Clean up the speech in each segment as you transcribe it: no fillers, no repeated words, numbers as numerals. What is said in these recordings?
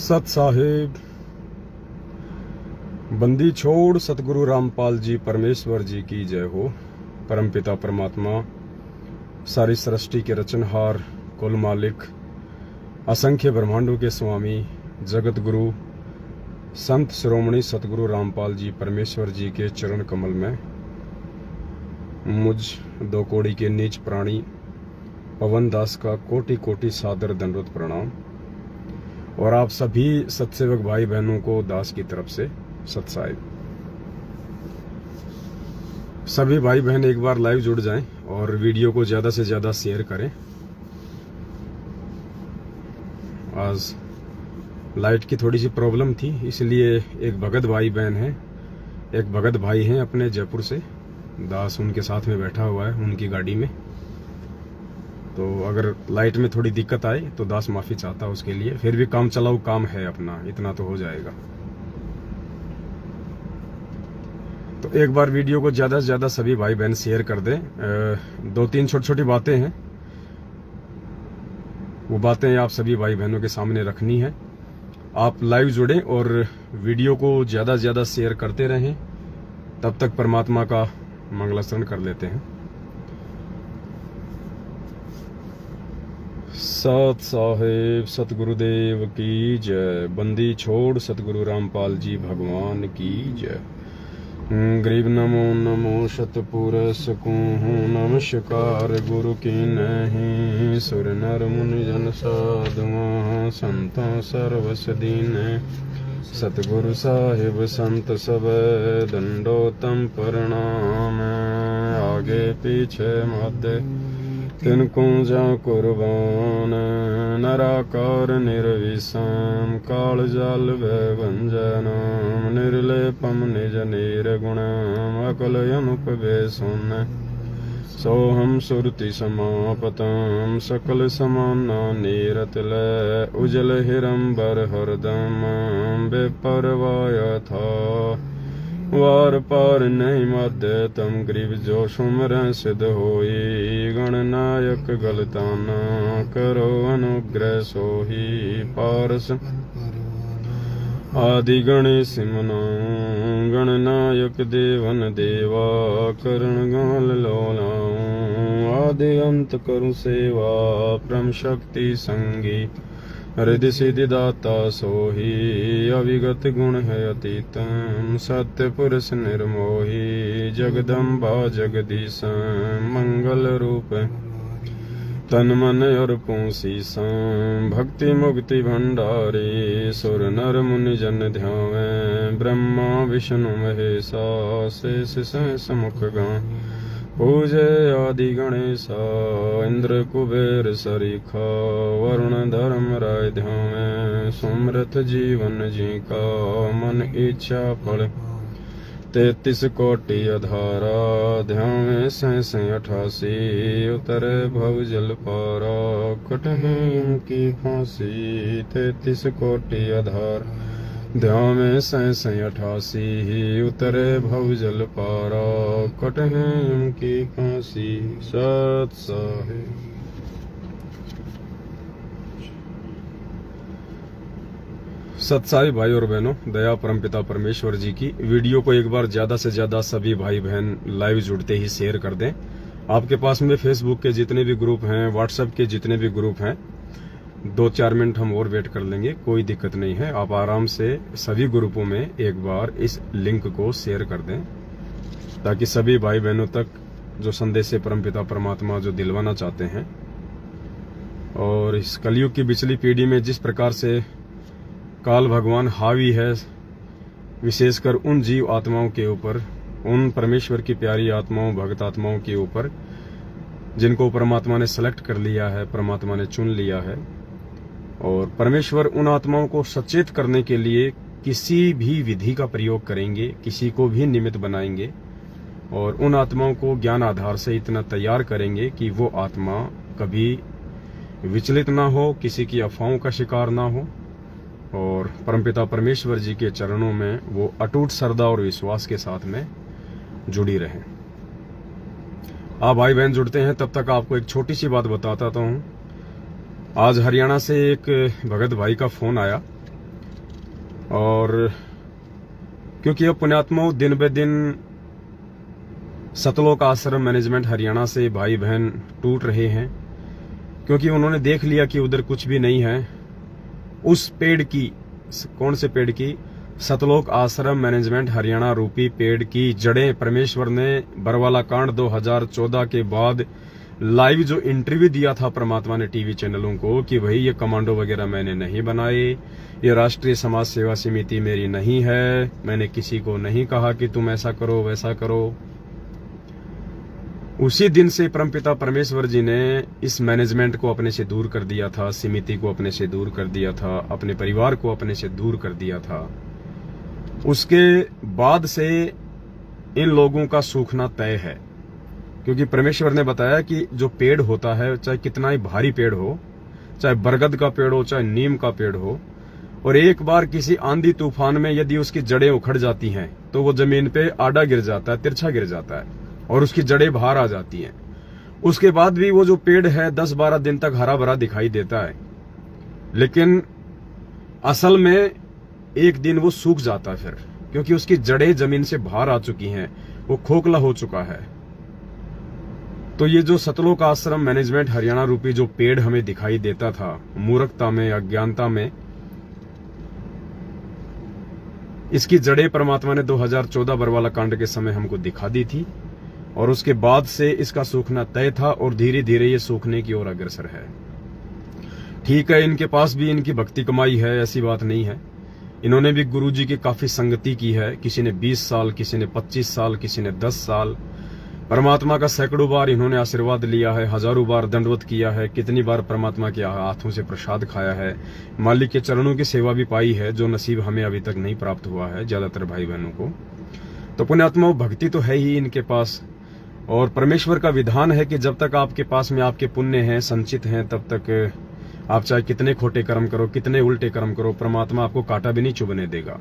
सत साहिब बंदी छोड़ सतगुरु रामपाल जी परमेश्वर जी की जय हो। परमपिता परमात्मा सारी सृष्टि के रचनहार, कुल मालिक, असंख्य ब्रह्मांडों के स्वामी, जगत गुरु संत शिरोमणि सतगुरु रामपाल जी परमेश्वर जी के चरण कमल में मुझ दो कोड़ी के नीच प्राणी पवन दास का कोटि कोटि सादर दंडवत प्रणाम। और आप सभी सत्सेवक भाई बहनों को दास की तरफ से सत साहिब। सभी भाई बहन एक बार लाइव जुड़ जाएं और वीडियो को ज्यादा से ज्यादा शेयर करें। आज लाइट की थोड़ी सी प्रॉब्लम थी, इसलिए एक भगत भाई बहन है, एक भगत भाई हैं अपने जयपुर से, दास उनके साथ में बैठा हुआ है उनकी गाड़ी में। तो अगर लाइट में थोड़ी दिक्कत आए तो दास माफी चाहता है उसके लिए। फिर भी काम चलाऊ काम है अपना, इतना तो हो जाएगा। तो एक बार वीडियो को ज्यादा से ज्यादा सभी भाई बहन शेयर कर दें। दो तीन छोटी छोटी बातें हैं, वो बातें आप सभी भाई बहनों के सामने रखनी है। आप लाइव जुड़ें और वीडियो को ज्यादा से ज्यादा शेयर करते रहें, तब तक परमात्मा का मंगलाचरण कर लेते हैं। सत साहिब सतगुरुदेव की जय। बंदी छोड़ सतगुरु रामपाल जी भगवान की जय। गरीब नमो नमो शतपुरस कहूँ नमस्कार गुरु की नहीं। सुर नर मुनि जन साधुआ संतों सर्वस दीन। सतगुरु साहिब संत सब दंडोतम प्रणाम। आगे पीछे मध्य तिनको जा कुर्बान। नराकार निर्विषम काल जाल भंजनम। निर्लेपम निज निर्गुणम अकल अनुपवेशुन। सोहम सुरति समापतम सकल समाना नीरतल। उजल हिरंबर हरदम बेपरवाय था। वार पार नहीं मध्य तम ग्रीव जो सुमर सिद्ध होई। गणनायक गलताना करो अनुग्रह सोही। पारस आदि गणेश मनो गणनायक देवन देवा। करण गाल लोलाऊं आदि अंत करु सेवा। परम शक्ति संगी हृदय सिद्धि दाता सोही। अविगत गुण है अतीतम सत्य पुरुष निर्मोही। जगदम्बा जगदीश मंगल रूप तन मन और पूसीसा। भक्ति मुक्ति भंडारी सुर नर मुनि जन ध्यावे। ब्रह्मा विष्णु महेशा शेष सहस मुख गा। पूजे आदि गणेशा इंद्र कुबेर सरीखा। वरुण धर्म राय ध्यावे। सुमृत जीवन जी का मन इच्छा फल। 33 कोटि अधारा ध्यावे सहस 88। उतरे भव जल पारा कटहें की फांसी। 33 कोटि आधार ध्यावे सहस 88। उतरे भव जल पारा कटहें की फांसी। सत साहिब। सत साहिब भाई और बहनों, दया परमपिता परमेश्वर जी की। वीडियो को एक बार ज्यादा से ज्यादा सभी भाई बहन लाइव जुड़ते ही शेयर कर दें। आपके पास में फेसबुक के जितने भी ग्रुप हैं, व्हाट्सएप के जितने भी ग्रुप हैं, 2-4 मिनट हम और वेट कर लेंगे, कोई दिक्कत नहीं है। आप आराम से सभी ग्रुपों में एक बार इस लिंक को शेयर कर दें, ताकि सभी भाई बहनों तक जो संदेश परमपिता परमात्मा जो दिलवाना चाहते हैं। और इस कलयुग की पिछली पीढ़ी में जिस प्रकार से काल भगवान हावी है, विशेषकर उन जीव आत्माओं के ऊपर, उन परमेश्वर की प्यारी आत्माओं, भक्त आत्माओं के ऊपर, जिनको परमात्मा ने सेलेक्ट कर लिया है, परमात्मा ने चुन लिया है। और परमेश्वर उन आत्माओं को सचेत करने के लिए किसी भी विधि का प्रयोग करेंगे, किसी को भी निमित्त बनाएंगे और उन आत्माओं को ज्ञान आधार से इतना तैयार करेंगे कि वो आत्मा कभी विचलित ना हो, किसी की अफवाहों का शिकार ना हो और परमपिता परमेश्वर जी के चरणों में वो अटूट श्रद्धा और विश्वास के साथ में जुड़ी रहे। आप भाई बहन जुड़ते हैं, तब तक आपको एक छोटी सी बात बताता हूँ। आज हरियाणा से एक भगत भाई का फोन आया और क्योंकि अब पुण्यात्माओं दिन ब दिन सतलोक आश्रम मैनेजमेंट हरियाणा से भाई बहन टूट रहे हैं, क्योंकि उन्होंने देख लिया कि उधर कुछ भी नहीं है। उस पेड़ की, कौन से पेड़ की? सतलोक आश्रम मैनेजमेंट हरियाणा रूपी पेड़ की जड़ें परमेश्वर ने बरवाला कांड 2014 के बाद लाइव जो इंटरव्यू दिया था परमात्मा ने टीवी चैनलों को कि भाई ये कमांडो वगैरह मैंने नहीं बनाए, ये राष्ट्रीय समाज सेवा समिति मेरी नहीं है, मैंने किसी को नहीं कहा कि तुम ऐसा करो वैसा करो। उसी दिन से परमपिता परमेश्वर जी ने इस मैनेजमेंट को अपने से दूर कर दिया था, समिति को अपने से दूर कर दिया था, अपने परिवार को अपने से दूर कर दिया था। उसके बाद से इन लोगों का सूखना तय है, क्योंकि परमेश्वर ने बताया कि जो पेड़ होता है, चाहे कितना ही भारी पेड़ हो, चाहे बरगद का पेड़ हो, चाहे नीम का पेड़ हो, और एक बार किसी आंधी तूफान में यदि उसकी जड़ें उखड़ जाती हैं तो वो जमीन पे आड़ा गिर जाता है, तिरछा गिर जाता है और उसकी जड़ें बाहर आ जाती हैं। उसके बाद भी वो जो पेड़ है 10-12 दिन तक हरा भरा दिखाई देता है, लेकिन असल में एक दिन वो सूख जाता है फिर, क्योंकि उसकी जड़ें जमीन से बाहर आ चुकी हैं, वो खोखला हो चुका है। तो ये जो सतलोक आश्रम मैनेजमेंट हरियाणा रूपी जो पेड़ हमें दिखाई देता था मूर्खता में, अज्ञानता में, इसकी जड़ें परमात्मा ने 2014 बरवाला कांड के समय हमको दिखा दी थी, और उसके बाद से इसका सूखना तय था और धीरे धीरे ये सूखने की ओर अग्रसर है। ठीक है, इनके पास भी इनकी भक्ति कमाई है, ऐसी बात नहीं है। इन्होंने भी गुरुजी की काफी संगति की है, किसी ने 20 साल, किसी ने 25 साल, किसी ने 10 साल। परमात्मा का सैकड़ों बार इन्होंने आशीर्वाद लिया है, हजारों बार दंडवत किया है, कितनी बार परमात्मा के हाथों से प्रसाद खाया है, मालिक के चरणों की सेवा भी पाई है, जो नसीब हमें अभी तक नहीं प्राप्त हुआ है ज्यादातर भाई बहनों को। तो पुण्यात्माओं, भक्ति तो है ही इनके पास, और परमेश्वर का विधान है कि जब तक आपके पास में आपके पुण्य हैं, संचित हैं, तब तक आप चाहे कितने खोटे कर्म करो, कितने उल्टे कर्म करो, परमात्मा आपको कांटा भी नहीं चुभने देगा।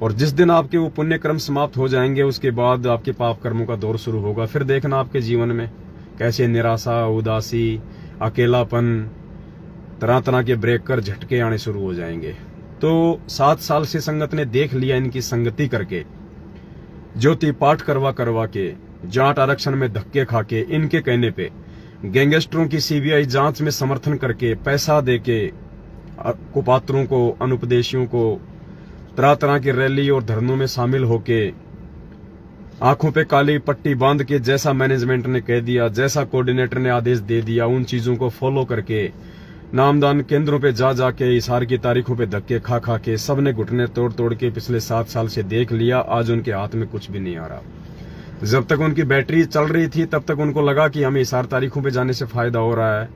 और जिस दिन आपके वो पुण्य कर्म समाप्त हो जाएंगे, उसके बाद आपके पाप कर्मों का दौर शुरू होगा। फिर देखना आपके जीवन में कैसे निराशा, उदासी, अकेलापन, तरह तरह के ब्रेक कर झटके आने शुरू हो जाएंगे। तो 7 साल से संगत ने देख लिया इनकी संगति करके, ज्योति पाठ करवा के, जाट आरक्षण में धक्के खाके, इनके कहने पे गैंगस्टरों की सीबीआई जांच में समर्थन करके, पैसा देके, कुपात्रों को, अनुपदेशियों को, तरह तरह की रैली और धरनों में शामिल होके, आंखों पे काली पट्टी बांध के, जैसा मैनेजमेंट ने कह दिया, जैसा कोऑर्डिनेटर ने आदेश दे दिया, उन चीजों को फॉलो करके, नामदान केंद्रों पे जा जाके, इशार की तारीखों पे धक्के खा के, सबने घुटने तोड़ तोड़ के पिछले 7 साल से देख लिया। आज उनके हाथ में कुछ भी नहीं आ रहा। जब तक उनकी बैटरी चल रही थी तब तक उनको लगा कि हमें इशार तारीखों पे जाने से फायदा हो रहा है,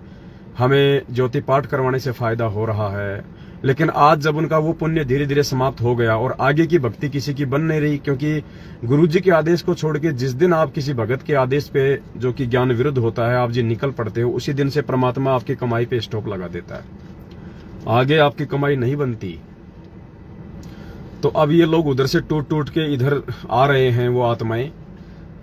हमें ज्योति पाठ करवाने से फायदा हो रहा है। लेकिन आज जब उनका वो पुण्य धीरे धीरे समाप्त हो गया और आगे की भक्ति किसी की बन नहीं रही, क्योंकि गुरुजी के आदेश को छोड़ के जिस दिन आप किसी भगत के आदेश पे, जो कि ज्ञान विरुद्ध होता है, आप जी निकल पड़ते हो, उसी दिन से परमात्मा आपकी कमाई पे स्टॉप लगा देता है, आगे आपकी कमाई नहीं बनती। तो अब ये लोग उधर से टूट टूट के इधर आ रहे हैं। वो आत्माएं,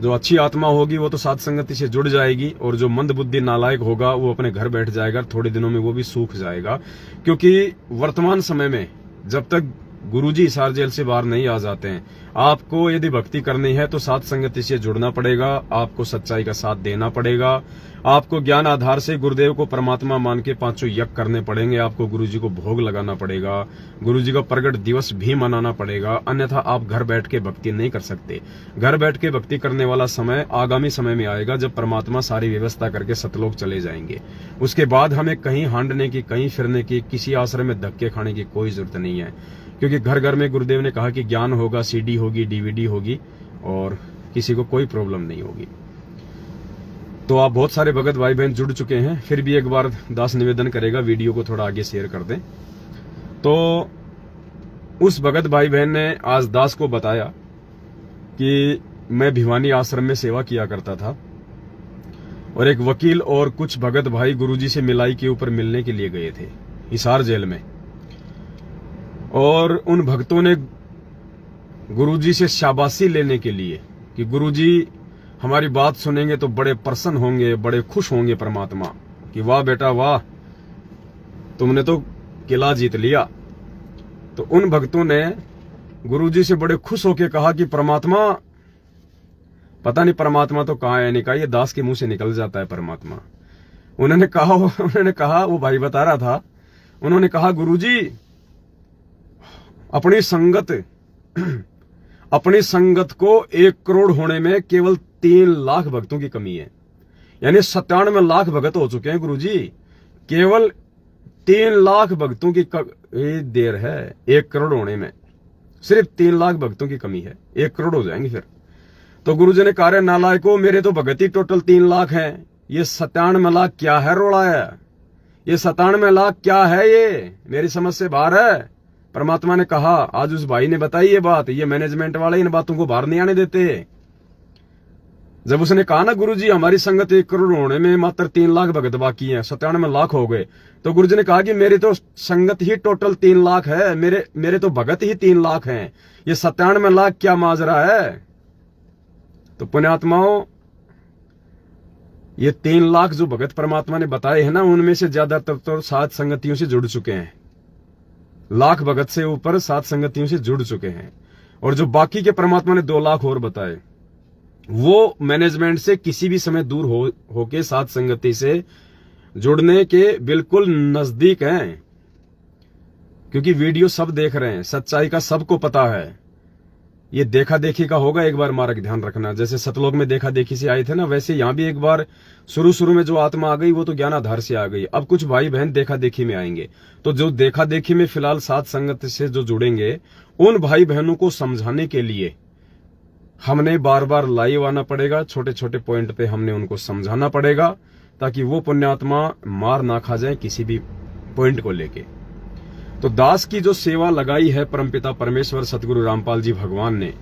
जो अच्छी आत्मा होगी वो तो साथ संगति से जुड़ जाएगी, और जो मंद बुद्धि नालायक होगा वो अपने घर बैठ जाएगा, थोड़े दिनों में वो भी सूख जाएगा। क्योंकि वर्तमान समय में जब तक गुरुजी हिसार जेल से बाहर नहीं आ जाते हैं, आपको यदि भक्ति करनी है तो साथ संगति से जुड़ना पड़ेगा, आपको सच्चाई का साथ देना पड़ेगा, आपको ज्ञान आधार से गुरुदेव को परमात्मा मान के 5 यज्ञ करने पड़ेंगे, आपको गुरुजी को भोग लगाना पड़ेगा, गुरुजी का प्रगट दिवस भी मनाना पड़ेगा, अन्यथा आप घर बैठ के भक्ति नहीं कर सकते। घर बैठ के भक्ति करने वाला समय आगामी समय में आएगा, जब परमात्मा सारी व्यवस्था करके सतलोक चले जाएंगे। उसके बाद हमें कहीं हांडने की, कहीं फिरने की, किसी आश्रम में धक्के खाने की कोई जरूरत नहीं है, क्योंकि घर घर में गुरुदेव ने कहा कि ज्ञान होगा, सीडी होगी, डीवीडी होगी, और किसी को कोई प्रॉब्लम नहीं होगी। तो आप बहुत सारे भगत भाई बहन जुड़ चुके हैं, फिर भी एक बार दास निवेदन करेगा वीडियो को थोड़ा आगे शेयर कर दें। तो उस भगत भाई बहन ने आज दास को बताया कि मैं भिवानी आश्रम में सेवा किया करता था, और एक वकील और कुछ भगत भाई गुरुजी से मिलाई के ऊपर मिलने के लिए गए थे हिसार जेल में, और उन भक्तों ने गुरुजी से शाबाशी लेने के लिए कि गुरुजी हमारी बात सुनेंगे तो बड़े प्रसन्न होंगे, बड़े खुश होंगे परमात्मा, कि वाह बेटा वाह, तुमने तो किला जीत लिया। तो उन भक्तों ने गुरुजी से बड़े खुश होके कहा कि परमात्मा, पता नहीं परमात्मा तो कहाँ है, नहीं कहा, ये दास के मुंह से निकल जाता है परमात्मा। उन्होंने कहा, वो भाई बता रहा था, उन्होंने कहा गुरुजी अपनी संगत को 1 करोड़ होने में केवल 3 लाख भक्तों की कमी है। यानी 97 लाख भगत हो चुके हैं गुरुजी, केवल 3 लाख भक्तों की देर है 1 करोड़ होने में। सिर्फ 3 लाख भक्तों की कमी है, 1 करोड़ हो जाएंगे फिर। तो गुरुजी ने कहा, नालायको, मेरे तो भगत ही टोटल 3 लाख हैं, ये 97 लाख क्या है रोड़ा है, ये 97 लाख क्या है, ये मेरी समझ से बाहर है। परमात्मा ने कहा, आज उस भाई ने बताई ये बात, ये मैनेजमेंट वाले इन बातों को बाहर नहीं आने देते। जब उसने कहा ना गुरुजी हमारी संगत 1 करोड़ होने में मात्र 3 लाख भगत बाकी हैं, 97 लाख हो गए, तो गुरुजी ने कहा कि मेरी तो संगत ही टोटल 3 लाख है, मेरे तो भगत ही 3 लाख हैं, ये 97 लाख क्या माजरा है। तो पुण्यात्माओं, ये 3 लाख जो भगत परमात्मा ने बताए हैं ना, उनमें से ज्यादातर तो 7 संगतियों से जुड़ चुके हैं। लाख भगत से ऊपर 7 संगतियों से जुड़ चुके हैं। और जो बाकी के परमात्मा ने 2 लाख और बताए, वो मैनेजमेंट से किसी भी समय दूर होके 7 संगति से जुड़ने के बिल्कुल नजदीक हैं। क्योंकि वीडियो सब देख रहे हैं, सच्चाई का सबको पता है। ये देखा देखी का होगा, एक बार मार्ग ध्यान रखना। जैसे सतलोक में देखा देखी से आए थे ना, वैसे यहां भी एक बार शुरू में जो आत्मा आ गई वो तो ज्ञान आधार से आ गई। अब कुछ भाई बहन देखा देखी में आएंगे, तो जो देखा देखी में फिलहाल 7 संगत से जो जुड़ेंगे, उन भाई बहनों को समझाने के लिए हमने बार बार लाइव आना पड़ेगा। छोटे छोटे पॉइंट पे हमने उनको समझाना पड़ेगा, ताकि वो पुण्यात्मा मार ना खा जाए किसी भी पॉइंट को लेके। तो दास की जो सेवा लगाई है परमपिता परमेश्वर सतगुरु रामपाल जी भगवान ने,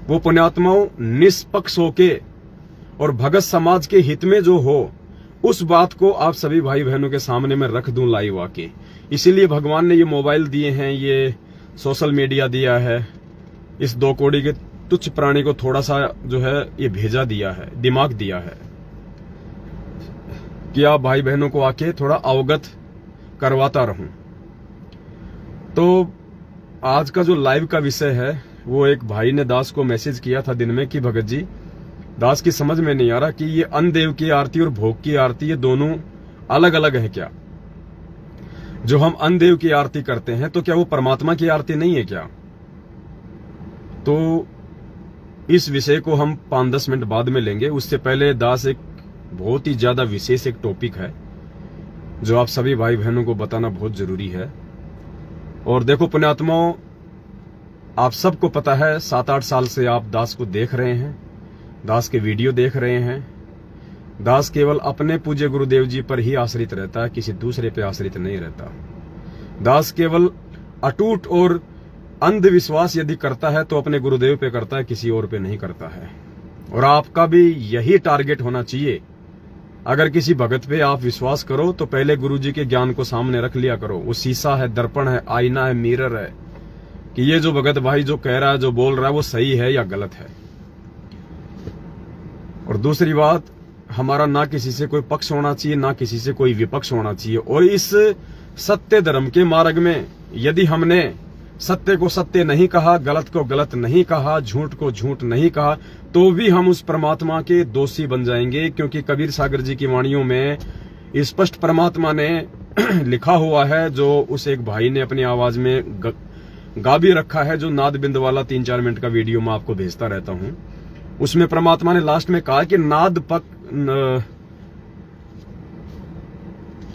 वो पुण्यात्माओं निष्पक्ष होके और भगत समाज के हित में जो हो, उस बात को आप सभी भाई बहनों के सामने में रख दूं लाइव आके। इसीलिए भगवान ने ये मोबाइल दिए हैं, ये सोशल मीडिया दिया है, इस 2 कौड़ी के तुच्छ प्राणी को थोड़ा सा जो है ये भेजा दिया है, दिमाग दिया है कि आप भाई बहनों को आके थोड़ा अवगत करवाता रहूं। तो आज का जो लाइव का विषय है, वो एक भाई ने दास को मैसेज किया था दिन में कि भगत जी, दास की समझ में नहीं आ रहा कि ये अन्न देव की आरती और भोग की आरती, ये दोनों अलग अलग है क्या? जो हम अन्न देव की आरती करते हैं, तो क्या वो परमात्मा की आरती नहीं है क्या? तो इस विषय को हम 5-10 मिनट बाद में लेंगे। उससे पहले दास एक बहुत ही ज्यादा विशेष एक टॉपिक है जो आप सभी भाई बहनों को बताना बहुत जरूरी है। और देखो पुण्यात्माओं, आप सबको पता है 7-8 साल से आप दास को देख रहे हैं, दास के वीडियो देख रहे हैं। दास केवल अपने पूज्य गुरुदेव जी पर ही आश्रित रहता है, किसी दूसरे पे आश्रित नहीं रहता। दास केवल अटूट और अंधविश्वास यदि करता है तो अपने गुरुदेव पे करता है, किसी और पे नहीं करता है। और आपका भी यही टारगेट होना चाहिए। अगर किसी भगत पे आप विश्वास करो तो पहले गुरुजी के ज्ञान को सामने रख लिया करो। वो शीशा है, दर्पण है, आईना है, मिरर है कि ये जो भगत भाई जो कह रहा है, जो बोल रहा है, वो सही है या गलत है। और दूसरी बात, हमारा ना किसी से कोई पक्ष होना चाहिए, ना किसी से कोई विपक्ष होना चाहिए। और इस सत्य धर्म के मार्ग में यदि हमने सत्य को सत्य नहीं कहा, गलत को गलत नहीं कहा, झूठ को झूठ नहीं कहा, तो भी हम उस परमात्मा के दोषी बन जाएंगे। क्योंकि कबीर सागर जी की वाणियों में स्पष्ट परमात्मा ने लिखा हुआ है, जो उस एक भाई ने अपनी आवाज में गा भी रखा है, जो नाद बिंद वाला 3-4 मिनट का वीडियो मैं आपको भेजता रहता हूं। उसमें परमात्मा ने लास्ट में कहा कि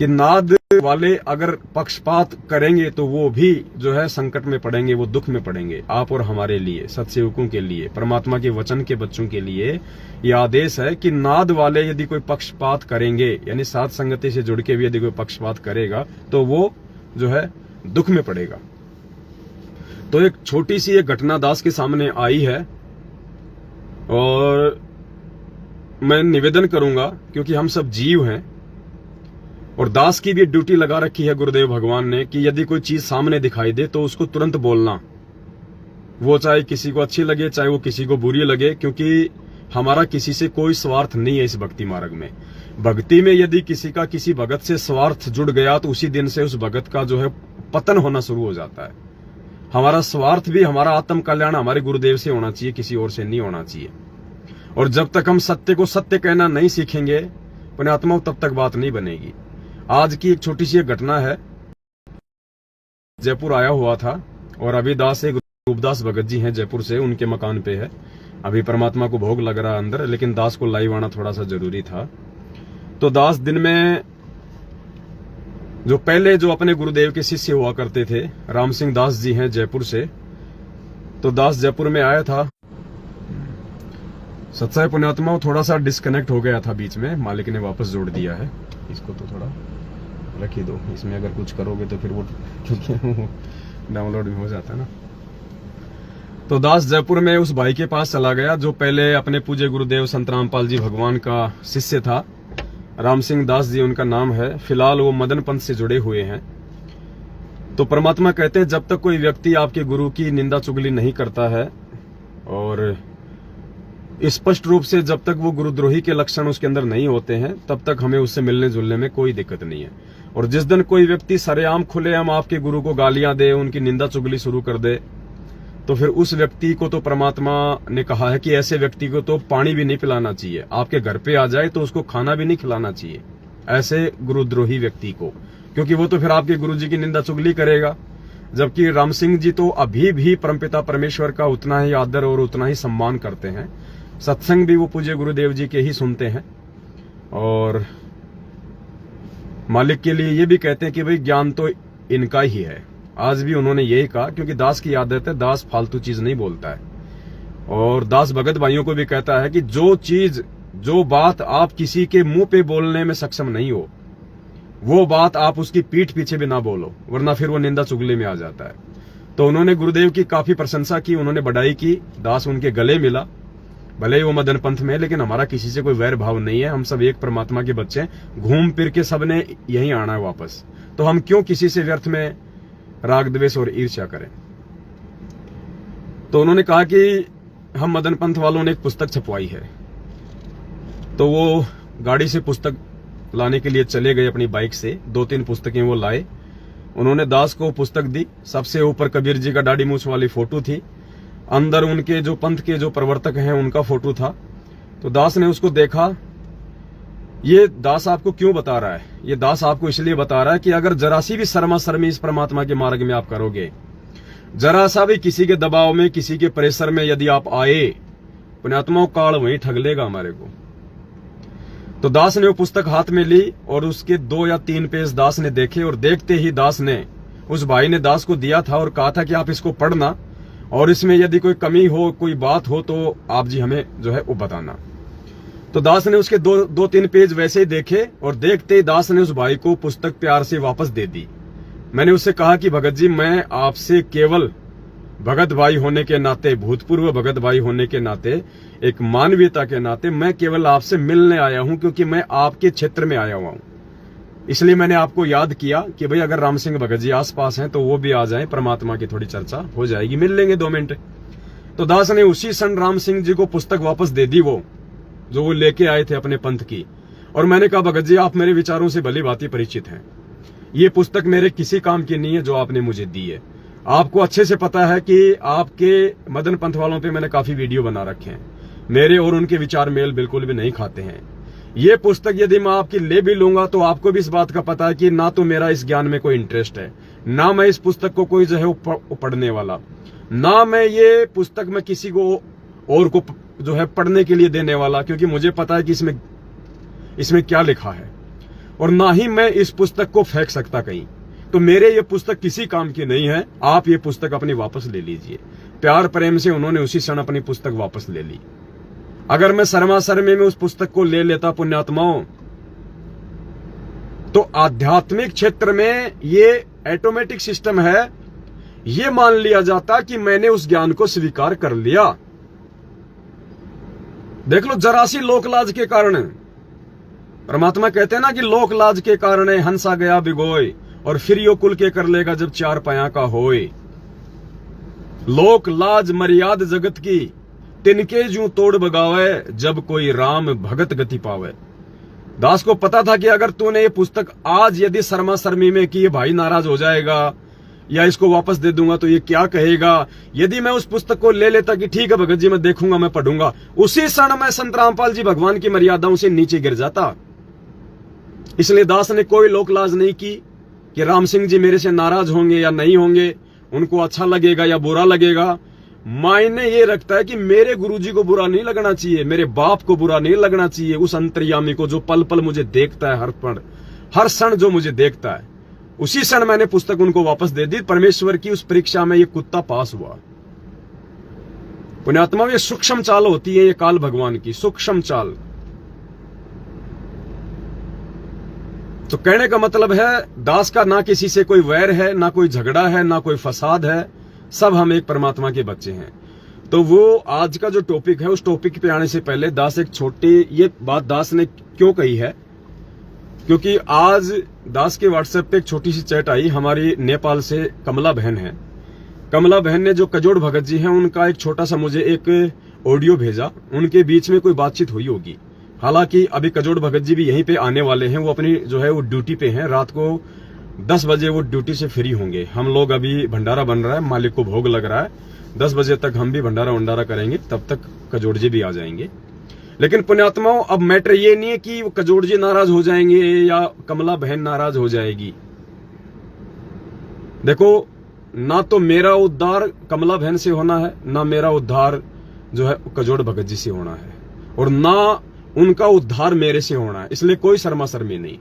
नाद वाले अगर पक्षपात करेंगे तो वो भी जो है संकट में पड़ेंगे, वो दुख में पड़ेंगे। आप और हमारे लिए, सत्सेवकों के लिए, परमात्मा के वचन के बच्चों के लिए ये आदेश है कि नाद वाले यदि कोई पक्षपात करेंगे, यानी साथ संगति से जुड़ के भी यदि कोई पक्षपात करेगा, तो वो जो है दुख में पड़ेगा। तो एक छोटी सी एक घटना दास के सामने आई है और मैं निवेदन करूंगा, क्योंकि हम सब जीव हैं और दास की भी ड्यूटी लगा रखी है गुरुदेव भगवान ने कि यदि कोई चीज सामने दिखाई दे तो उसको तुरंत बोलना, वो चाहे किसी को अच्छी लगे, चाहे वो किसी को बुरी लगे। क्योंकि हमारा किसी से कोई स्वार्थ नहीं है इस भक्ति मार्ग में। भक्ति में यदि किसी का किसी भगत से स्वार्थ जुड़ गया तो उसी दिन से उस भगत का जो है पतन होना शुरू हो जाता है। हमारा स्वार्थ भी, हमारा आत्म कल्याण हमारे गुरुदेव से होना चाहिए, किसी और से नहीं होना चाहिए। और जब तक हम सत्य को सत्य कहना नहीं सीखेंगे पुण्यात्माओं, तब तक बात नहीं बनेगी। आज की एक छोटी सी घटना है। जयपुर आया हुआ था और अभी दास एक रूपदास भगत जी हैं जयपुर से, उनके मकान पे है। अभी परमात्मा को भोग लग रहा है अंदर, लेकिन दास को लाइव आना थोड़ा सा जरूरी था। तो दास दिन में जो पहले जो अपने गुरुदेव के शिष्य हुआ करते थे, राम सिंह दास जी हैं जयपुर से, तो दास जयपुर में आया था। सत्साई पुण्यात्माओं, थोड़ा सा डिस्कनेक्ट हो गया था बीच में, मालिक ने वापस जोड़ दिया है। इसको तो थोड़ा रख ही दो, इसमें अगर कुछ करोगे तो फिर वो डाउनलोड भी हो जाता है ना। तो दास जयपुर में उस भाई के पास चला गया जो पहले अपने पूज्य गुरुदेव संत रामपाल जी भगवान का शिष्य था। राम सिंह दास जी उनका नाम है। फिलहाल वो मदन पंथ से जुड़े हुए हैं। तो परमात्मा कहते हैं जब तक कोई व्यक्ति आपके गुरु की निंदा चुगली नहीं करता है और स्पष्ट रूप से जब तक वो गुरुद्रोही के लक्षण उसके अंदर नहीं होते हैं, तब तक हमें उससे मिलने जुलने में कोई दिक्कत नहीं है। और जिस दिन कोई व्यक्ति सरेआम खुलेआम आपके गुरु को गालियां दे, उनकी निंदा चुगली शुरू कर दे, तो फिर उस व्यक्ति को तो परमात्मा ने कहा है कि ऐसे व्यक्ति को तो पानी भी नहीं पिलाना चाहिए। आपके घर पे आ जाए तो उसको खाना भी नहीं खिलाना चाहिए ऐसे गुरुद्रोही व्यक्ति को, क्योंकि वो तो फिर आपके गुरु जी की निंदा चुगली करेगा। जबकि राम सिंह जी तो अभी भी परमपिता परमेश्वर का उतना ही आदर और उतना ही सम्मान करते हैं। सत्संग भी वो पूज्य गुरुदेव जी के ही सुनते हैं और मालिक के लिए ये भी कहते हैं कि भाई ज्ञान तो इनका ही है। आज भी उन्होंने यही कहा, क्योंकि दास की आदत है, दास फालतू चीज नहीं बोलता है। और दास भगत भाइयों को भी कहता है कि जो बात आप किसी के मुंह पे बोलने में सक्षम नहीं हो, वो बात आप उसकी पीठ पीछे भी ना बोलो, वरना फिर वो निंदा चुगली में आ जाता है। तो उन्होंने गुरुदेव की काफी प्रशंसा की, उन्होंने बढ़ाई की। दास उनके गले मिला, भले ही वो मदन पंथ में है, लेकिन हमारा किसी से कोई वैर भाव नहीं है। हम सब एक परमात्मा के बच्चे हैं, घूम फिर के सबने यहीं आना है वापस। तो हम क्यों किसी से व्यर्थ में राग द्वेष और ईर्ष्या करें। तो उन्होंने कहा कि हम मदन पंथ वालों ने एक पुस्तक छपवाई है। तो वो गाड़ी से पुस्तक लाने के लिए चले गए अपनी बाइक से। 2-3 पुस्तकें वो लाए। उन्होंने दास को पुस्तक दी। सबसे ऊपर कबीर जी का दाढ़ी मूछ वाली फोटो थी, अंदर उनके जो पंथ के जो प्रवर्तक हैं उनका फोटो था। तो दास ने उसको देखा। ये दास आपको क्यों बता रहा है? ये दास आपको इसलिए बता रहा है कि अगर जरा सी भी शर्मा शर्मी इस परमात्मा के मार्ग में आप करोगे, जरा सा भी किसी के दबाव में, किसी के प्रेशर में यदि आप आए, पुण्यात्माओं काल वहीं ठग लेगा हमारे को। तो दास ने वो पुस्तक हाथ में ली और उसके 2 या 3 पेज दास ने देखे और देखते ही दास ने, उस भाई ने दास को दिया था और कहा था कि आप इसको पढ़ना और इसमें यदि कोई कमी हो, कोई बात हो तो आप जी हमें जो है वो बताना। तो दास ने उसके 2-3 पेज वैसे ही देखे और देखते ही दास ने उस भाई को पुस्तक प्यार से वापस दे दी। मैंने उससे कहा कि भगत जी, मैं आपसे केवल भगत भाई होने के नाते, भूतपूर्व भगत भाई होने के नाते, एक मानवीयता के नाते मैं केवल आपसे मिलने आया हूं, क्योंकि मैं आपके क्षेत्र में आया हुआ हूं। इसलिए मैंने आपको याद किया कि भाई अगर राम सिंह भगत जी आसपास हैं तो वो भी आ जाएं, परमात्मा की थोड़ी चर्चा हो जाएगी, मिल लेंगे 2 मिनट। तो दास ने उसी क्षण राम सिंह जी को पुस्तक वापस दे दी, वो जो वो लेके आए थे अपने पंथ की। और मैंने कहा भगत जी, आप मेरे विचारों से भली भांति परिचित हैं, ये पुस्तक मेरे किसी काम की नहीं है जो आपने मुझे दी है। आपको अच्छे से पता है कि आपके मदन पंथ वालों पे मैंने काफी वीडियो बना रखे हैं, मेरे और उनके विचार मेल बिल्कुल भी नहीं खाते हैं। ये पुस्तक यदि मैं आपकी ले भी लूंगा तो आपको भी इस बात का पता है कि ना तो मेरा इस ज्ञान में कोई इंटरेस्ट है, ना मैं इस पुस्तक को कोई जो है पढ़ने वाला, ना मैं ये पुस्तक में किसी को और को जो है पढ़ने के लिए देने वाला, क्योंकि मुझे पता है कि इसमें क्या लिखा है, और ना ही मैं इस पुस्तक को फेंक सकता कहीं। तो मेरे ये पुस्तक किसी काम की नहीं है, आप ये पुस्तक अपनी वापस ले लीजिए। प्यार प्रेम से उन्होंने उसी क्षण अपनी पुस्तक वापस ले ली। अगर मैं शर्मा शर्मे में उस पुस्तक को ले लेता पुण्यात्माओं, तो आध्यात्मिक क्षेत्र में ये ऑटोमेटिक सिस्टम है, ये मान लिया जाता कि मैंने उस ज्ञान को स्वीकार कर लिया। देख लो, जरा सी लोकलाज के कारण, परमात्मा कहते हैं ना कि लोकलाज के कारण हंसा गया बिगोय, और फिर यो कुल के कर लेगा जब 4 पाया का होए। लोक लाज मर्याद जगत की, तिनके जू तोड़ बगावे, जब कोई राम भगत गति पावे। दास को पता था कि अगर तूने ये पुस्तक आज यदि शर्मा शर्मी में कि ये भाई नाराज हो जाएगा, या इसको वापस दे दूंगा तो ये क्या कहेगा। यदि मैं उस पुस्तक को ले लेता कि ठीक है भगत जी मैं देखूंगा, मैं पढ़ूंगा, उसी क्षण मैं संत रामपाल जी भगवान की मर्यादाओं से नीचे गिर जाता। इसलिए दास ने कोई लोक लाज नहीं की कि राम सिंह जी मेरे से नाराज होंगे या नहीं होंगे, उनको अच्छा लगेगा या बुरा लगेगा। मायने ये रखता है कि मेरे गुरुजी को बुरा नहीं लगना चाहिए, मेरे बाप को बुरा नहीं लगना चाहिए, उस अंतर्यामी को जो पल पल मुझे देखता है, हर पल हर क्षण जो मुझे देखता है। उसी क्षण मैंने पुस्तक उनको वापस दे दी। परमेश्वर की उस परीक्षा में ये कुत्ता पास हुआ। पुण्यात्मा, ये सूक्ष्म चाल होती है, ये काल भगवान की सूक्ष्म चाल। तो कहने का मतलब है दास का ना किसी से कोई वैर है, ना कोई झगड़ा है, ना कोई फसाद है, सब हम एक परमात्मा के बच्चे हैं। तो वो आज का जो टॉपिक है, उस टॉपिक पे आने से पहले दास एक छोटी, ये बात दास ने क्यों कही है, क्योंकि आज दास के व्हाट्सएप पे एक छोटी सी चैट आई। हमारी नेपाल से कमला बहन है। कमला बहन ने जो कजोड़ भगत जी हैं उनका एक छोटा सा मुझे एक ऑडियो भेजा। उनके बीच में कोई बातचीत हुई होगी। हालांकि अभी कजोड़ भगत जी भी यहीं पे आने वाले हैं। वो अपनी जो है वो ड्यूटी पे हैं। रात को 10 बजे वो ड्यूटी से फ्री होंगे। हम लोग अभी भंडारा बन रहा है, मालिक को भोग लग रहा है, 10 बजे तक हम भी भंडारा वंडारा करेंगे, तब तक कजोड़ जी भी आ जाएंगे। लेकिन पुण्यात्माओं, अब मैटर ये नहीं है कि कजोड़ जी नाराज हो जाएंगे या कमला बहन नाराज हो जाएगी। देखो, ना तो मेरा उद्धार कमला बहन से होना है, ना मेरा उद्धार जो है कजोड़ भगत जी से होना है, और ना उनका उद्धार मेरे से होना है। इसलिए कोई शर्मा शर्मी नहीं।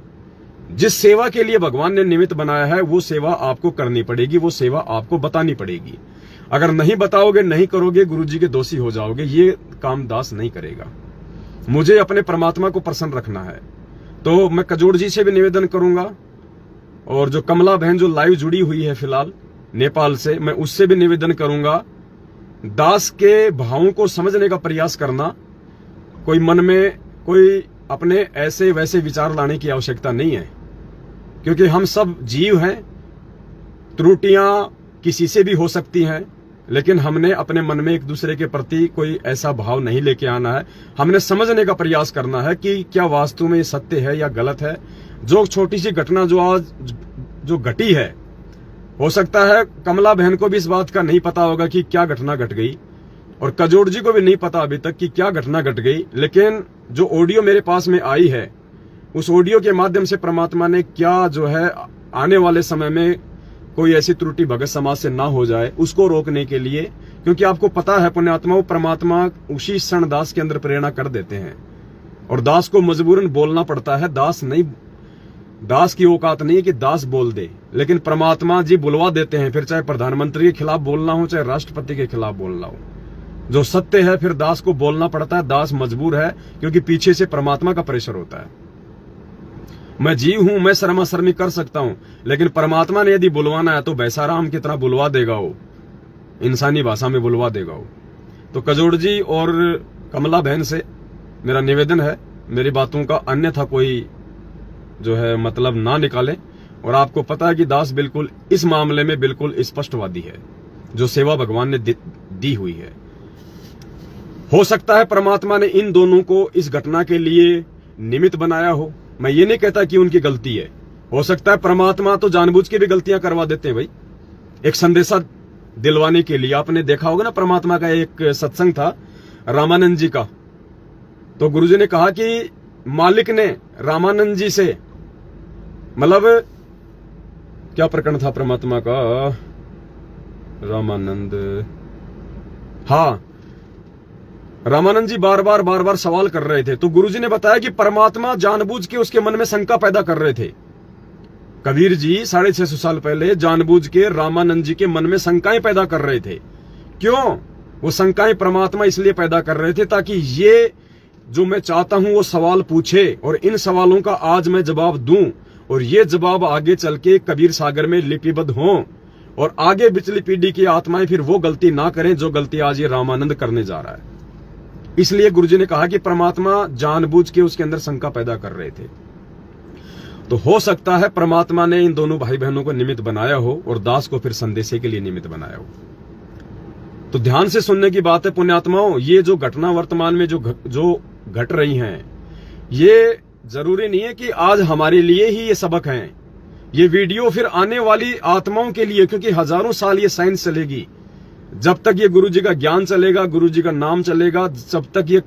जिस सेवा के लिए भगवान ने निमित्त बनाया है वो सेवा आपको करनी पड़ेगी, वो सेवा आपको बतानी पड़ेगी। अगर नहीं बताओगे, नहीं करोगे, गुरुजी के दोषी हो जाओगे। ये काम दास नहीं करेगा। मुझे अपने परमात्मा को प्रसन्न रखना है। तो मैं कजोड़ जी से भी निवेदन करूंगा, और जो कमला बहन जो लाइव जुड़ी हुई है फिलहाल नेपाल से, मैं उससे भी निवेदन करूंगा, दास के भावों को समझने का प्रयास करना। कोई मन में कोई अपने ऐसे वैसे विचार लाने की आवश्यकता नहीं है, क्योंकि हम सब जीव हैं। त्रुटियां किसी से भी हो सकती हैं, लेकिन हमने अपने मन में एक दूसरे के प्रति कोई ऐसा भाव नहीं लेके आना है। हमने समझने का प्रयास करना है कि क्या वास्तव में सत्य है या गलत है। जो छोटी सी घटना जो आज जो घटी है, हो सकता है कमला बहन को भी इस बात का नहीं पता होगा कि क्या घटना घट गई, और कजोड़ जी को भी नहीं पता अभी तक कि क्या घटना घट गई। लेकिन जो ऑडियो मेरे पास में आई है, उस ऑडियो के माध्यम से परमात्मा ने क्या जो है आने वाले समय में कोई ऐसी त्रुटि भगत समाज से ना हो जाए, उसको रोकने के लिए, क्योंकि आपको पता है पुण्यात्माओं, परमात्मा उसी क्षण दास के अंदर प्रेरणा कर देते हैं, और दास को मजबूरन बोलना पड़ता है। दास की औकात नहीं है कि दास बोल दे, लेकिन परमात्मा जी बुलवा देते हैं। फिर चाहे प्रधानमंत्री के खिलाफ बोलना हो, चाहे राष्ट्रपति के खिलाफ बोलना हो, जो सत्य है फिर दास को बोलना पड़ता है। दास मजबूर है, क्योंकि पीछे से परमात्मा का प्रेशर होता है। मैं जीव हूं, मैं शर्मा शर्मी कर सकता हूं, लेकिन परमात्मा ने यदि बुलवाना है तो बैसाराम की तरह बुलवा देगा, वो इंसानी भाषा में बुलवा देगा वो। तो कजोड़ जी और कमला बहन से मेरा निवेदन है, मेरी बातों का अन्यथा कोई जो है मतलब ना निकाले। और आपको पता है कि दास बिल्कुल इस मामले में बिल्कुल स्पष्टवादी है। जो सेवा भगवान ने दी हुई है, हो सकता है परमात्मा ने इन दोनों को इस घटना के लिए निमित्त बनाया हो। मैं ये नहीं कहता कि उनकी गलती है। हो सकता है परमात्मा तो जानबूझ के भी गलतियां करवा देते हैं भाई, एक संदेशा दिलवाने के लिए। आपने देखा होगा ना, परमात्मा का एक सत्संग था रामानंद जी का, तो गुरुजी ने कहा कि मालिक ने रामानंद जी से, मतलब क्या प्रकरण था परमात्मा का, रामानंद, हाँ, रामानंद जी बार बार सवाल कर रहे थे। तो गुरुजी ने बताया कि परमात्मा जानबूझ के उसके मन में शंका पैदा कर रहे थे। कबीर जी 650 साल पहले जानबूझ के रामानंद जी के मन में शंकाएं पैदा कर रहे थे। क्यों? वो शंकाएं परमात्मा इसलिए पैदा कर रहे थे ताकि ये जो मैं चाहता हूं वो सवाल पूछे, और इन सवालों का आज मैं जवाब दूं, और ये जवाब आगे चल के कबीर सागर में लिपिबद्ध हों, और आगे पिछली पीढ़ी की आत्माएं फिर वो गलती ना करें जो गलती आज ये रामानंद करने जा रहा है। इसलिए गुरुजी ने कहा कि परमात्मा जानबूझ के उसके अंदर शंका पैदा कर रहे थे। तो हो सकता है परमात्मा ने इन दोनों भाई बहनों को निमित्त बनाया हो, और दास को फिर संदेशे के लिए निमित्त बनाया हो। तो ध्यान से सुनने की बात है पुण्यात्माओं। ये जो घटना वर्तमान में जो घट रही हैं, ये जरूरी नहीं है कि आज हमारे लिए ही ये सबक हैं। ये वीडियो फिर आने वाली आत्माओं के लिए, क्योंकि हजारों साल ये साइंस चलेगी, जब तक ये गुरु जी का ज्ञान चलेगा, गुरु जी का नाम चलेगा, जब तक ये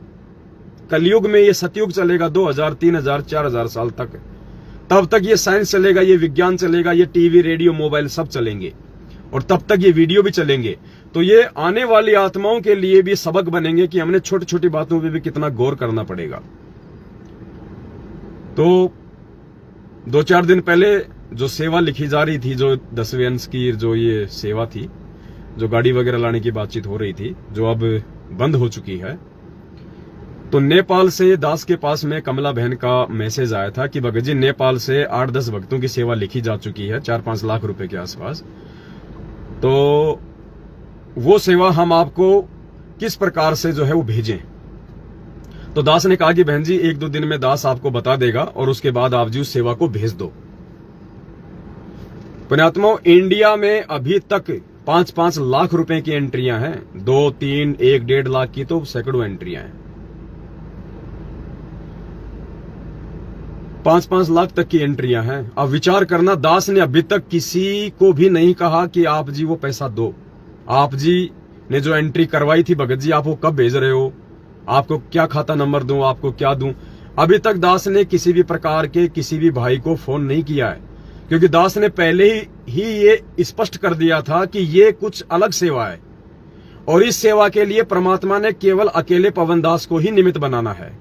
कलयुग में ये सतयुग चलेगा 2000, 3000, 4000 साल तक, तब तक ये साइंस चलेगा, ये विज्ञान चलेगा, ये टीवी, रेडियो, मोबाइल सब चलेंगे, और तब तक ये वीडियो भी चलेंगे। तो ये आने वाली आत्माओं के लिए भी सबक बनेंगे कि हमने छोटी छोटी बातों पे भी कितना गौर करना पड़ेगा। तो 2-4 दिन पहले जो सेवा लिखी जा रही थी, जो 10वें अंश की जो ये सेवा थी, जो गाड़ी वगैरह लाने की बातचीत हो रही थी, जो अब बंद हो चुकी है, तो नेपाल से दास के पास में कमला बहन का मैसेज आया था कि भगत जी नेपाल से 8-10 भक्तों की सेवा लिखी जा चुकी है 4-5 लाख रुपए के आसपास, तो वो सेवा हम आपको किस प्रकार से जो है वो भेजें। तो दास ने कहा कि बहन जी 1-2 दिन में दास आपको बता देगा और उसके बाद आप जी उस सेवा को भेज दो। पुण्यात्माओं, इंडिया में अभी तक 5-5 लाख रुपए की एंट्रियां हैं, 2, 3, 1-1.5 लाख की तो सैकड़ों एंट्रियां हैं, 5-5 लाख तक की एंट्रियां हैं। अब विचार करना, दास ने अभी तक किसी को भी नहीं कहा कि आप जी वो पैसा दो। आप जी ने जो एंट्री करवाई थी, भगत जी आप वो कब भेज रहे हो, आपको क्या खाता नंबर दूं, आपको क्या दूं, अभी तक दास ने किसी भी प्रकार के किसी भी भाई को फोन नहीं किया है, क्योंकि दास ने पहले ही ये स्पष्ट कर दिया था कि ये कुछ अलग सेवा है और इस सेवा के लिए परमात्मा ने केवल अकेले पवन दास को ही निमित्त बनाना है।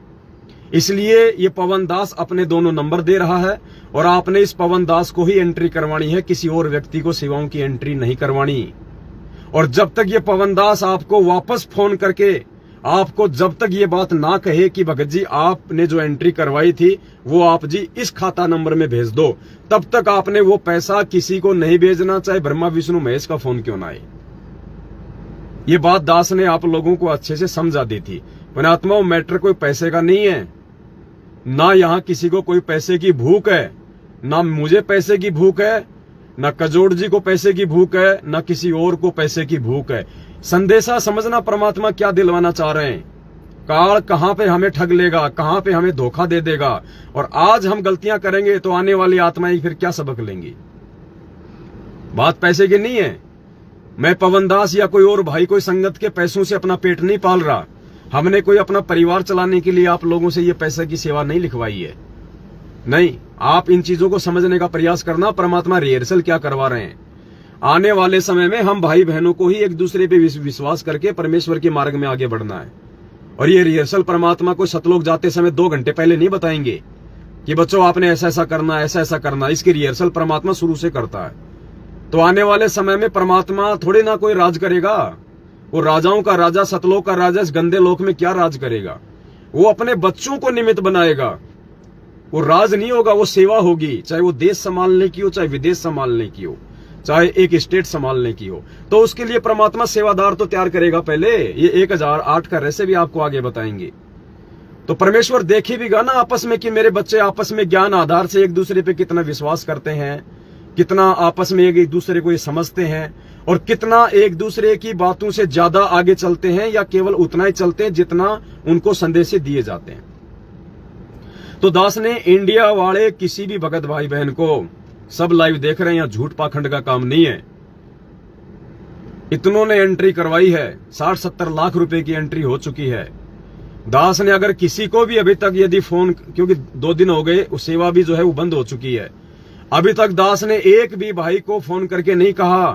इसलिए ये पवन दास अपने दोनों नंबर दे रहा है और आपने इस पवन दास को ही एंट्री करवानी है, किसी और व्यक्ति को सेवाओं की एंट्री नहीं करवानी। और जब तक ये पवन दास आपको वापस फोन करके आपको जब तक ये बात ना कहे कि भगत जी आपने जो एंट्री करवाई थी वो आप जी इस खाता नंबर में भेज दो, तब तक आपने वो पैसा किसी को नहीं भेजना, चाहे ब्रह्मा विष्णु महेश का फोन क्यों ना आए। ये बात दास ने आप लोगों को अच्छे से समझा दी थी। पुण्यात्माओं, मैटर कोई पैसे का नहीं है, ना यहां किसी को कोई पैसे की भूख है, ना मुझे पैसे की भूख है, ना कजोड़ जी को पैसे की भूख है, ना किसी और को पैसे की भूख है। संदेशा समझना परमात्मा क्या दिलवाना चाह रहे हैं, काल कहां पे हमें ठग लेगा, कहां पे हमें धोखा दे देगा, और आज हम गलतियां करेंगे तो आने वाली आत्माएं फिर क्या सबक लेंगी। बात पैसे की नहीं है। मैं पवन दास या कोई और भाई कोई संगत के पैसों से अपना पेट नहीं पाल रहा। हमने कोई अपना परिवार चलाने के लिए आप लोगों से ये पैसे की सेवा नहीं लिखवाई है। नहीं, आप इन चीजों को समझने का प्रयास करना, परमात्मा रिहर्सल क्या करवा रहे हैं। आने वाले समय में हम भाई बहनों को ही एक दूसरे पे विश्वास करके परमेश्वर के मार्ग में आगे बढ़ना है। और ये रिहर्सल परमात्मा को सतलोक जाते समय 2 घंटे पहले नहीं बताएंगे कि बच्चों आपने ऐसा ऐसा करना, ऐसा ऐसा करना। इसकी रिहर्सल परमात्मा शुरू से करता है। तो आने वाले समय में परमात्मा थोड़ी ना कोई राज करेगा। वो राजाओं का राजा, सतलोक का राजा इस गंदे लोक में क्या राज करेगा। वो अपने बच्चों को निमित्त बनाएगा। वो राज नहीं होगा, वो सेवा होगी, चाहे वो देश संभालने की हो, चाहे विदेश संभालने की हो, चाहे एक स्टेट संभालने की हो। तो उसके लिए परमात्मा सेवादार तो तैयार करेगा पहले। ये 1008 का रहस्य भी आपको आगे बताएंगे। तो परमेश्वर देखे भी गा ना आपस में कि मेरे बच्चे आपस में ज्ञान आधार से एक दूसरे पे कितना विश्वास करते हैं, कितना आपस में एक दूसरे को ये समझते हैं, और कितना एक दूसरे की बातों से ज्यादा आगे चलते हैं, या केवल उतना ही चलते हैं जितना उनको संदेश दिए जाते हैं। तो दास ने इंडिया वाले किसी भी भगत भाई बहन को, सब लाइव देख रहे हैं, यहाँ झूठ पाखंड का काम नहीं है। इतनों ने एंट्री करवाई है, 60-70 लाख रुपए की एंट्री हो चुकी है। दास ने अगर किसी को भी अभी तक यदि फोन, क्योंकि 2 दिन हो गए, उस सेवा भी जो है वो बंद हो चुकी है, अभी तक दास ने एक भी भाई को फोन करके नहीं कहा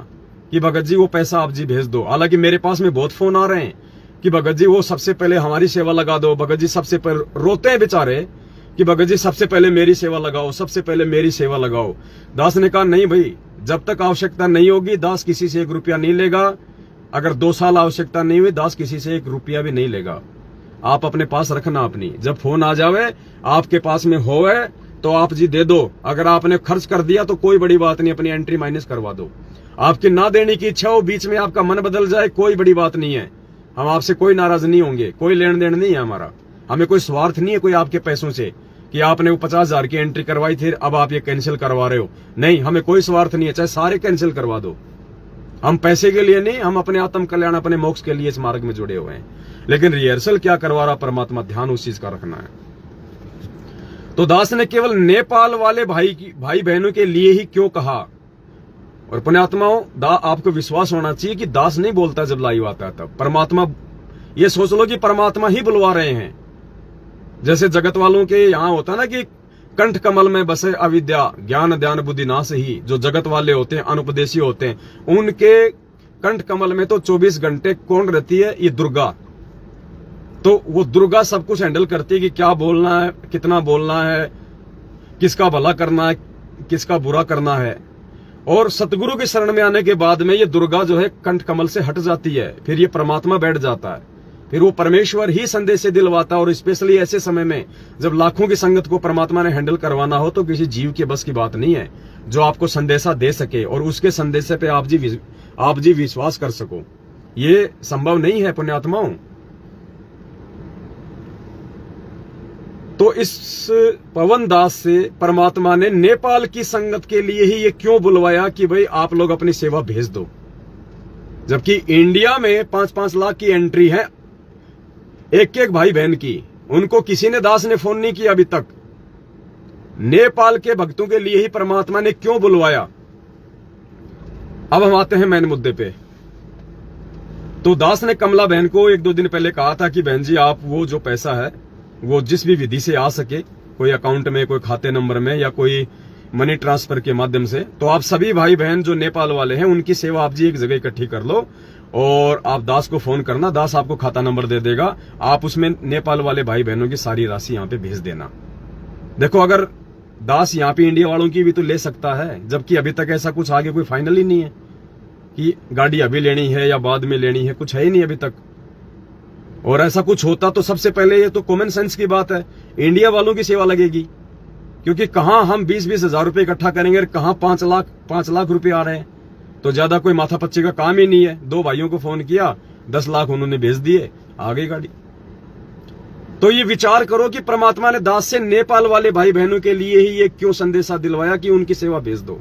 कि भगत जी वो पैसा आप जी भेज दो। हालांकि मेरे पास में बहुत फोन आ रहे हैं कि भगत जी वो सबसे पहले हमारी सेवा लगा दो, भगत जी सबसे पहले, रोते हैं बेचारे कि भगत जी सबसे पहले मेरी सेवा लगाओ, सबसे पहले मेरी सेवा लगाओ। दास ने कहा नहीं भाई, जब तक आवश्यकता नहीं होगी दास किसी से 1 रुपया नहीं लेगा। अगर 2 साल आवश्यकता नहीं हुई, दास किसी से 1 रुपया भी नहीं लेगा। आप अपने पास रखना अपनी, जब फोन आ जावे आपके पास में होवे तो आप जी दे दो। अगर आपने खर्च कर दिया तो कोई बड़ी बात नहीं, अपनी एंट्री माइनस करवा दो। आपकी ना देने की इच्छा हो, बीच में आपका मन बदल जाए, कोई बड़ी बात नहीं है। हम आपसे कोई नाराज नहीं होंगे, कोई लेन देन नहीं है हमारा। हमें कोई स्वार्थ नहीं है कोई आपके पैसों से कि आपने वो 50,000 की एंट्री करवाई थी, अब आप ये कैंसिल करवा रहे हो। नहीं, हमें कोई स्वार्थ नहीं है, चाहे सारे कैंसिल करवा दो। हम पैसे के लिए नहीं, हम अपने आत्म कल्याण, अपने मोक्ष के लिए इस मार्ग में जुड़े हुए हैं। लेकिन रिहर्सल क्या करवा रहा परमात्मा, ध्यान उस चीज का रखना है। तो दास ने केवल नेपाल वाले भाई बहनों के लिए ही क्यों कहा? और पुण्यात्माओं, आपको विश्वास होना चाहिए कि दास नहीं बोलता जब लाइव आता है तब। परमात्मा, ये सोच लो कि परमात्मा ही बुलवा रहे हैं। जैसे जगत वालों के यहां होता है ना कि कंठ कमल में बसे अविद्या ज्ञान ध्यान बुद्धि नाश ही, जो जगत वाले होते हैं, अनुपदेशी होते हैं, उनके कंठ कमल में तो 24 घंटे कौन रहती है? ये दुर्गा। तो वो दुर्गा सब कुछ हैंडल करती है कि क्या बोलना है, कितना बोलना है, किसका भला करना है, किसका बुरा करना है। और सतगुरु की शरण में आने के बाद में ये दुर्गा जो है कंठ कमल से हट जाती है, फिर ये परमात्मा बैठ जाता है, फिर वो परमेश्वर ही संदेश दिलवाता है। और स्पेशली ऐसे समय में जब लाखों की संगत को परमात्मा ने हैंडल करवाना हो तो किसी जीव के बस की बात नहीं है जो आपको संदेशा दे सके और उसके संदेशे पे आप जी विश्वास कर सको। ये संभव नहीं है पुण्यात्माओं। तो इस पवन दास से परमात्मा ने नेपाल की संगत के लिए ही ये क्यों बुलवाया कि भाई आप लोग अपनी सेवा भेज दो, जबकि इंडिया में 5-5 लाख की एंट्री है एक भाई बहन की, उनको किसी ने दास ने फोन नहीं किया अभी तक। नेपाल के भक्तों के लिए ही परमात्मा ने क्यों बुलवाया? अब हम आते हैं मेन मुद्दे पे। तो दास ने कमला बहन को 1-2 दिन पहले कहा था कि बहन जी आप वो जो पैसा है वो जिस भी विधि से आ सके, कोई अकाउंट में, कोई खाते नंबर में या कोई मनी ट्रांसफर के माध्यम से, तो आप सभी भाई बहन जो नेपाल वाले हैं उनकी सेवा आप जी एक जगह इकट्ठी कर लो और आप दास को फोन करना, दास आपको खाता नंबर दे देगा, आप उसमें नेपाल वाले भाई बहनों की सारी राशि यहाँ पे भेज देना। देखो, अगर दास यहाँ पे इंडिया वालों की भी तो ले सकता है, जबकि अभी तक ऐसा कुछ आगे कोई फाइनल ही नहीं है कि गाड़ी अभी लेनी है या बाद में लेनी है, कुछ है ही नहीं अभी तक। और ऐसा कुछ होता तो सबसे पहले ये तो कॉमन सेंस की बात है, इंडिया वालों की सेवा लगेगी, क्योंकि कहां हम 20-20 हजार रुपए इकट्ठा करेंगे और कहां 5 लाख रुपए आ रहे हैं, तो ज्यादा कोई माथा पच्ची का काम ही नहीं है। 2 भाइयों को फोन किया, 10 लाख उन्होंने भेज दिए, आ गई गाड़ी। तो ये विचार करो कि परमात्मा ने दास से नेपाल वाले भाई बहनों के लिए ही ये क्यों संदेशा दिलवाया कि उनकी सेवा भेज दो।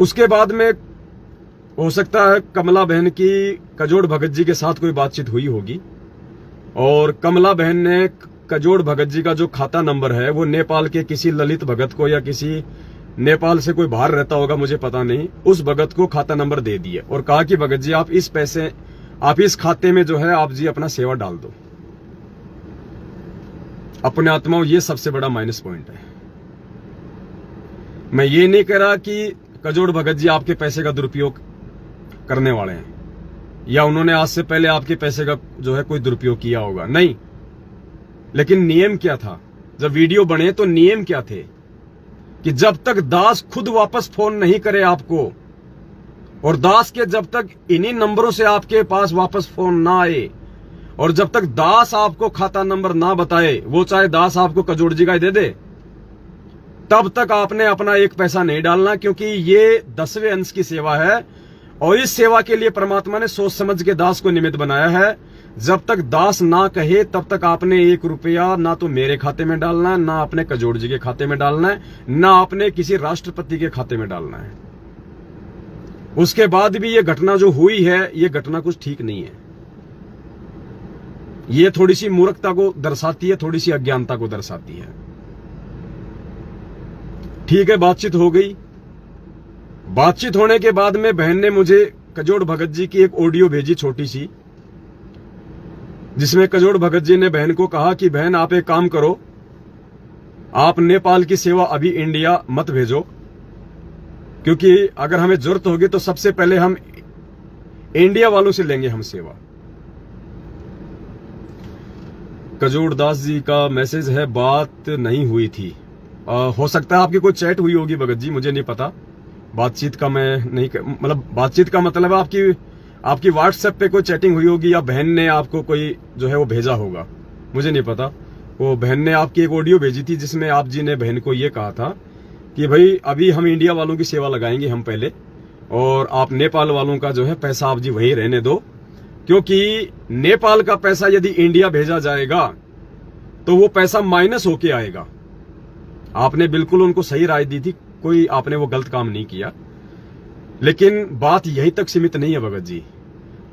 उसके बाद में हो सकता है कमला बहन की कजोड़ भगत जी के साथ कोई बातचीत हुई होगी और कमला बहन ने कजोड़ भगत जी का जो खाता नंबर है वो नेपाल के किसी ललित भगत को या किसी नेपाल से कोई बाहर रहता होगा, मुझे पता नहीं, उस भगत को खाता नंबर दे दिए और कहा कि भगत जी आप इस खाते में जो है आप जी अपना सेवा डाल दो। अपने आत्माओं, ये सबसे बड़ा माइनस पॉइंट है। मैं ये नहीं कह रहा कि कजोड़ भगत जी आपके पैसे का दुरुपयोग करने वाले हैं या उन्होंने आज से पहले आपके पैसे का जो है कोई दुरुपयोग किया होगा, नहीं। लेकिन नियम क्या था? जब वीडियो बने तो नियम क्या थे कि जब तक दास खुद वापस फोन नहीं करे आपको और दास के जब तक इन्हीं नंबरों से आपके पास वापस फोन ना आए और जब तक दास आपको खाता नंबर ना बताए, वो चाहे दास आपको कजोड़ जी का दे दे, तब तक आपने अपना 1 पैसा नहीं डालना, क्योंकि ये 10वें अंश की सेवा है और इस सेवा के लिए परमात्मा ने सोच समझ के दास को निमित्त बनाया है। जब तक दास ना कहे तब तक आपने 1 रुपया ना तो मेरे खाते में डालना है, ना अपने कजोड़ जी के खाते में डालना है, ना अपने किसी राष्ट्रपति के खाते में डालना है। उसके बाद भी ये घटना जो हुई है, ये घटना कुछ ठीक नहीं है। ये थोड़ी सी मूर्खता को दर्शाती है, थोड़ी सी अज्ञानता को दर्शाती है। ठीक है, बातचीत हो गई। बातचीत होने के बाद में बहन ने मुझे कजोड़ भगत जी की एक ऑडियो भेजी छोटी सी, जिसमें कजोड़ भगत जी ने बहन को कहा कि बहन आप एक काम करो, आप नेपाल की सेवा अभी इंडिया मत भेजो, क्योंकि अगर हमें जरूरत होगी तो सबसे पहले हम इंडिया वालों से लेंगे हम सेवा। कजोड़ दास जी का मैसेज है, बात नहीं हुई थी। हो सकता है आपकी कोई चैट हुई होगी भगत जी, मुझे नहीं पता। बातचीत का मैं नहीं, मतलब बातचीत का मतलब आपकी व्हाट्सएप पे कोई चैटिंग हुई होगी या बहन ने आपको कोई जो है वो भेजा होगा, मुझे नहीं पता। वो बहन ने आपकी एक ऑडियो भेजी थी जिसमें आप जी ने बहन को ये कहा था कि भाई अभी हम इंडिया वालों की सेवा लगाएंगे हम पहले, और आप नेपाल वालों का जो है पैसा आप जी वही रहने दो, क्योंकि नेपाल का पैसा यदि इंडिया भेजा जाएगा तो वो पैसा माइनस होके आएगा। आपने बिल्कुल उनको सही राय दी थी, कोई आपने वो गलत काम नहीं किया। लेकिन बात यही तक सीमित नहीं है भगत जी,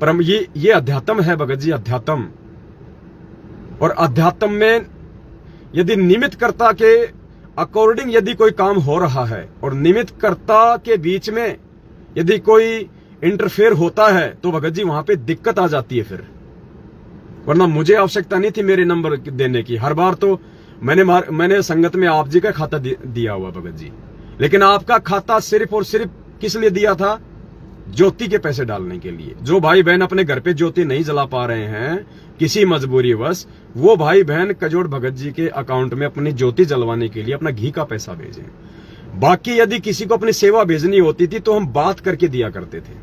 पर ये अध्यात्म है भगत जी, अध्यात्म। और अध्यात्म में यदि निमित्तकर्ता के अकॉर्डिंग यदि कोई काम हो रहा है और निमित्तकर्ता के बीच में यदि कोई इंटरफेयर होता है तो भगत जी वहां पे दिक्कत आ जाती है फिर। वरना मुझे आवश्यकता नहीं थी मेरे नंबर देने की। हर बार तो मैंने संगत में आप जी का खाता दिया हुआ भगत जी, लेकिन आपका खाता सिर्फ और सिर्फ किस लिए दिया था? ज्योति के पैसे डालने के लिए। जो भाई बहन अपने घर पे ज्योति नहीं जला पा रहे हैं किसी मजबूरीवश, वो भाई बहन कजोड़ भगत जी के अकाउंट में अपनी ज्योति जलवाने के लिए अपना घी का पैसा भेजें। बाकी यदि किसी को अपनी सेवा भेजनी होती थी तो हम बात करके दिया करते थे,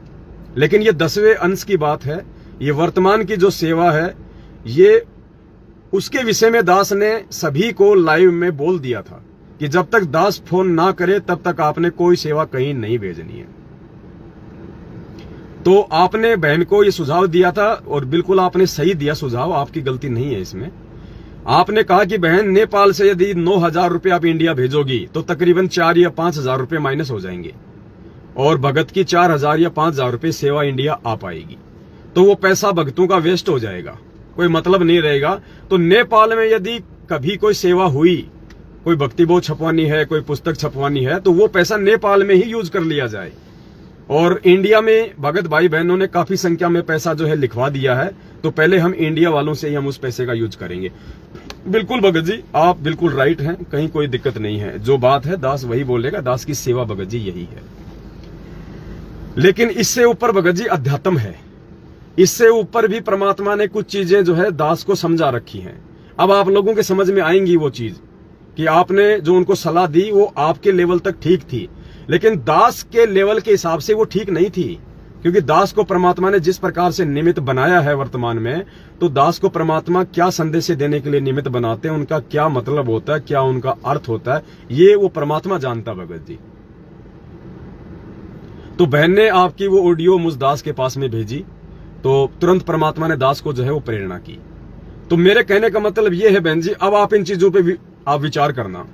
लेकिन ये 10वें अंश की बात है। ये वर्तमान की जो सेवा है, ये उसके विषय में दास ने सभी को लाइव में बोल दिया था कि जब तक दास फोन ना करे तब तक आपने कोई सेवा कहीं नहीं भेजनी है। तो आपने बहन को ये सुझाव दिया था और बिल्कुल आपने सही दिया सुझाव, आपकी गलती नहीं है इसमें। आपने कहा कि बहन नेपाल से यदि 9,000 रुपये आप इंडिया भेजोगी तो तकरीबन 4 या 5,000 रुपये माइनस हो जाएंगे और भगत की 4,000 या 5,000 रुपये सेवा इंडिया आ पाएगी। तो वो पैसा भगतों का वेस्ट हो जाएगा, कोई मतलब नहीं रहेगा। तो नेपाल में यदि कभी कोई सेवा हुई, कोई भक्ति बोध छपवानी है, कोई पुस्तक छपवानी है, तो वो पैसा नेपाल में ही यूज कर लिया जाए। और इंडिया में भगत भाई बहनों ने काफी संख्या में पैसा जो है लिखवा दिया है, तो पहले हम इंडिया वालों से ही हम उस पैसे का यूज करेंगे। बिल्कुल भगत जी, आप बिल्कुल राइट हैं, कहीं कोई दिक्कत नहीं है। जो बात है दास वही बोलेगा, दास की सेवा भगत जी यही है। लेकिन इससे ऊपर भगत जी अध्यात्म है, इससे ऊपर भी परमात्मा ने कुछ चीजें जो है दास को समझा रखी हैं। अब आप लोगों के समझ में आएंगी वो चीज कि आपने जो उनको सलाह दी वो आपके लेवल तक ठीक थी, लेकिन दास के लेवल के हिसाब से वो ठीक नहीं थी। क्योंकि दास को परमात्मा ने जिस प्रकार से निमित्त बनाया है वर्तमान में, तो दास को परमात्मा क्या संदेश देने के लिए निमित्त बनाते हैं, उनका क्या मतलब होता है, क्या उनका अर्थ होता है, ये वो परमात्मा जानता भगत जी। तो बहन ने आपकी वो ऑडियो मुझ दास के पास में भेजी, तो तुरंत परमात्मा ने दास को जो है वो प्रेरणा की। तो मेरे कहने का मतलब ये है बहन जी, अब आप इन चीजों पे आप विचार करना,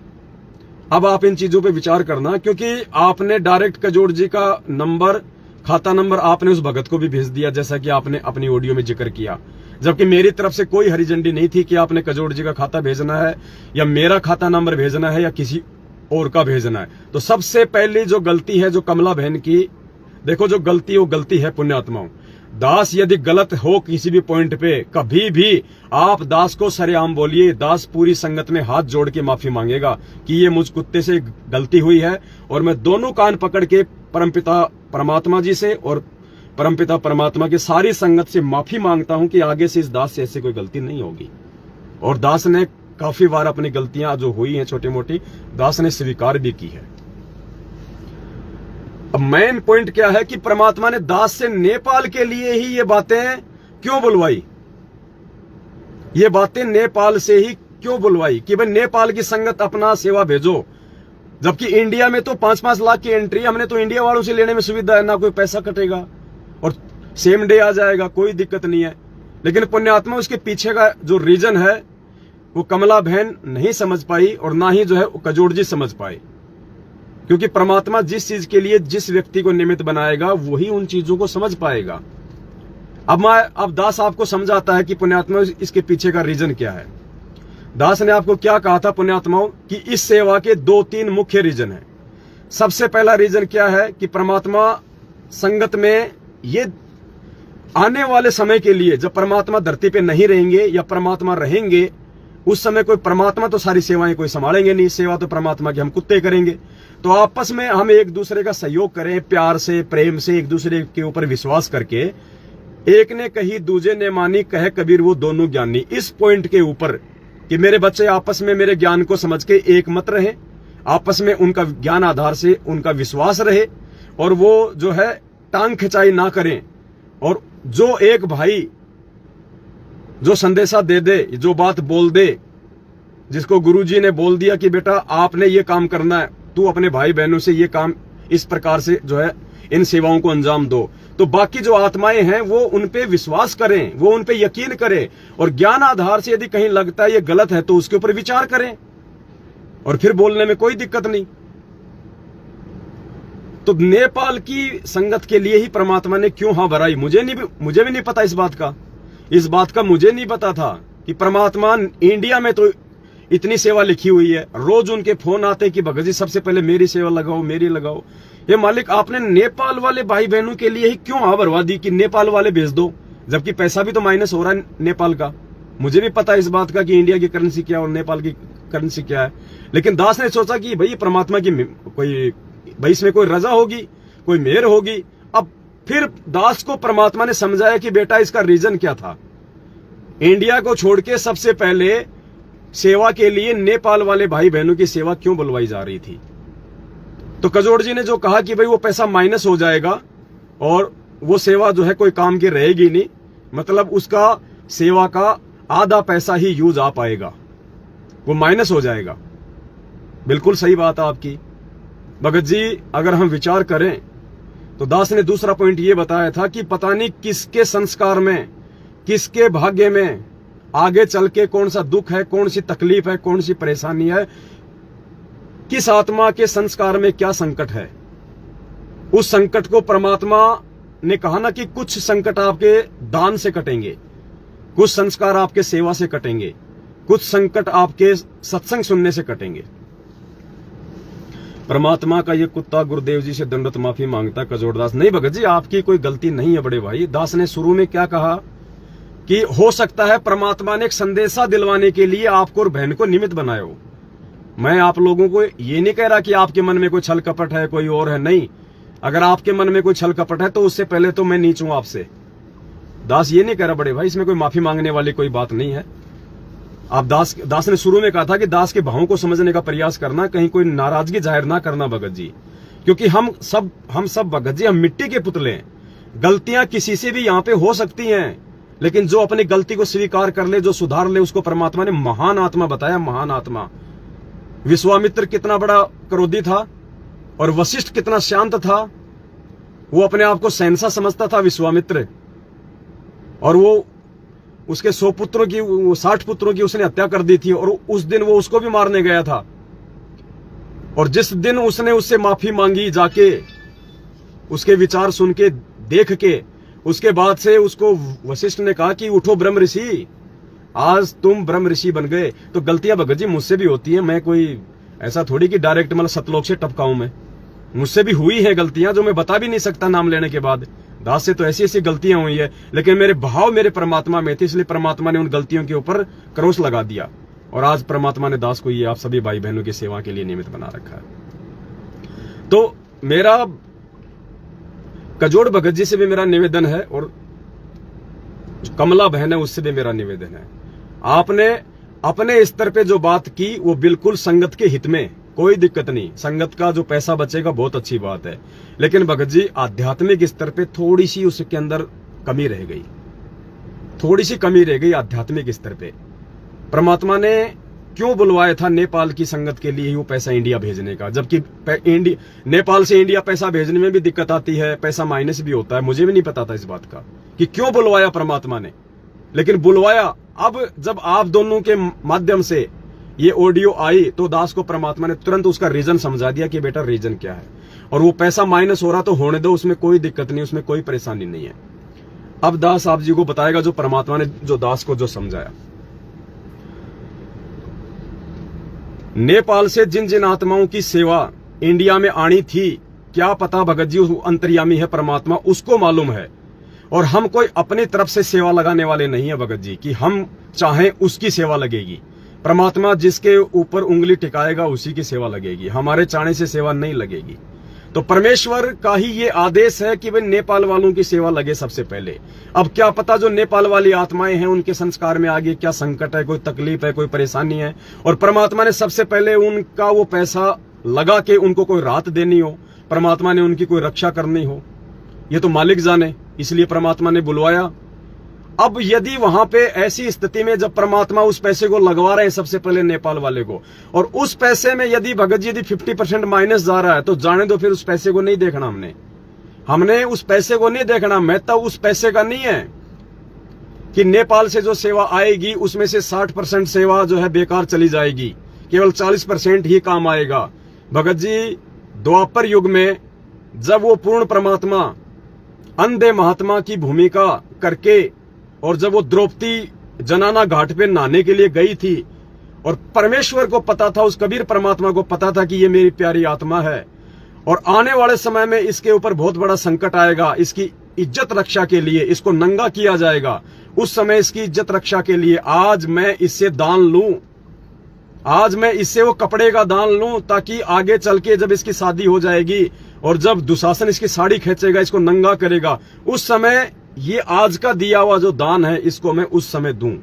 अब आप इन चीजों पे विचार करना, क्योंकि आपने डायरेक्ट कजोड़ जी का नंबर, खाता नंबर आपने उस भगत को भी भेज दिया, जैसा कि आपने अपनी ऑडियो में जिक्र किया। जबकि मेरी तरफ से कोई हरी झंडी नहीं थी कि आपने कजोड़ जी का खाता भेजना है या मेरा खाता नंबर भेजना है या किसी और का भेजना है। तो सबसे पहली जो गलती है जो कमला बहन की, देखो जो गलती वो गलती है पुण्यात्माओं। दास यदि गलत हो किसी भी पॉइंट पे, कभी भी आप दास को सरेआम बोलिए, दास पूरी संगत में हाथ जोड़ के माफी मांगेगा कि ये मुझ कुत्ते से गलती हुई है, और मैं दोनों कान पकड़ के परमपिता परमात्मा जी से और परमपिता परमात्मा की सारी संगत से माफी मांगता हूं कि आगे से इस दास से ऐसी कोई गलती नहीं होगी। और दास ने काफी बार अपनी गलतियां जो हुई हैं छोटी मोटी, दास ने स्वीकार भी की है। अब मेन पॉइंट क्या है कि परमात्मा ने दास से नेपाल के लिए ही ये बातें क्यों बुलवाई, ये बातें नेपाल से ही क्यों बुलवाई कि भाई नेपाल की संगत अपना सेवा भेजो, जबकि इंडिया में तो 5-5 लाख की एंट्री, हमने तो इंडिया वालों से लेने में सुविधा है, ना कोई पैसा कटेगा और सेम डे आ जाएगा, कोई दिक्कत नहीं है। लेकिन पुण्यात्मा उसके पीछे का जो रीजन है वो कमला बहन नहीं समझ पाई और ना ही जो है कजोड़ जी समझ पाए, क्योंकि परमात्मा जिस चीज के लिए जिस व्यक्ति को निमित्त बनाएगा वही उन चीजों को समझ पाएगा। अब दास आपको समझाता है कि पुण्यात्मा इसके पीछे का रीजन क्या है। दास ने आपको क्या कहा था पुण्यात्माओं कि इस सेवा के 2-3 मुख्य रीजन है। सबसे पहला रीजन क्या है कि परमात्मा संगत में ये आने वाले समय के लिए, जब परमात्मा धरती पे नहीं रहेंगे या परमात्मा रहेंगे, उस समय कोई परमात्मा तो सारी सेवाएं कोई संभालेंगे नहीं, सेवा तो परमात्मा की हम कुत्ते करेंगे। तो आपस में हम एक दूसरे का सहयोग करें, प्यार से प्रेम से एक दूसरे के ऊपर विश्वास करके, एक ने कही दूजे ने मानी, कहे कबीर वो दोनों ज्ञानी। इस पॉइंट के ऊपर कि मेरे बच्चे आपस में मेरे ज्ञान को समझ के एक मत रहे, आपस में उनका ज्ञान आधार से उनका विश्वास रहे, और वो जो है टांग खिंचाई ना करें, और जो एक भाई जो संदेशा दे दे, जो बात बोल दे, जिसको गुरुजी ने बोल दिया कि बेटा आपने ये काम करना है, तू अपने भाई बहनों से ये काम इस प्रकार से जो है इन सेवाओं को अंजाम दो, तो बाकी जो आत्माएं हैं वो उन पे विश्वास करें, वो उन पे यकीन करें, और ज्ञान आधार से यदि कहीं लगता है ये गलत है तो उसके ऊपर विचार करें, और फिर बोलने में कोई दिक्कत नहीं। तो नेपाल की संगत के लिए ही परमात्मा ने क्यों हाँ भराई, मुझे भी नहीं पता इस बात का मुझे नहीं पता था कि परमात्मा इंडिया में, तो इतनी सेवा लिखी हुई है, रोज उनके फोन आते हैं कि भगत जी सबसे पहले मेरी सेवा लगाओ, मेरी लगाओ। ये मालिक आपने नेपाल वाले भाई बहनों के लिए ही क्यों बर्बाद दी कि नेपाल वाले भेज दो, जबकि पैसा भी तो माइनस हो रहा है नेपाल का। मुझे भी पता है इस बात का कि इंडिया की करेंसी क्या और नेपाल की करेंसी क्या है, लेकिन दास ने सोचा कि भाई परमात्मा की कोई भाई इसमें कोई रजा होगी, कोई मेहर होगी। अब फिर दास को परमात्मा ने समझाया कि बेटा इसका रीजन क्या था। इंडिया को छोड़ के सबसे पहले सेवा के लिए नेपाल वाले भाई बहनों की सेवा क्यों बुलवाई जा रही थी। तो कजोड़ जी ने जो कहा कि भाई वो पैसा माइनस हो जाएगा और वो सेवा जो है कोई काम की रहेगी नहीं, मतलब उसका सेवा का आधा पैसा ही यूज आ पाएगा, वो माइनस हो जाएगा। बिल्कुल सही बात है आपकी भगत जी। अगर हम विचार करें तो दास ने दूसरा पॉइंट ये बताया था कि पता नहीं किसके संस्कार में, किसके भाग्य में आगे चल के कौन सा दुख है, कौन सी तकलीफ है, कौन सी परेशानी है, किस आत्मा के संस्कार में क्या संकट है। उस संकट को परमात्मा ने कहा ना कि कुछ संकट आपके दान से कटेंगे, कुछ संस्कार आपके सेवा से कटेंगे, कुछ संकट आपके सत्संग सुनने से कटेंगे। परमात्मा का ये कुत्ता गुरुदेव जी से दंडवत माफी मांगता कजोड़दास। नहीं भगत जी, आपकी कोई गलती नहीं है बड़े भाई। दास ने शुरू में क्या कहा कि हो सकता है परमात्मा ने एक संदेशा दिलवाने के लिए आपको और बहन को निमित्त बनाया हो। मैं आप लोगों को ये नहीं कह रहा कि आपके मन में कोई छल कपट है, कोई और है, नहीं। अगर आपके मन में कोई छल कपट है तो उससे पहले तो मैं नीच हूं आपसे। दास ये नहीं कह रहा बड़े भाई, इसमें कोई माफी मांगने वाली कोई बात नहीं है। आप दास ने शुरू में कहा था कि दास के भावों को समझने का प्रयास करना, कहीं कोई नाराजगी जाहिर ना करना भगत जी, क्योंकि हम सब भगत जी हम मिट्टी के पुतले हैं। गलतियां किसी से भी यहाँ पे हो सकती हैं, लेकिन जो अपनी गलती को स्वीकार कर ले, जो सुधार ले, उसको परमात्मा ने महान आत्मा बताया, महान आत्मा। विश्वामित्र कितना बड़ा क्रोधी था और वशिष्ठ कितना शांत था। वो अपने आप को शहंशाह समझता था विश्वामित्र, और वो उसके 100 पुत्रों की 60 पुत्रों की उसने हत्या कर दी थी, और उस दिन वो उसको भी मारने गया था। और जिस दिन उसने उससे माफी मांगी जाके, उसके विचार सुन के, देख के, उसके बाद से उसको वशिष्ठ ने कहा कि उठो ब्रह्म ऋषि, आज तुम ब्रह्म ऋषि बन गए। तो गलतियां भगत जी मुझसे भी होती हैं, मैं कोई ऐसा थोड़ी कि डायरेक्ट मतलब सतलोक से टपकाऊं। मैं मुझसे भी हुई है गलतियां जो मैं बता भी नहीं सकता नाम लेने के बाद। दास से तो ऐसी ऐसी गलतियां हुई है, लेकिन मेरे भाव मेरे परमात्मा में थे, इसलिए परमात्मा ने उन गलतियों के ऊपर क्रॉस लगा दिया, और आज परमात्मा ने दास को ये आप सभी भाई बहनों की सेवा के लिए निमित्त बना रखा है। तो मेरा कजोड़ भगत जी से भी मेरा निवेदन है, और कमला बहन है उससे भी मेरा निवेदन है। आपने अपने स्तर पे जो बात की वो बिल्कुल संगत के हित में, कोई दिक्कत नहीं, संगत का जो पैसा बचेगा बहुत अच्छी बात है, लेकिन भगत जी आध्यात्मिक स्तर पे थोड़ी सी उसके अंदर कमी रह गई, थोड़ी सी कमी रह गई आध्यात्मिक स्तर पे। परमात्मा ने क्यों बुलवाया था नेपाल की संगत के लिए वो पैसा इंडिया भेजने का, जबकि नेपाल से इंडिया पैसा भेजने में भी दिक्कत आती है, पैसा माइनस भी होता है। मुझे भी नहीं पता था इस बात का कि क्यों बुलवाया परमात्मा ने, लेकिन बुलवाया। अब जब आप दोनों के माध्यम से ये ऑडियो आई तो दास को परमात्मा ने तुरंत उसका रीजन समझा दिया कि बेटा रीजन क्या है, और वो पैसा माइनस हो रहा तो होने दो, उसमें कोई दिक्कत नहीं, उसमें कोई परेशानी नहीं है। अब दास आप जी को बताएगा जो परमात्मा ने जो दास को जो समझाया। नेपाल से जिन जिन आत्माओं की सेवा इंडिया में आनी थी, क्या पता भगत जी अंतर्यामी है परमात्मा, उसको मालूम है। और हम कोई अपनी तरफ से सेवा लगाने वाले नहीं है भगत जी कि हम चाहें उसकी सेवा लगेगी। परमात्मा जिसके ऊपर उंगली टिकाएगा उसी की सेवा लगेगी, हमारे चाहने से सेवा नहीं लगेगी। तो परमेश्वर का ही ये आदेश है कि भाई नेपाल वालों की सेवा लगे सबसे पहले। अब क्या पता जो नेपाल वाली आत्माएं हैं उनके संस्कार में आगे क्या संकट है, कोई तकलीफ है, कोई परेशानी है, और परमात्मा ने सबसे पहले उनका वो पैसा लगा के उनको कोई राहत देनी हो, परमात्मा ने उनकी कोई रक्षा करनी हो, ये तो मालिक जाने, इसलिए परमात्मा ने बुलवाया। अब यदि वहां पे ऐसी स्थिति में जब परमात्मा उस पैसे को लगवा रहे हैं सबसे पहले नेपाल वाले को, और उस पैसे में यदि भगत जी यदि 50% माइनस जा रहा है तो जाने दो, फिर उस पैसे को नहीं देखना। हमने उस पैसे को नहीं देखना। महत्व उस पैसे का नहीं है कि नेपाल से जो सेवा आएगी उसमें से 60% सेवा जो है बेकार चली जाएगी, केवल 40% ही काम आएगा। भगत जी द्वापर युग में जब वो पूर्ण परमात्मा अंधे महात्मा की भूमिका करके, और जब वो द्रौपदी जनाना घाट पे नहाने के लिए गई थी और परमेश्वर को पता था, उस कबीर परमात्मा को पता था कि ये मेरी प्यारी आत्मा है और आने वाले समय में इसके ऊपर बहुत बड़ा संकट आएगा, इसकी इज्जत रक्षा के लिए इसको नंगा किया जाएगा। उस समय इसकी इज्जत रक्षा के लिए आज मैं इससे दान लूं, आज मैं इससे वो कपड़े का दान लूं, ताकि आगे चल के जब इसकी शादी हो जाएगी और जब दुशासन इसकी साड़ी खींचेगा, इसको नंगा करेगा, उस समय ये आज का दिया हुआ जो दान है इसको मैं उस समय दूं।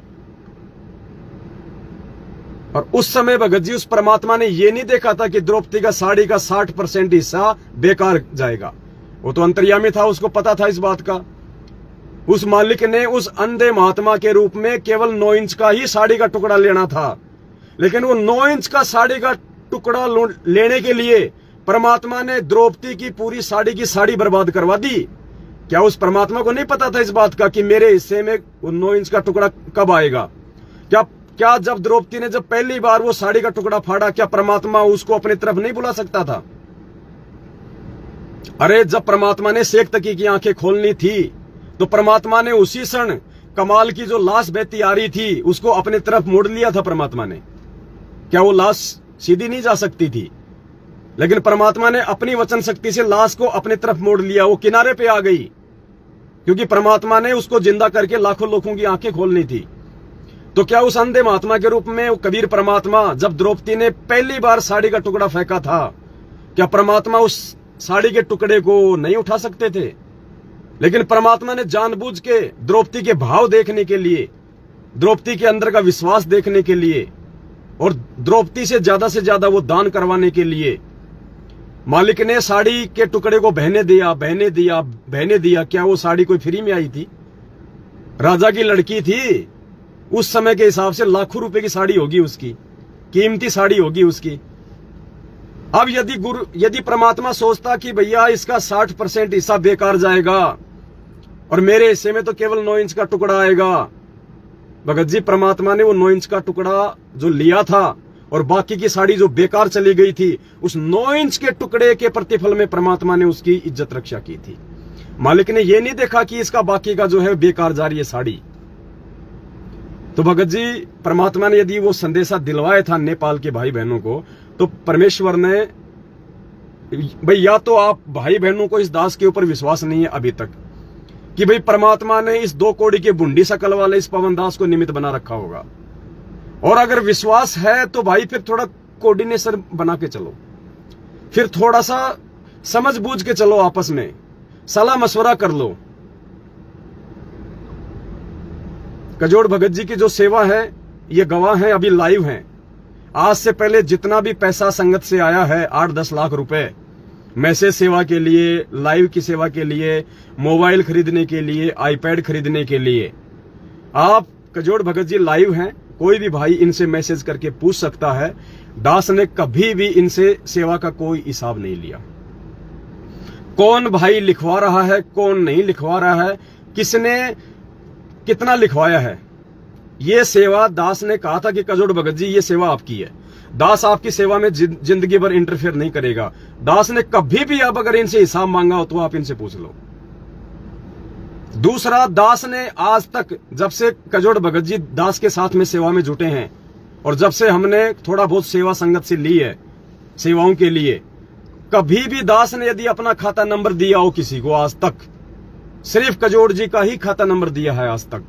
और उस समय भगत जी उस परमात्मा ने ये नहीं देखा था कि द्रौपदी का साड़ी का 60% हिस्सा बेकार जाएगा। वो तो अंतर्यामी था, उसको पता था इस बात का। उस मालिक ने उस अंधे महात्मा के रूप में केवल 9 इंच का ही साड़ी का टुकड़ा लेना था, लेकिन वो 9 इंच का साड़ी का टुकड़ा लेने के लिए परमात्मा ने द्रौपदी की पूरी साड़ी की साड़ी बर्बाद करवा दी। क्या उस परमात्मा को नहीं पता था इस बात का कि मेरे हिस्से में वो 9 इंच का टुकड़ा कब आएगा? क्या जब द्रौपदी ने जब पहली बार वो साड़ी का टुकड़ा फाड़ा, क्या परमात्मा उसको अपनी तरफ नहीं बुला सकता था? अरे जब परमात्मा ने शेख तकी की आंखें खोलनी थी तो परमात्मा ने उसी क्षण कमाल की जो लाश बहती आ रही थी उसको अपनी तरफ मोड़ लिया था परमात्मा ने। क्या वो लाश सीधी नहीं जा सकती थी? लेकिन परमात्मा ने अपनी वचन शक्ति से लाश को अपनी तरफ मोड़ लिया, वो किनारे पे आ गई, क्योंकि परमात्मा ने उसको जिंदा करके लाखों लोगों की आंखें खोलनी थी। तो क्या उस अंधे महात्मा के रूप में वो कबीर परमात्मा जब द्रौपदी ने पहली बार साड़ी का टुकड़ा फेंका था, क्या परमात्मा उस साड़ी के टुकड़े को नहीं उठा सकते थे? लेकिन परमात्मा ने जानबूझ के द्रौपदी के भाव देखने के लिए, द्रौपदी के अंदर का विश्वास देखने के लिए और द्रौपदी से ज्यादा वो दान करवाने के लिए मालिक ने साड़ी के टुकड़े को बहने दिया। क्या वो साड़ी कोई फ्री में आई थी? राजा की लड़की थी, उस समय के हिसाब से लाखों रुपए की साड़ी होगी, उसकी कीमती साड़ी होगी उसकी। अब यदि परमात्मा सोचता कि भैया इसका 60% हिस्सा बेकार जाएगा और मेरे हिस्से में तो केवल 9 इंच का टुकड़ा आएगा, भगत जी परमात्मा ने वो 9 इंच का टुकड़ा जो लिया था और बाकी की साड़ी जो बेकार चली गई थी, उस 9 इंच के टुकड़े के प्रतिफल में परमात्मा ने उसकी इज्जत रक्षा की थी। मालिक ने ये नहीं देखा कि इसका बाकी का जो है बेकार जा रही है साड़ी। तो भगत जी परमात्मा ने यदि वो संदेशा दिलवाया था नेपाल के भाई बहनों को, तो परमेश्वर ने, भाई या तो आप भाई बहनों को इस दास के ऊपर विश्वास नहीं है अभी तक कि भाई परमात्मा ने इस 2 कौड़ी के बुंडी शकल वाले इस पवन दास को निमित्त बना रखा होगा, और अगर विश्वास है तो भाई फिर थोड़ा कोऑर्डिनेशन बना के चलो, फिर थोड़ा सा समझ बूझ के चलो, आपस में सलाह मशवरा कर लो। कजोड़ भगत जी की जो सेवा है, ये गवाह है, अभी लाइव हैं। आज से पहले जितना भी पैसा संगत से आया है 8-10 लाख रुपए, मैसेज सेवा के लिए, लाइव की सेवा के लिए, मोबाइल खरीदने के लिए, आईपैड खरीदने के लिए, आप कजोड़ भगत जी लाइव हैं, कोई भी भाई इनसे मैसेज करके पूछ सकता है। दास ने कभी भी इनसे सेवा का कोई हिसाब नहीं लिया। कौन भाई लिखवा रहा है, कौन नहीं लिखवा रहा है, किसने कितना लिखवाया है, ये सेवा दास ने कहा था कि कजोड़ भगत जी ये सेवा आपकी है। दास आपकी सेवा में जिंदगी भर इंटरफेयर नहीं करेगा। दास ने कभी भी अब अगर इनसे हिसाब मांगा हो तो आप इनसे पूछ लो। दूसरा, दास ने आज तक, जब से कजोड़ भगत जी दास के साथ में सेवा में जुटे हैं और जब से हमने थोड़ा बहुत सेवा संगत से ली है सेवाओं के लिए, कभी भी दास ने यदि अपना खाता नंबर दिया हो किसी को आज तक, सिर्फ कजोड़ जी का ही खाता नंबर दिया है आज तक।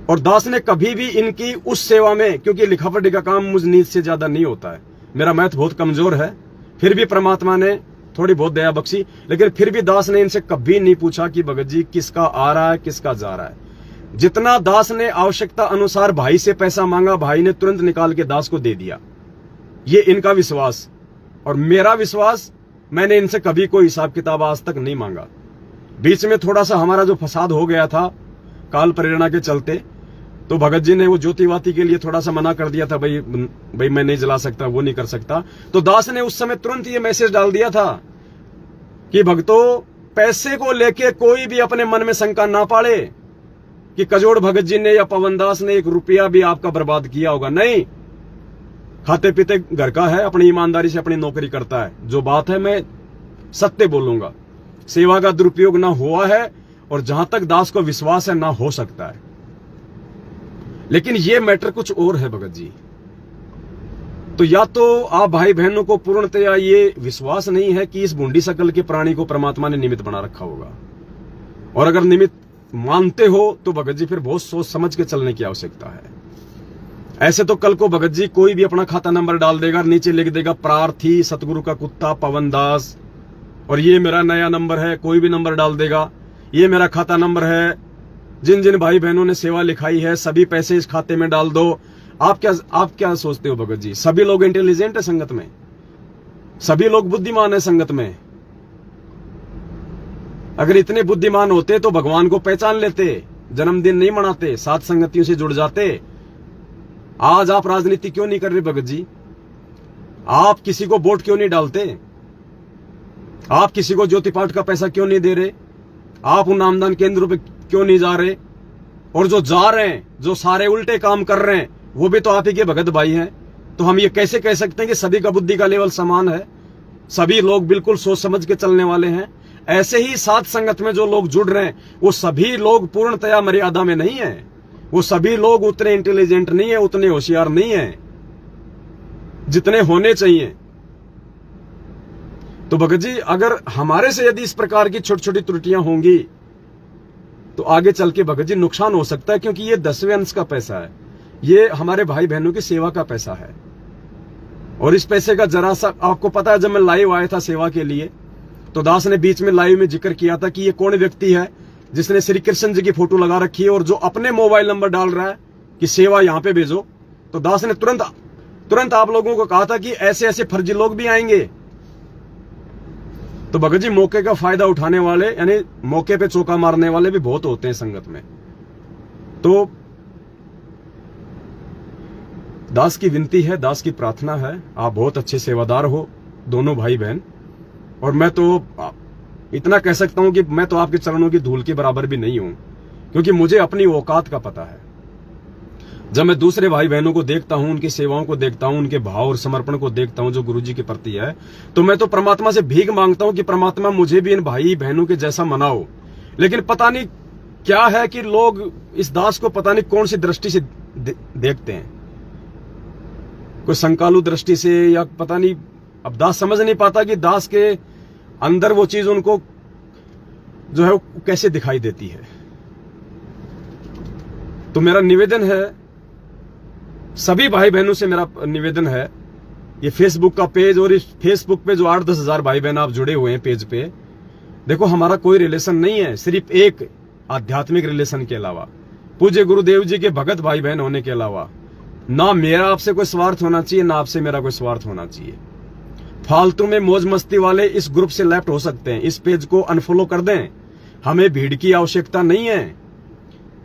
और दास ने कभी भी इनकी उस सेवा में, क्योंकि लिखापढ़ी का काम मुझ नीत से ज्यादा नहीं होता है, मेरा मैथ बहुत कमजोर है, फिर भी परमात्मा ने थोड़ी बहुत दया बख्शी, लेकिन फिर भी दास ने इनसे कभी नहीं पूछा कि भगत जी किसका आ रहा है किसका जा रहा है। जितना दास ने आवश्यकता अनुसार भाई से पैसा मांगा, भाई ने तुरंत निकाल के दास को दे दिया। ये इनका विश्वास और मेरा विश्वास, मैंने इनसे कभी कोई हिसाब किताब आज तक नहीं मांगा। बीच में थोड़ा सा हमारा जो फसाद हो गया था काल प्रेरणा के चलते, तो भगत जी ने वो ज्योति वाती के लिए थोड़ा सा मना कर दिया था, भाई मैं नहीं जला सकता, वो नहीं कर सकता। तो दास ने उस समय तुरंत ये मैसेज डाल दिया था कि भक्तों, पैसे को लेके कोई भी अपने मन में शंका ना पाड़े कि कजोड़ भगत जी ने या पवन दास ने 1 रुपया भी आपका बर्बाद किया होगा। नहीं, खाते पीते घर का है, अपनी ईमानदारी से अपनी नौकरी करता है। जो बात है मैं सत्य बोलूंगा, सेवा का दुरुपयोग ना हुआ है और जहां तक दास को विश्वास है ना हो सकता है। लेकिन ये मैटर कुछ और है भगत जी, तो या तो आप भाई बहनों को पूर्णतया ये विश्वास नहीं है कि इस बूंदी शकल के प्राणी को परमात्मा ने निमित्त बना रखा होगा, और अगर निमित्त मानते हो तो भगत जी फिर बहुत सोच समझ के चलने की आवश्यकता है। ऐसे तो कल को भगत जी कोई भी अपना खाता नंबर डाल देगा, नीचे लिख देगा प्रार्थी सतगुरु का कुत्ता पवन दास, और ये मेरा नया नंबर है, कोई भी नंबर डाल देगा, ये मेरा खाता नंबर है, जिन जिन भाई बहनों ने सेवा लिखाई है सभी पैसे इस खाते में डाल दो। आप क्या सोचते हो भगत जी? सभी लोग इंटेलिजेंट है संगत में, सभी लोग बुद्धिमान है संगत में। अगर इतने बुद्धिमान होते तो भगवान को पहचान लेते, जन्मदिन नहीं मनाते, साथ संगतियों से जुड़ जाते। आज आप राजनीति क्यों नहीं कर रहे भगत जी? आप किसी को वोट क्यों नहीं डालते? आप किसी को ज्योति पाठ का पैसा क्यों नहीं दे रहे? आप उन नामदान केंद्रों पे क्यों नहीं जा रहे? और जो जा रहे हैं, जो सारे उल्टे काम कर रहे हैं, वो भी तो आप ही के भगत भाई हैं। तो हम ये कैसे कह सकते हैं कि सभी का बुद्धि का लेवल समान है? सभी लोग बिल्कुल सोच समझ के चलने वाले हैं। ऐसे ही साथ संगत में जो लोग जुड़ रहे हैं वो सभी लोग पूर्णतया मर्यादा में नहीं है, वो सभी लोग उतने इंटेलिजेंट नहीं है, उतने होशियार नहीं है जितने होने चाहिए। तो भगत जी अगर हमारे से यदि इस प्रकार की छोटी छोटी त्रुटियां होंगी तो आगे चल के भगत जी नुकसान हो सकता है, क्योंकि ये 10वें अंश का पैसा है, ये हमारे भाई बहनों की सेवा का पैसा है। और इस पैसे का जरा सा आपको पता है, जब मैं लाइव आया था सेवा के लिए तो दास ने बीच में लाइव में जिक्र किया था कि ये कौन व्यक्ति है जिसने श्री कृष्ण जी की फोटो लगा रखी है और जो अपने मोबाइल नंबर डाल रहा है कि सेवा यहां पे भेजो। तो दास ने तुरंत आप लोगों को कहा था कि ऐसे ऐसे फर्जी लोग भी आएंगे। तो भगत जी मौके का फायदा उठाने वाले, यानी मौके पे चौका मारने वाले भी बहुत होते हैं संगत में। तो दास की विनती है, दास की प्रार्थना है, आप बहुत अच्छे सेवादार हो दोनों भाई बहन, और मैं तो इतना कह सकता हूं कि मैं तो आपके चरणों की धूल के बराबर भी नहीं हूं, क्योंकि मुझे अपनी औकात का पता है। जब मैं दूसरे भाई बहनों को देखता हूं, उनकी सेवाओं को देखता हूं, उनके भाव और समर्पण को देखता हूं जो गुरु जी के प्रति है, तो मैं तो परमात्मा से भीख मांगता हूं कि परमात्मा मुझे भी इन भाई बहनों के जैसा मनाओ। लेकिन पता नहीं क्या है कि लोग इस दास को पता नहीं कौन सी दृष्टि से देखते हैं, कोई संकालु दृष्टि से, या पता नहीं। अब दास समझ नहीं पाता कि दास के अंदर वो चीज उनको जो है वो कैसे दिखाई देती है। तो मेरा निवेदन है, सभी भाई बहनों से मेरा निवेदन है, ये फेसबुक का पेज और इस फेसबुक पे जो 8-10 हजार भाई बहन आप जुड़े हुए हैं पेज पे, देखो हमारा कोई रिलेशन नहीं है, सिर्फ एक आध्यात्मिक रिलेशन के अलावा, पूज्य गुरुदेव जी के भगत भाई बहन होने के अलावा। ना मेरा आपसे कोई स्वार्थ होना चाहिए, ना आपसे मेरा कोई स्वार्थ होना चाहिए। फालतू में मौज मस्ती वाले इस ग्रुप से लेफ्ट हो सकते हैं, इस पेज को अनफॉलो कर दें। हमें भीड़ की आवश्यकता नहीं है,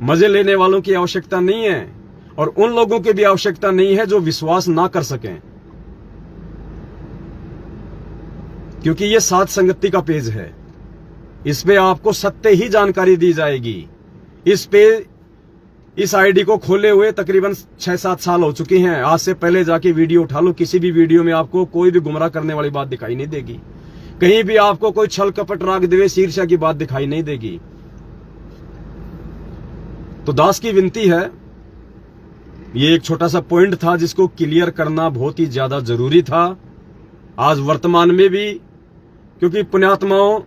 मजे लेने वालों की आवश्यकता नहीं है, और उन लोगों की भी आवश्यकता नहीं है जो विश्वास ना कर सकें, क्योंकि ये साथ संगति का पेज है। इस पे आपको सत्य ही जानकारी दी जाएगी। इस आईडी को खोले हुए तकरीबन 6-7 साल हो चुके हैं। आज से पहले जाके वीडियो उठा लो, किसी भी वीडियो में आपको कोई भी गुमराह करने वाली बात दिखाई नहीं देगी, कहीं भी आपको कोई छल कपट राग द्वेष ईर्ष्या की बात दिखाई नहीं देगी। तो दास की विनती है, ये एक छोटा सा पॉइंट था जिसको क्लियर करना बहुत ही ज्यादा जरूरी था आज वर्तमान में भी, क्योंकि पुण्यात्माओं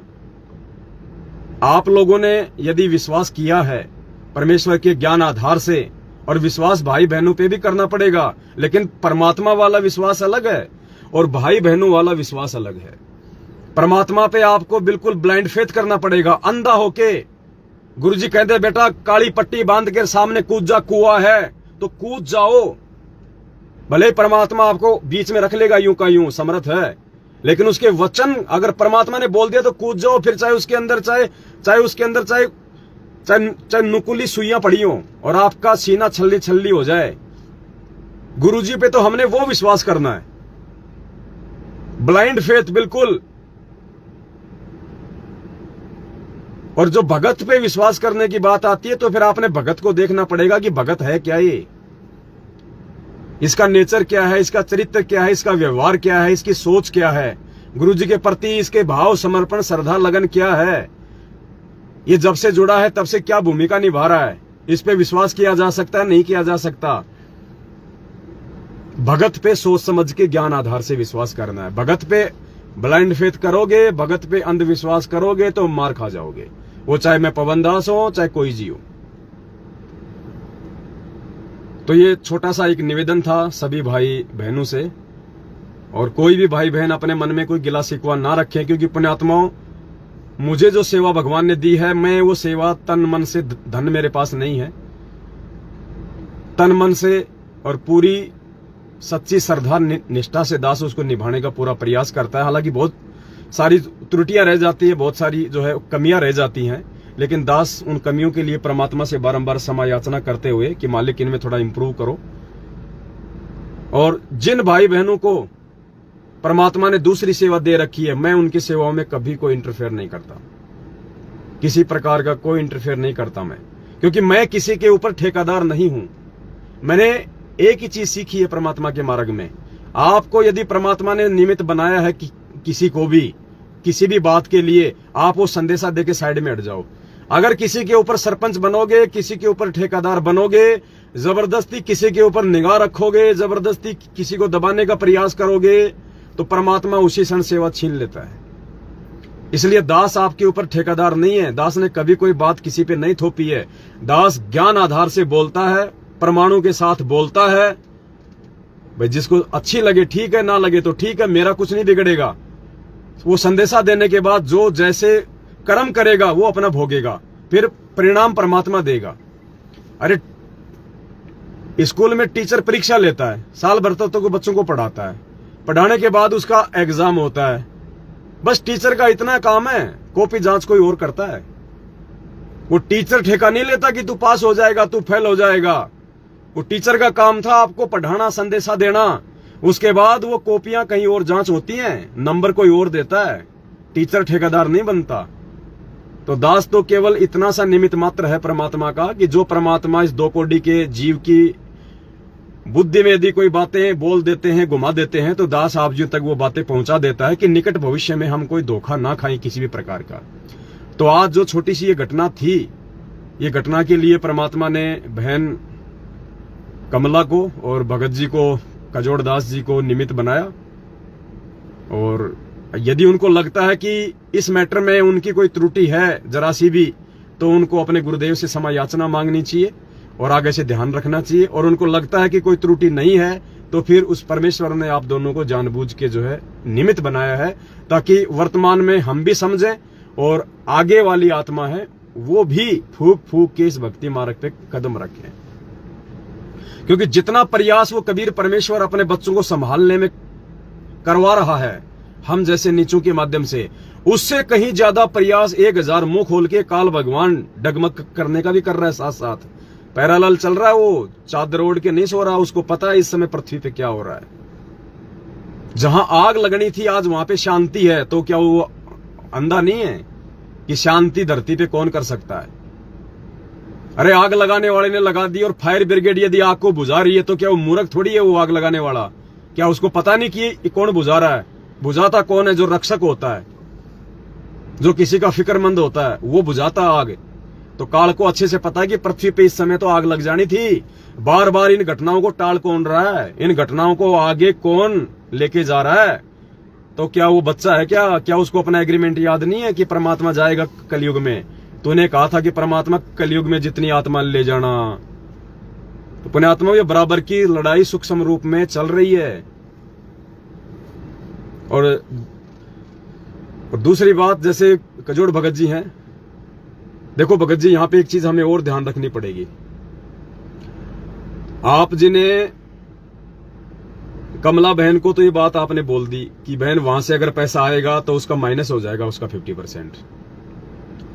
आप लोगों ने यदि विश्वास किया है परमेश्वर के ज्ञान आधार से, और विश्वास भाई बहनों पे भी करना पड़ेगा, लेकिन परमात्मा वाला विश्वास अलग है और भाई बहनों वाला विश्वास अलग है। परमात्मा पे आपको बिल्कुल ब्लाइंड फेथ करना पड़ेगा, अंधा होके। गुरुजी कहते बेटा काली पट्टी बांध के सामने कूद जा, कुआं है तो कूद जाओ। भले परमात्मा आपको बीच में रख लेगा यूं का यूं, समर्थ है, लेकिन उसके वचन अगर परमात्मा ने बोल दिया तो कूद जाओ, फिर चाहे उसके अंदर चाहे नुकुली सुइयां पड़ी हो और आपका सीना छल्ली छल्ली हो जाए। गुरुजी पे तो हमने वो विश्वास करना है, ब्लाइंड फेथ बिल्कुल। और जो भगत पे विश्वास करने की बात आती है तो फिर आपने भगत को देखना पड़ेगा कि भगत है क्या, ये इसका नेचर क्या है, इसका चरित्र क्या है, इसका व्यवहार क्या है, इसकी सोच क्या है, गुरुजी के प्रति इसके भाव समर्पण श्रद्धा लगन क्या है, ये जब से जुड़ा है तब से क्या भूमिका निभा रहा है। इस पे विश्वास किया जा सकता है, नहीं किया जा सकता। भगत पे सोच समझ के ज्ञान आधार से विश्वास करना है। भगत पे ब्लाइंड फेथ करोगे, भगत पे अंधविश्वास करोगे तो मार खा जाओगे। वो चाहे मैं पवन दास हो, चाहे कोई जी हो। तो ये छोटा सा एक निवेदन था सभी भाई बहनों से, और कोई भी भाई बहन अपने मन में कोई गिला शिकवा ना रखें, क्योंकि पुण्यात्माओं, मुझे जो सेवा भगवान ने दी है, मैं वो सेवा तन मन से, धन मेरे पास नहीं है, तन मन से और पूरी सच्ची श्रद्धा निष्ठा से दास उसको निभाने का पूरा प्रयास करता है। हालांकि बहुत सारी त्रुटियां रह जाती है, बहुत सारी जो है कमियां रह जाती हैं, लेकिन दास उन कमियों के लिए परमात्मा से बारंबार क्षमा याचना करते हुए कि मालिक इनमें थोड़ा इंप्रूव करो। और जिन भाई बहनों को परमात्मा ने दूसरी सेवा दे रखी है, मैं उनकी सेवाओं में कभी कोई इंटरफेयर नहीं करता, किसी प्रकार का कोई इंटरफेयर नहीं करता मैं, क्योंकि मैं किसी के ऊपर ठेकेदार नहीं हूं। मैंने एक ही चीज सीखी है परमात्मा के मार्ग में, आपको यदि परमात्मा ने निमित्त बनाया है कि किसी को भी किसी भी बात के लिए, आप वो संदेशा देके साइड में हट जाओ। अगर किसी के ऊपर सरपंच बनोगे, किसी के ऊपर ठेकेदार बनोगे, जबरदस्ती किसी के ऊपर निगाह रखोगे, जबरदस्ती किसी को दबाने का प्रयास करोगे, तो परमात्मा उसी क्षण सेवा छीन लेता है। इसलिए दास आपके ऊपर ठेकेदार नहीं है। दास ने कभी कोई बात किसी पे नहीं थोपी है। दास ज्ञान आधार से बोलता है, प्रमाणों के साथ बोलता है। भाई जिसको अच्छी लगे ठीक है, ना लगे तो ठीक है, मेरा कुछ नहीं बिगड़ेगा। वो संदेशा देने के बाद जो जैसे कर्म करेगा वो अपना भोगेगा, फिर परिणाम परमात्मा देगा। अरे स्कूल में टीचर परीक्षा लेता है, साल भर तक तो बच्चों को पढ़ाता है, पढ़ाने के बाद उसका एग्जाम होता है। बस टीचर का इतना काम है, कॉपी जांच कोई और करता है। वो टीचर ठेका नहीं लेता कि तू पास हो जाएगा, तू फेल हो जाएगा। वो टीचर का काम था आपको पढ़ाना, संदेशा देना। उसके बाद वो कॉपियां कहीं और जांच होती हैं, नंबर कोई और देता है। टीचर ठेकेदार नहीं बनता। तो दास तो केवल इतना सा निमित्त मात्र है परमात्मा का, कि जो परमात्मा इस दो कोटि के जीव की बुद्धि में यदि कोई बातें बोल देते हैं, घुमा देते हैं, तो दास आप जी तक वो बातें पहुंचा देता है कि निकट भविष्य में हम कोई धोखा ना खाएं किसी भी प्रकार का। तो आज जो छोटी सी ये घटना थी, ये घटना के लिए परमात्मा ने बहन कमला को और भगत जी को, कजोड़ दास जी को निमित्त बनाया। और यदि उनको लगता है कि इस मैटर में उनकी कोई त्रुटि है जरा सी भी, तो उनको अपने गुरुदेव से क्षमा याचना मांगनी चाहिए और आगे से ध्यान रखना चाहिए। और उनको लगता है कि कोई त्रुटि नहीं है, तो फिर उस परमेश्वर ने आप दोनों को जानबूझ के जो है निमित्त बनाया है, ताकि वर्तमान में हम भी समझें और आगे वाली आत्मा है वो भी फूक फूक के इस भक्ति मार्ग पे कदम रखें। क्योंकि जितना प्रयास वो कबीर परमेश्वर अपने बच्चों को संभालने में करवा रहा है हम जैसे नीचों के माध्यम से, उससे कहीं ज्यादा प्रयास 1000 मुंह खोल के काल भगवान डगमग करने का भी कर रहा है। साथ साथ पैरालाल चल रहा है, वो चादर ओढ़ के नहीं सो रहा, उसको पता है इस समय पृथ्वी पे क्या हो रहा है। जहां आग लगनी थी आज वहां पे शांति है, तो क्या वो अंधा नहीं है कि शांति धरती पे कौन कर सकता है? अरे आग लगाने वाले ने लगा दी, और फायर ब्रिगेड यदि आग को बुझा रही है तो क्या वो मूर्ख थोड़ी है वो आग लगाने वाला? क्या उसको पता नहीं कि कौन बुझा रहा है? बुझाता कौन है? जो रक्षक होता है, जो किसी का फिक्रमंद होता है, वो बुझाता आग। तो काल को अच्छे से पता है कि पृथ्वी पे इस समय तो आग लग जानी थी। बार बार इन घटनाओं को टाल कौन रहा है? इन घटनाओं को आगे कौन लेके जा रहा है? तो क्या वो बच्चा है क्या? क्या उसको अपना एग्रीमेंट याद नहीं है कि परमात्मा जाएगा कलयुग में? तूने कहा था कि परमात्मा कलयुग में जितनी आत्मा ले जाना। तो पुण्यात्मा ये बराबर की लड़ाई सूक्ष्म रूप में चल रही है। और दूसरी बात, जैसे कजोड़ भगत जी हैं, देखो भगत जी, यहां पे एक चीज हमें और ध्यान रखनी पड़ेगी। आप जिन्हें कमला बहन को तो ये बात आपने बोल दी कि बहन वहां से अगर पैसा आएगा तो उसका माइनस हो जाएगा, उसका 50%,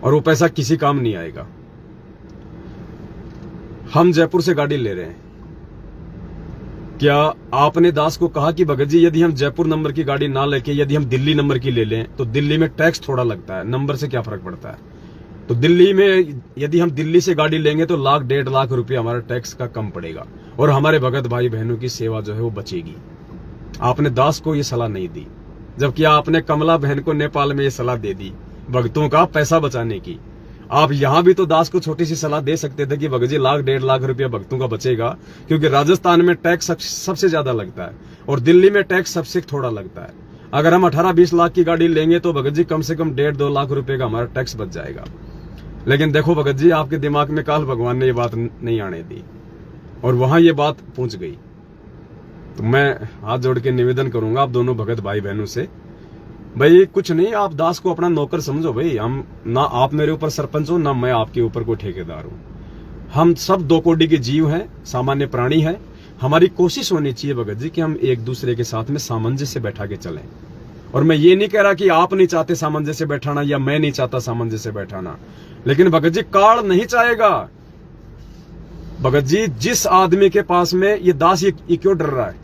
और वो पैसा किसी काम नहीं आएगा। हम जयपुर से गाड़ी ले रहे हैं, क्या आपने दास को कहा कि भगत जी यदि हम जयपुर नंबर की गाड़ी ना लेके यदि हम दिल्ली नंबर की ले लें तो दिल्ली में टैक्स थोड़ा लगता है, नंबर से क्या फर्क पड़ता है? तो दिल्ली में यदि हम दिल्ली से गाड़ी लेंगे तो 1,00,000 1,50,000 रुपया हमारा टैक्स का कम पड़ेगा और हमारे भगत भाई बहनों की सेवा जो है वो बचेगी। आपने दास को ये सलाह नहीं दी, जबकि आपने कमला बहन को नेपाल में ये सलाह दे दी भक्तों का पैसा बचाने की। आप यहां भी तो दास को छोटी सी सलाह दे सकते थे कि भगत जी 1,00,000-1,50,000 रुपया भक्तों का बचेगा, क्योंकि राजस्थान में टैक्स सबसे ज्यादा लगता है और दिल्ली में टैक्स सबसे थोड़ा लगता है। अगर हम 18-20 लाख की गाड़ी लेंगे तो भगत जी कम से कम 1.5-2 लाख रुपए का हमारा टैक्स बच जाएगा। लेकिन देखो भगत जी, आपके दिमाग में काल भगवान ने ये बात नहीं आने दी और वहां ये बात पहुंच गई। तो मैं हाथ जोड़ के निवेदन करूंगा आप दोनों भगत भाई बहनों से, भाई कुछ नहीं, आप दास को अपना नौकर समझो। भाई हम ना, आप मेरे ऊपर सरपंच हो ना मैं आपके ऊपर कोई ठेकेदार हूं। हम सब 2 कोटि के जीव हैं, सामान्य प्राणी हैं। हमारी कोशिश होनी चाहिए भगत जी कि हम एक दूसरे के साथ में सामंजस्य बैठा के चलें। और मैं ये नहीं कह रहा कि आप नहीं चाहते सामंजस्य बैठाना या मैं नहीं चाहता सामंजस्य बैठाना, लेकिन भगत जी काल नहीं चाहेगा। भगत जी, जिस आदमी के पास में ये दास ये क्यों डर रहा है,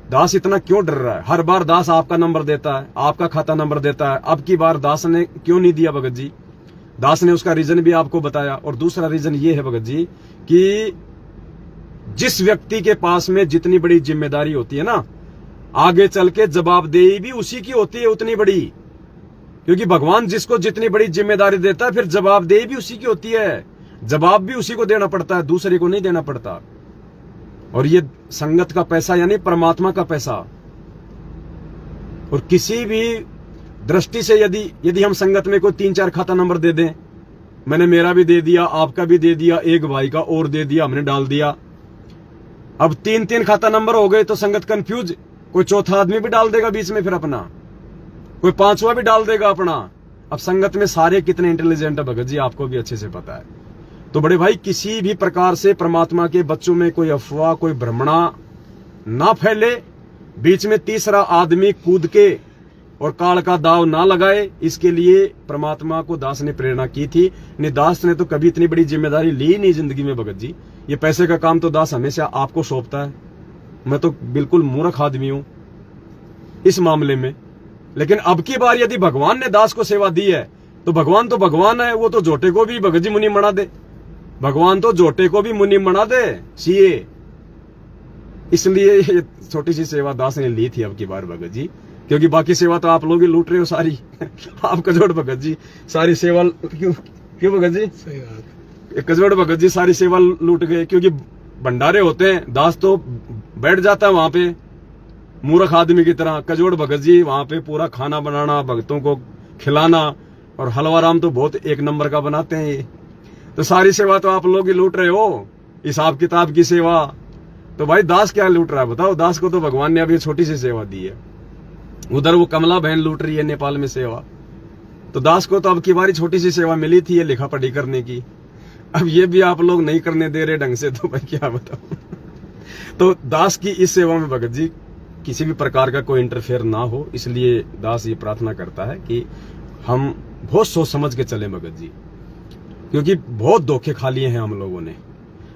दास इतना क्यों डर रहा है? हर बार दास आपका नंबर देता है, आपका खाता नंबर देता है। अब की बार दास ने क्यों नहीं दिया भगत जी? दास ने उसका रीजन भी आपको बताया। और दूसरा रीजन ये है भगत जी कि जिस व्यक्ति के पास में जितनी बड़ी जिम्मेदारी होती है ना, आगे चल के जवाबदेही भी उसी की होती है उतनी बड़ी, क्योंकि भगवान जिसको जितनी बड़ी जिम्मेदारी देता है फिर जवाबदेही भी उसी की होती है, जवाब भी उसी को देना पड़ता है, दूसरे को नहीं देना पड़ता। और ये संगत का पैसा यानी परमात्मा का पैसा। और किसी भी दृष्टि से यदि हम संगत में कोई 3-4 खाता नंबर दे दें, मैंने मेरा भी दे दिया, आपका भी दे दिया, एक भाई का और दे दिया, हमने डाल दिया, अब 3-3 खाता नंबर हो गए तो संगत कंफ्यूज, कोई चौथा आदमी भी डाल देगा बीच में, फिर अपना कोई 5वां भी डाल देगा अपना। अब संगत में सारे कितने इंटेलिजेंट है भगत जी, आपको भी अच्छे से पता है। तो बड़े भाई, किसी भी प्रकार से परमात्मा के बच्चों में कोई अफवाह, कोई भ्रमणा ना फैले, बीच में तीसरा आदमी कूद के और काल का दाव ना लगाए, इसके लिए परमात्मा को दास ने प्रेरणा की थी। नहीं, दास ने तो कभी इतनी बड़ी जिम्मेदारी ली नहीं जिंदगी में भगत जी। ये पैसे का काम तो दास हमेशा आपको सौंपता है। मैं तो बिल्कुल मूर्ख आदमी हूं इस मामले में। लेकिन अब की बार यदि भगवान ने दास को सेवा दी है तो भगवान है, वो तो जोटे को भी भगत जी मुनि बना दे, भगवान तो जोटे को भी मुनि बना दे सीए। इसलिए ये छोटी सी सेवा दास ने ली थी अब की बार भगत जी, क्योंकि बाकी सेवा तो आप लोग ही लूट रहे हो सारी। आप कजोड़ भगत जी सारी सेवा क्यों भगत जी? सही बात, कजोड़ भगत जी सारी सेवा लूट गए, क्योंकि भंडारे होते हैं, दास तो बैठ जाता है वहां पे मूर्ख आदमी की तरह। कजोड़ भगत जी वहां पे पूरा खाना बनाना, भक्तों को खिलाना, और हलवा राम तो बहुत एक नंबर का बनाते हैं ये। तो सारी सेवा तो आप लोग ही लूट रहे हो, हिसाब किताब की सेवा। तो भाई दास क्या लूट रहा है बताओ? दास को तो भगवान ने अभी छोटी सी सेवा दी है, उधर वो कमला बहन लूट रही है नेपाल में सेवा। तो दास को तो अब की बारी छोटी सी सेवा मिली थी ये लिखा पढ़ी करने की, अब ये भी आप लोग नहीं करने दे रहे ढंग से, तो भाई क्या बताऊं। तो दास की इस सेवा में भगत जी किसी भी प्रकार का कोई इंटरफेयर ना हो, इसलिए दास ये प्रार्थना करता है कि हम बहुत सोच समझ के चलें भगत जी, क्योंकि बहुत धोखे खा लिए हैं हम लोगों ने।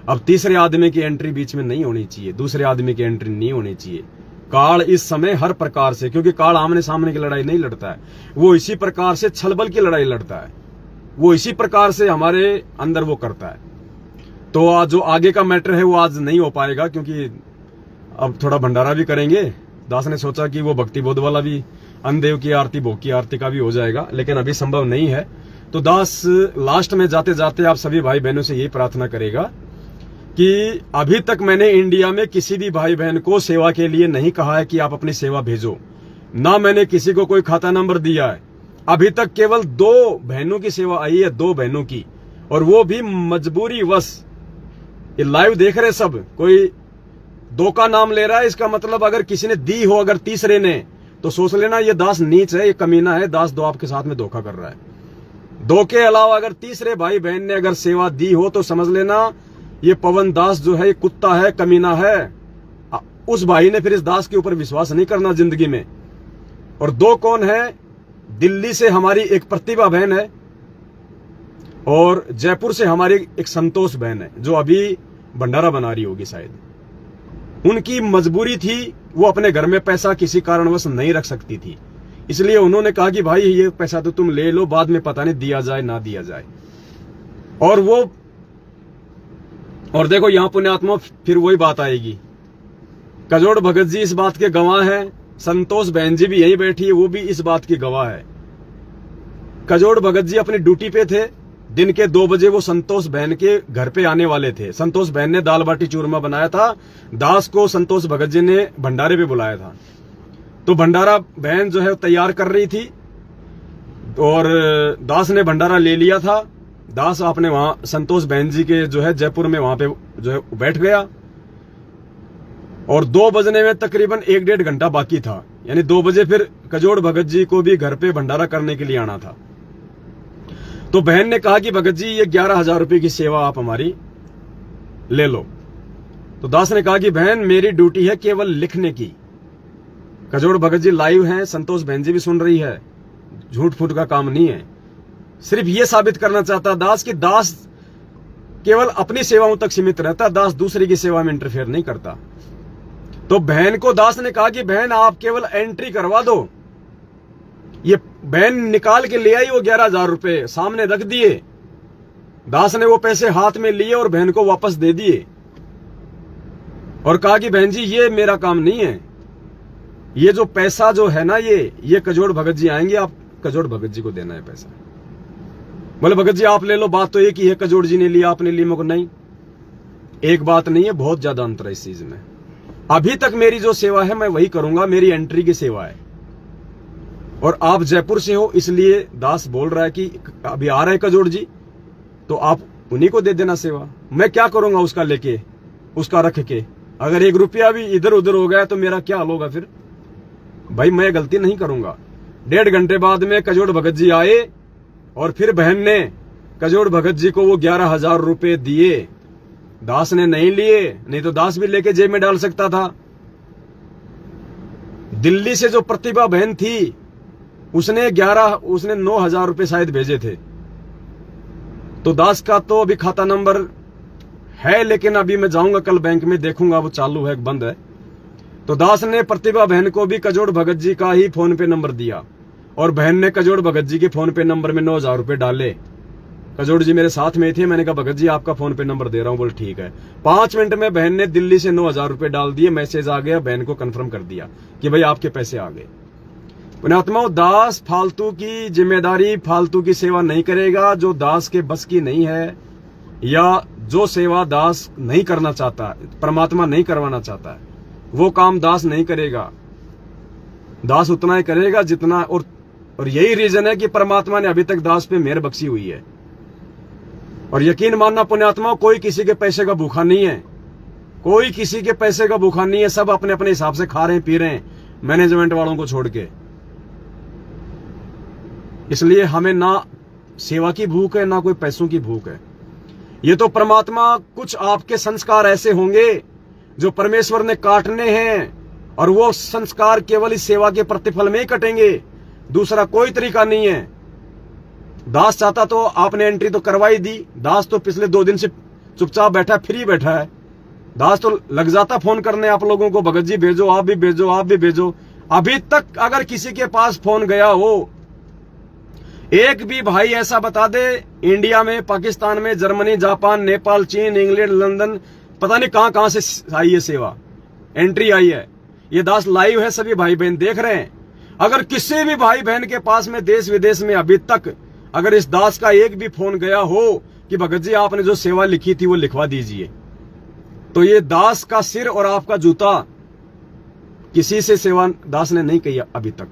अब तीसरे आदमी की एंट्री बीच में नहीं होनी चाहिए, दूसरे आदमी की एंट्री नहीं होनी चाहिए। काल इस समय हर प्रकार से, क्योंकि काल आमने सामने की लड़ाई नहीं लड़ता है, वो इसी प्रकार से छलबल की लड़ाई लड़ता है, वो इसी प्रकार से हमारे अंदर वो करता है। तो आज जो आगे का मैटर है वो आज नहीं हो पाएगा, क्योंकि अब थोड़ा भंडारा भी करेंगे। दास ने सोचा कि वो भक्ति बोध वाला भी, अनदेव की आरती, भोग की आरती का भी हो जाएगा, लेकिन अभी संभव नहीं है। तो दास लास्ट में जाते जाते आप सभी भाई बहनों से यही प्रार्थना करेगा कि अभी तक मैंने इंडिया में किसी भी भाई बहन को सेवा के लिए नहीं कहा है कि आप अपनी सेवा भेजो, ना मैंने किसी को कोई खाता नंबर दिया है। अभी तक केवल 2 बहनों की सेवा आई है, 2 बहनों की, और वो भी मजबूरी वश। ये लाइव देख रहे सब, कोई 2 का नाम ले रहा है, इसका मतलब अगर किसी ने दी हो, अगर तीसरे ने, तो सोच लेना ये दास नीच है, ये कमीना है, दास 2 आपके साथ में धोखा कर रहा है। 2 के अलावा अगर तीसरे भाई बहन ने अगर सेवा दी हो तो समझ लेना ये पवन दास जो है कुत्ता है, कमीना है। उस भाई ने फिर इस दास के ऊपर विश्वास नहीं करना जिंदगी में। और 2 कौन है? दिल्ली से हमारी एक प्रतिभा बहन है, और जयपुर से हमारी एक संतोष बहन है, जो अभी भंडारा बना रही होगी शायद। उनकी मजबूरी थी, वो अपने घर में पैसा किसी कारणवश नहीं रख सकती थी, इसलिए उन्होंने कहा कि भाई ये पैसा तो तुम ले लो, बाद में पता नहीं दिया जाए ना दिया जाए। और देखो यहां पुण्यात्मा फिर वही बात आएगी। कजोड़ भगत जी इस बात के गवाह हैं, संतोष बहन जी भी यहीं बैठी है, वो भी इस बात की गवाह है। कजोड़ भगत जी अपनी ड्यूटी पे थे, दिन के 2 बजे वो संतोष बहन के घर पे आने वाले थे। संतोष बहन ने दाल बाटी चूरमा बनाया था। दास को संतोष भगत जी ने भंडारे पे बुलाया था। तो भंडारा बहन जो है तैयार कर रही थी और दास ने भंडारा ले लिया था। दास आपने वहां संतोष बहन जी के जो है जयपुर में वहां पे जो है बैठ गया और 2 बजने में तकरीबन 1-1.5 घंटा बाकी था, यानी 2 बजे फिर कजोड़ भगत जी को भी घर पे भंडारा करने के लिए आना था। तो बहन ने कहा कि भगत जी ये 11,000 रुपए की सेवा आप हमारी ले लो। तो दास ने कहा कि बहन मेरी ड्यूटी है केवल लिखने की। कजोड़ भगत जी लाइव हैं, संतोष बहन जी भी सुन रही है, झूठ फूट का काम नहीं है। सिर्फ ये साबित करना चाहता दास कि दास केवल अपनी सेवाओं तक सीमित रहता, दास दूसरे की सेवा में इंटरफेयर नहीं करता। तो बहन को दास ने कहा कि बहन आप केवल एंट्री करवा दो। ये बहन निकाल के ले आई वो 11,000 रुपए, सामने रख दिए। दास ने वो पैसे हाथ में लिए और बहन को वापस दे दिए और कहा कि बहन जी ये मेरा काम नहीं है, ये जो पैसा जो है ना ये कजोड़ भगत जी आएंगे, आप कजोड़ भगत जी को देना है पैसा। बोले भगत जी आप ले लो, बात तो एक ही है, कजोड़ जी ने लिया आपने लिया मुझको नहीं। एक बात नहीं है, बहुत ज्यादा अंतर है इस चीज में। अभी तक मेरी जो सेवा है मैं वही करूंगा, मेरी एंट्री की सेवा है। और आप जयपुर से हो इसलिए दास बोल रहा है कि अभी आ रहे हैं कजोड़ जी, तो आप उन्हीं को दे देना सेवा। मैं क्या करूंगा उसका लेके, उसका रख के? अगर 1 रुपया भी इधर उधर हो गया तो मेरा क्या हाल होगा फिर? भाई मैं गलती नहीं करूंगा। 1.5 घंटे बाद में कजोड़ भगत जी आए और फिर बहन ने कजोड़ भगत जी को वो 11,000 रुपए दिए। दास ने नहीं लिए, नहीं तो दास भी लेके जेब में डाल सकता था। दिल्ली से जो प्रतिभा बहन थी उसने 9,000 रुपए शायद भेजे थे। तो दास का तो अभी खाता नंबर है, लेकिन अभी मैं जाऊंगा कल बैंक में देखूंगा वो चालू है बंद है। तो दास ने प्रतिभा बहन को भी कजोड़ भगत जी का ही फोन पे नंबर दिया और बहन ने कजोड़ भगत जी के फोन पे नंबर में 9,000 रुपए डाले। कजोड़ जी मेरे साथ में थे, मैंने कहा भगत जी आपका फोन पे नंबर दे रहा हूं। बोल ठीक है। 5 मिनट में बहन ने दिल्ली से 9,000 रुपए डाल दिए। मैसेज आ गया, बहन को कंफर्म कर दिया कि भाई आपके पैसे आ गए। पुण्यात्माओं, दास फालतू की जिम्मेदारी, फालतू की सेवा नहीं करेगा जो दास के बस की नहीं है, या जो सेवा दास नहीं करना चाहता, परमात्मा नहीं करवाना चाहता है, वो काम दास नहीं करेगा। दास उतना ही करेगा जितना, और यही रीजन है कि परमात्मा ने अभी तक दास पे मेहर बख्शी हुई है। और यकीन मानना पुण्यात्माओं, कोई किसी के पैसे का भूखा नहीं है, कोई किसी के पैसे का भूखा नहीं है। सब अपने अपने हिसाब से खा रहे हैं, पी रहे हैं, मैनेजमेंट वालों को छोड़ के। इसलिए हमें ना सेवा की भूख है ना कोई पैसों की भूख है। ये तो परमात्मा, कुछ आपके संस्कार ऐसे होंगे जो परमेश्वर ने काटने हैं और वो संस्कार केवल इस सेवा के प्रतिफल में ही कटेंगे, दूसरा कोई तरीका नहीं है। दास चाहता तो आपने एंट्री तो करवाई दी। दास तो पिछले 2 दिन से चुपचाप बैठा, फ्री बैठा है। दास तो लग जाता फोन करने आप लोगों को, भगत जी भेजो, आप भी भेजो, आप भी भेजो। अभी तक अगर किसी के पास फोन गया हो, एक भी भाई ऐसा बता दे, इंडिया में, पाकिस्तान में, जर्मनी, जापान, नेपाल, चीन, इंग्लैंड, लंदन, पता नहीं कहां से आई है सेवा, एंट्री आई है। ये दास लाइव है, सभी भाई बहन देख रहे हैं। अगर किसी भी भाई बहन के पास में देश विदेश में अभी तक अगर इस दास का एक भी फोन गया हो कि भगत जी आपने जो सेवा लिखी थी वो लिखवा दीजिए, तो ये दास का सिर और आपका जूता, किसी से सेवा दास ने नहीं कही अभी तक।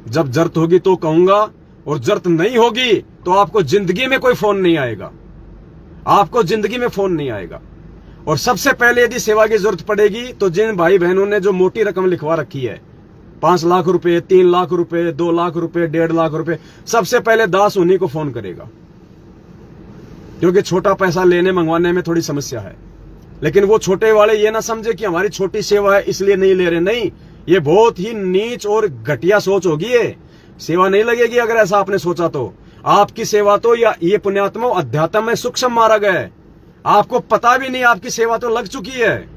जब जरूरत होगी तो कहूंगा, और जरूरत नहीं होगी तो आपको जिंदगी में कोई फोन नहीं आएगा, आपको जिंदगी में फोन नहीं आएगा। और सबसे पहले यदि सेवा की जरूरत पड़ेगी तो जिन भाई बहनों ने जो मोटी रकम लिखवा रखी है, 5 लाख रुपए, 3 लाख रुपए, 2 लाख रुपए, 1.5 लाख रुपए, सबसे पहले दास उन्हीं को फोन करेगा, क्योंकि छोटा पैसा लेने मंगवाने में थोड़ी समस्या है। लेकिन वो छोटे वाले ये ना समझे कि हमारी छोटी सेवा है इसलिए नहीं ले रहे, नहीं, ये बहुत ही नीच और घटिया सोच होगी। ये सेवा नहीं लगेगी अगर ऐसा आपने सोचा तो। आपकी सेवा तो, या ये पुण्यात्मा अध्यात्म में सूक्ष्म मारा गया है, आपको पता भी नहीं, आपकी सेवा तो लग चुकी है।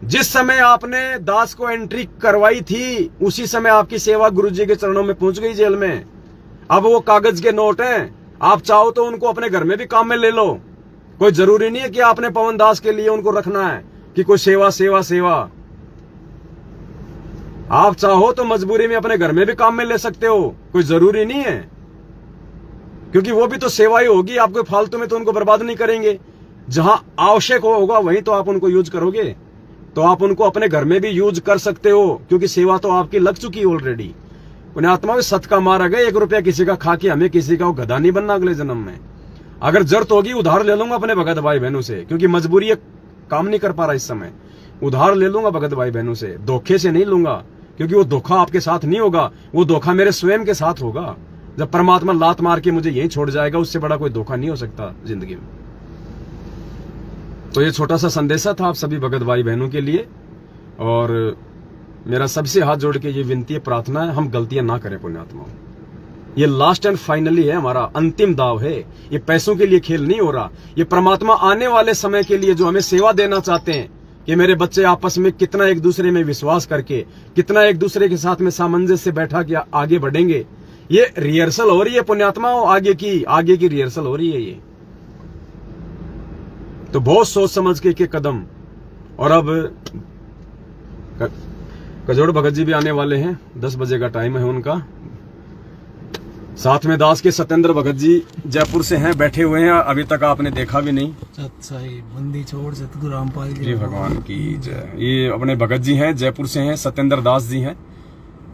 जिस समय आपने दास को एंट्री करवाई थी उसी समय आपकी सेवा गुरुजी के चरणों में पहुंच गई जेल में। अब वो कागज के नोट हैं, आप चाहो तो उनको अपने घर में भी काम में ले लो। कोई जरूरी नहीं है कि आपने पवन दास के लिए उनको रखना है कि कोई सेवा सेवा सेवा। आप चाहो तो मजबूरी में अपने घर में भी काम में ले सकते हो, कोई जरूरी नहीं है। क्योंकि वो भी तो सेवा ही होगी, आपको फालतू में तो उनको बर्बाद नहीं करेंगे। जहां आवश्यक होगा वहीं तो आप उनको यूज करोगे, तो आप उनको अपने घर में भी यूज कर सकते हो, क्योंकि सेवा तो आपकी लग चुकी है ऑलरेडी। पुण्यात्मा सत का मार गए, 1 रुपया किसी का खा के हमें किसी का गधा नहीं बनना अगले जन्म में। अगर जरूरत होगी उधार ले लूंगा अपने भगत भाई बहनों से, क्योंकि मजबूरी है, काम नहीं कर पा रहा इस समय, उधार ले लूंगा भगत भाई बहनों से, धोखे से नहीं लूंगा, क्योंकि वो धोखा आपके साथ नहीं होगा, वो धोखा मेरे स्वयं के साथ होगा। जब परमात्मा लात मार के मुझे यहीं छोड़ जाएगा, उससे बड़ा कोई धोखा नहीं हो सकता जिंदगी में। तो ये छोटा सा संदेशा था आप सभी भगत भाई बहनों के लिए, और मेरा सबसे हाथ जोड़ के ये विनती है, प्रार्थना है, हम गलतियां ना करें पुण्यात्माओं। ये लास्ट एंड फाइनली है, हमारा अंतिम दाव है। ये पैसों के लिए खेल नहीं हो रहा, ये परमात्मा आने वाले समय के लिए जो हमें सेवा देना चाहते हैं कि मेरे बच्चे आपस में कितना एक दूसरे में विश्वास करके, कितना एक दूसरे के साथ में सामंजस्य से बैठा के आगे बढ़ेंगे। ये रिहर्सल हो रही है पुण्यात्माओं, आगे की रिहर्सल हो रही है ये। तो बहुत सोच समझ के कदम। और अब कजोड़ भगत जी भी आने वाले हैं, 10 बजे का टाइम है उनका। साथ में दास के सत्येंद्र भगत जी जयपुर से हैं, बैठे हुए हैं, अभी तक आपने देखा भी नहीं। बंदी छोड़ सतगुरु रामपाल जी भगवान की जय। ये अपने भगत जी हैं, जयपुर से हैं, सत्येंद्र दास जी हैं,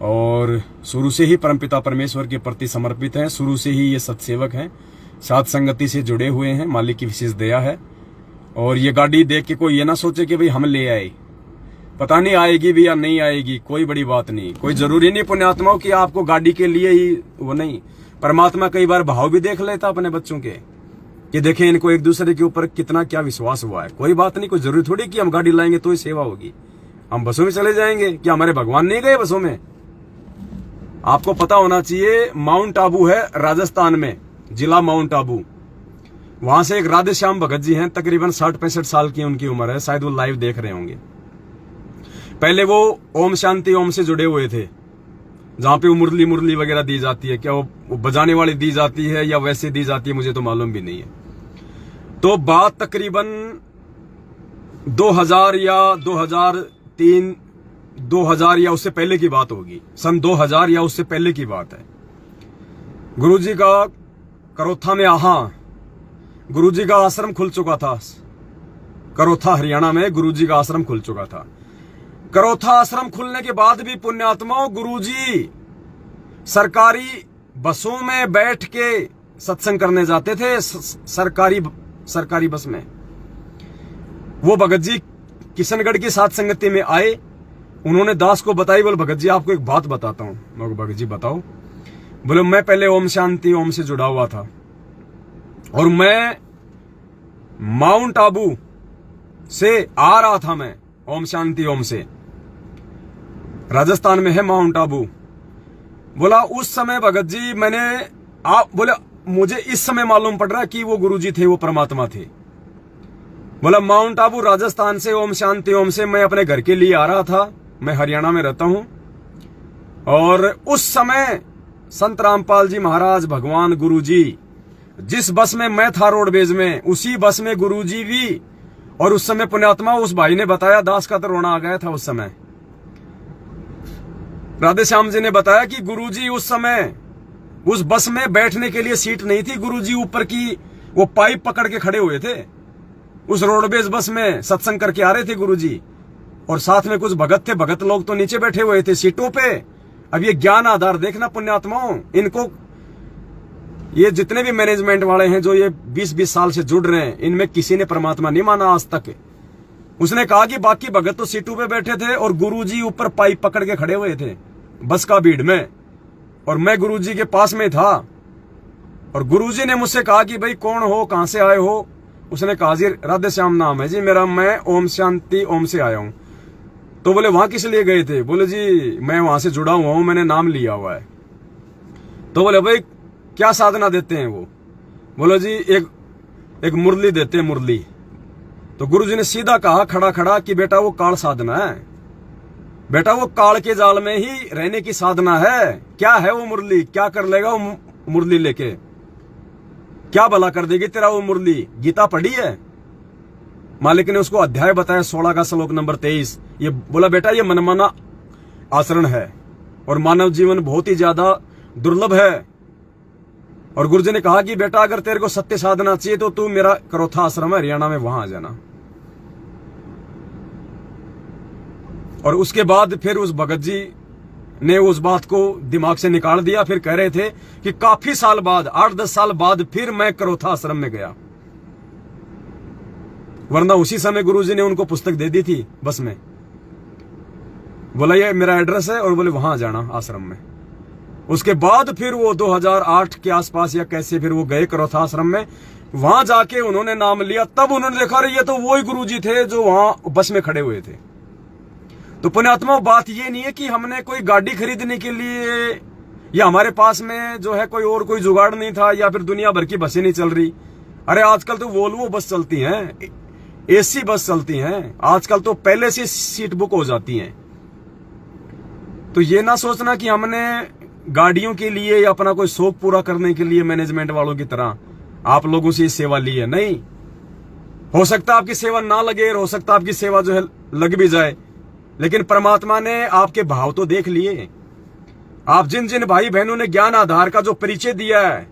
और शुरू से ही परमपिता परमेश्वर के प्रति समर्पित हैं, शुरू से ही ये सत्सेवक हैं, साथ संगति से जुड़े हुए हैं, मालिक की विशेष दया है। और ये गाड़ी देख के कोई ये ना सोचे कि भाई हम ले आए, पता नहीं आएगी भी या नहीं आएगी, कोई बड़ी बात नहीं, कोई जरूरी नहीं पुण्यात्माओं कि आपको गाड़ी के लिए ही वो नहीं। परमात्मा कई बार भाव भी देख लेता अपने बच्चों के, कि देखें इनको एक दूसरे के ऊपर कितना क्या विश्वास हुआ है। कोई बात नहीं, कोई जरूरी थोड़ी कि हम गाड़ी लाएंगे तो ही सेवा होगी, हम बसों में चले जाएंगे, क्या हमारे भगवान नहीं गए बसों में? आपको पता होना चाहिए, माउंट आबू है राजस्थान में, जिला माउंट आबू, वहां से एक राधे श्याम भगत जी हैं, तकरीबन 60-65 साल की उनकी उम्र है, शायद वो लाइव देख रहे होंगे। पहले वो ओम शांति ओम से जुड़े हुए थे, जहां पे वो मुरली वगैरह दी जाती है, क्या वो बजाने वाली दी जाती है या वैसे दी जाती है, मुझे तो मालूम भी नहीं है। तो बात तकरीबन 2000 या 2003, 2000 या उससे पहले की बात होगी, सन 2000 या उससे पहले की बात है। गुरुजी का करोथा में गुरुजी का आश्रम खुल चुका था, करोथा हरियाणा में गुरुजी का आश्रम खुल चुका था। करोथा आश्रम खुलने के बाद भी पुण्यात्माओं गुरुजी सरकारी बसों में बैठ के सत्संग करने जाते थे, सरकारी बस में। वो भगत जी किशनगढ़ की साथ संगति में आए, उन्होंने दास को बताई, बोले भगत जी आपको एक बात बताता हूं। मैं भगत जी बताओ। बोले मैं पहले ओम शांति ओम से जुड़ा हुआ था, और मैं माउंट आबू से आ रहा था, मैं ओम शांति ओम से, राजस्थान में है माउंट आबू। बोला उस समय भगत जी बोले मुझे इस समय मालूम पड़ रहा कि वो गुरुजी थे, वो परमात्मा थे। बोला माउंट आबू राजस्थान से ओम शांति ओम से मैं अपने घर के लिए आ रहा था, मैं हरियाणा में रहता हूं, और उस समय संत रामपाल जी महाराज भगवान गुरुजी जिस बस में मैं था रोडवेज में, उसी बस में गुरुजी भी। और उस समय पुण्यात्मा उस भाई ने बताया, दास का तो रोना आ गया था उस समय, राधे श्याम जी ने बताया कि गुरुजी उस समय उस बस में बैठने के लिए सीट नहीं थी, गुरुजी ऊपर की वो पाइप पकड़ के खड़े हुए थे, उस रोडवेज बस में सत्संग करके आ रहे थे गुरुजी, और साथ में कुछ भगत थे, भगत लोग तो नीचे बैठे हुए थे सीटों पे। अब ये ज्ञान आधार देखना पुण्यात्माओं, इनको ये जितने भी मैनेजमेंट वाले हैं जो ये 20-20 साल से जुड़ रहे हैं, इनमें किसी ने परमात्मा नहीं माना आज तक। उसने कहा कि बाकी भगत तो सीटों पे बैठे थे और गुरुजी ऊपर पाइप पकड़ के खड़े हुए थे बस का भीड़ में, और मैं गुरुजी के पास में था। और गुरुजी ने मुझसे कहा कि भाई कौन हो, कहां से आए हो? उसने कहा जी राधे श्याम नाम है जी मेरा, मैं ओम शांति ओम से आया हूं। तो बोले वहां किस लिए गए थे? बोले जी मैं वहां से जुड़ा हुआ हूं, मैंने नाम लिया हुआ है। तो बोले भाई क्या साधना देते हैं वो? बोलो जी एक मुरली देते हैं, मुरली। तो गुरुजी ने सीधा कहा खड़ा खड़ा कि बेटा वो काल साधना है, बेटा वो काल के जाल में ही रहने की साधना है। क्या है वो मुरली, क्या कर लेगा वो मुरली लेके, क्या भला कर देगी तेरा वो मुरली? गीता पढ़ी है? मालिक ने उसको अध्याय बताया 16 का श्लोक नंबर 23। ये बोला बेटा ये मनमाना आचरण है और मानव जीवन बहुत ही ज्यादा दुर्लभ है, और गुरुजी ने कहा कि बेटा अगर तेरे को सत्य साधना चाहिए तो तू मेरा करोथा आश्रम है हरियाणा में, वहां आ जाना। और उसके बाद फिर उस भगत जी ने उस बात को दिमाग से निकाल दिया। फिर कह रहे थे कि काफी साल बाद, 8-10 साल बाद फिर मैं करोथा आश्रम में गया, वरना उसी समय गुरुजी ने उनको पुस्तक दे दी थी बस में। बोला ये मेरा एड्रेस है, और बोले वहां जाना आश्रम में। उसके बाद फिर वो 2008 के आसपास या कैसे फिर वो गए करोथा आश्रम में। वहां जाके उन्होंने नाम लिया, तब उन्होंने देखा रही ये तो वही गुरुजी थे जो वहां बस में खड़े हुए थे। तो पुण्यात्मा, बात ये नहीं है कि हमने कोई गाड़ी खरीदने के लिए या हमारे पास में जो है कोई जुगाड़ नहीं था या फिर दुनिया भर की बसें नहीं चल रही। अरे आजकल तो वोल्वो बस चलती हैं, एसी बस चलती हैं, आजकल तो पहले से सीट बुक हो जाती हैं। तो ये ना सोचना कि हमने गाड़ियों के लिए या अपना कोई शौक पूरा करने के लिए मैनेजमेंट वालों की तरह आप लोगों से सेवा ली है। नहीं, हो सकता आपकी सेवा ना लगे, हो सकता आपकी सेवा जो है लग भी जाए, लेकिन परमात्मा ने आपके भाव तो देख लिए। आप जिन जिन भाई बहनों ने ज्ञान आधार का जो परिचय दिया है,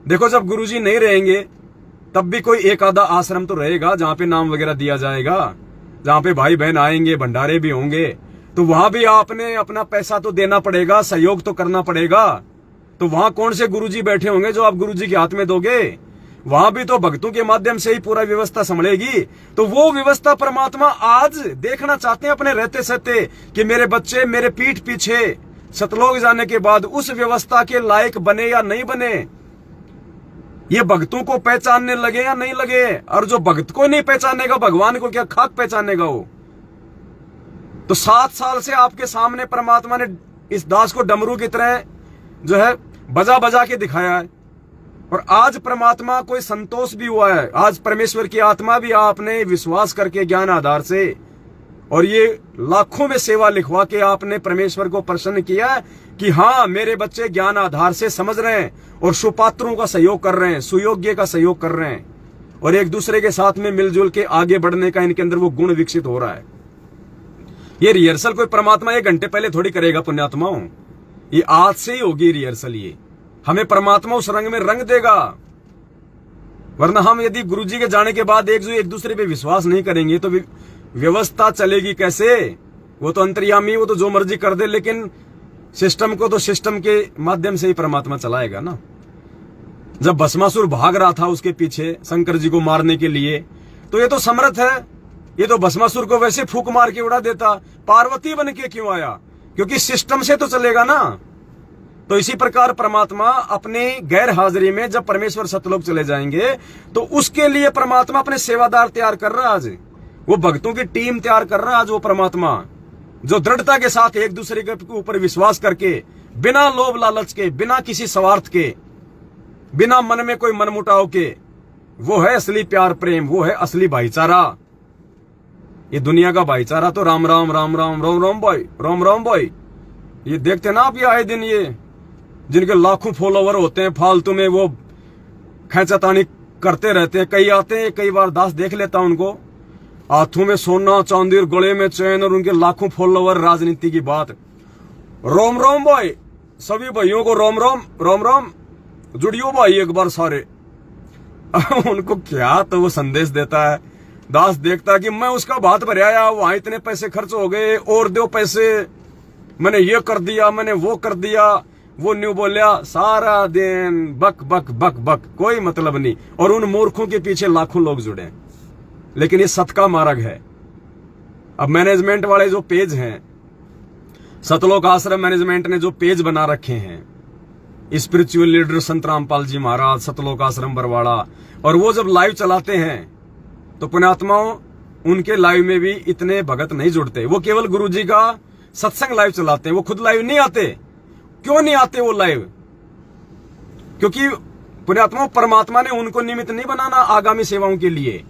देखो जब गुरुजी नहीं रहेंगे तब भी कोई एक आधा आश्रम तो रहेगा जहां पे नाम वगैरह दिया जाएगा, जहां पे भाई बहन आएंगे, भंडारे भी होंगे। तो वहां भी आपने अपना पैसा तो देना पड़ेगा, सहयोग तो करना पड़ेगा। तो वहां कौन से गुरुजी बैठे होंगे जो आप गुरुजी के हाथ में दोगे? वहां भी तो भक्तों के माध्यम से ही पूरा व्यवस्था संभलेगी। तो वो व्यवस्था परमात्मा आज देखना चाहते हैं अपने रहते सहते कि मेरे बच्चे मेरे पीठ पीछे सतलोक जाने के बाद उस व्यवस्था के लायक बने या नहीं बने, ये भक्तों को पहचानने लगे या नहीं लगे। और जो भक्त को नहीं पहचानेगा, भगवान को क्या खाक पहचानेगा वो? तो 7 साल से आपके सामने परमात्मा ने इस दास को डमरू की तरह जो है बजा बजा के दिखाया है। और आज परमात्मा को संतोष भी हुआ है। आज परमेश्वर की आत्मा भी आपने विश्वास करके ज्ञान आधार से और ये लाखों में सेवा लिखवा के आपने परमेश्वर को प्रसन्न किया है कि हाँ, मेरे बच्चे ज्ञान आधार से समझ रहे हैं और सुपात्रों का सहयोग कर रहे हैं, सुयोग्य का सहयोग कर रहे हैं, और एक दूसरे के साथ में मिलजुल के आगे बढ़ने का इनके अंदर वो गुण विकसित हो रहा है। ये रिहर्सल कोई परमात्मा 1 घंटे पहले थोड़ी करेगा पुण्यात्माओं, ये आज से ही होगी रिहर्सल। ये हमें परमात्मा उस रंग में रंग देगा, वरना हम यदि गुरुजी के जाने के बाद एक दूसरे पे विश्वास नहीं करेंगे तो व्यवस्था चलेगी कैसे? वो तो अंतर्यामी, वो तो जो मर्जी कर दे, लेकिन सिस्टम को तो सिस्टम के माध्यम से ही परमात्मा चलाएगा ना। जब भस्मासुर भाग रहा था उसके पीछे शंकर जी को मारने के लिए, तो ये तो समर्थ है, ये तो भस्मासुर को वैसे फूंक मार के उड़ा देता। पार्वती बन के क्यों आया? क्योंकि सिस्टम से तो चलेगा ना। तो इसी प्रकार परमात्मा अपने गैर हाजिरी में जब परमेश्वर सतलोक चले जाएंगे तो उसके लिए परमात्मा अपने सेवादार तैयार कर रहा है। आज वो भक्तों की टीम तैयार कर रहा है। आज वो परमात्मा जो दृढ़ता के साथ एक दूसरे के ऊपर विश्वास करके, बिना लोभ लालच के, बिना किसी स्वार्थ के, बिना मन में कोई मनमुटाव के, वो है असली प्यार प्रेम, वो है असली भाईचारा। ये दुनिया का भाईचारा तो राम राम राम राम राम राम भाई, राम राम भाई। ये देखते ना आप, ये आए दिन ये जिनके लाखों फॉलोवर होते हैं, फालतू में वो खैंचातानी करते रहते हैं। कई आते हैं, कई बार दास देख लेता हूं उनको, हाथों में सोना चांदी और गले में चैन और उनके लाखों फॉलोवर। राजनीति की बात, रोम रोम भाई, सभी भाइयों को रोम रोम रोम रोम, जुड़ियो भाई एक बार सारे। उनको क्या तो वो संदेश देता है, दास देखता कि मैं उसका भात भराया, वहां इतने पैसे खर्च हो गए, और दो पैसे, मैंने ये कर दिया, मैंने वो कर दिया, वो न्यू बोलिया, सारा दिन बक बक बक बक, कोई मतलब नहीं। और उन मूर्खों के पीछे लाखों लोग जुड़े। लेकिन ये सत का मार्ग है। अब मैनेजमेंट वाले जो पेज हैं, सतलोक आश्रम मैनेजमेंट ने जो पेज बना रखे हैं, स्पिरिचुअल लीडर संत रामपाल जी महाराज, सतलोक आश्रम बरवाड़ा, और वो जब लाइव चलाते हैं तो पुण्यात्माओं उनके लाइव में भी इतने भगत नहीं जुड़ते। वो केवल गुरुजी का सत्संग लाइव चलाते हैं, वो खुद लाइव नहीं आते। क्यों नहीं आते वो लाइव? क्योंकि पुण्यात्माओं परमात्मा ने उनको निमित्त नहीं बनाना आगामी सेवाओं के लिए।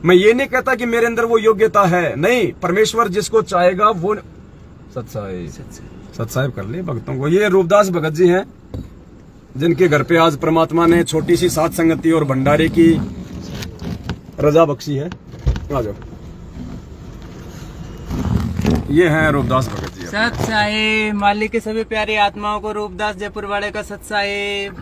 मैं ये नहीं कहता कि मेरे अंदर वो योग्यता है, नहीं। परमेश्वर जिसको चाहेगा वो सत्साहिब कर ले भक्तों को। ये रूपदास भगत जी हैं जिनके घर पे आज परमात्मा ने छोटी सी सात संगति और भंडारे की रजा बख्शी है। आ जाओ, ये हैं रूपदास भगत जी। सत साहिब, मालिक के सभी प्यारी आत्माओं को रूपदास जयपुर वाले का सत साहिब।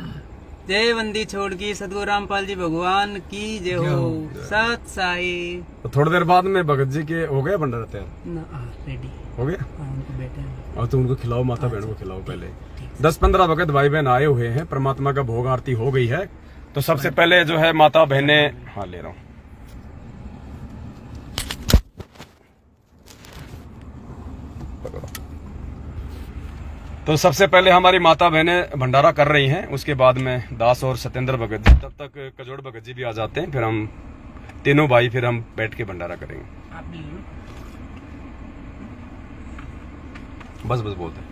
जय बंदी छोड़ की सदगुरु रामपाल जी भगवान की जय हो। सत साई। तो थोड़ी देर बाद में भगत जी के हो गया भंडारा तैयार? रेडी हो गया। उनको बेटे हैं। और तो उनको खिलाओ, माता बहन को खिलाओ। पहले 10-15 भगत भाई बहन आए हुए हैं, परमात्मा का भोग आरती हो गई है। तो सबसे पहले जो है माता बहने, हाँ ले रहा हूँ। तो सबसे पहले हमारी माता बहनें भंडारा कर रही हैं, उसके बाद में दास और सत्येंद्र भगत जी, तब तक कजोड़ भगत जी भी आ जाते हैं, फिर हम तीनों भाई फिर हम बैठ के भंडारा करेंगे। आप भी लो। बस बस बोलते हैं।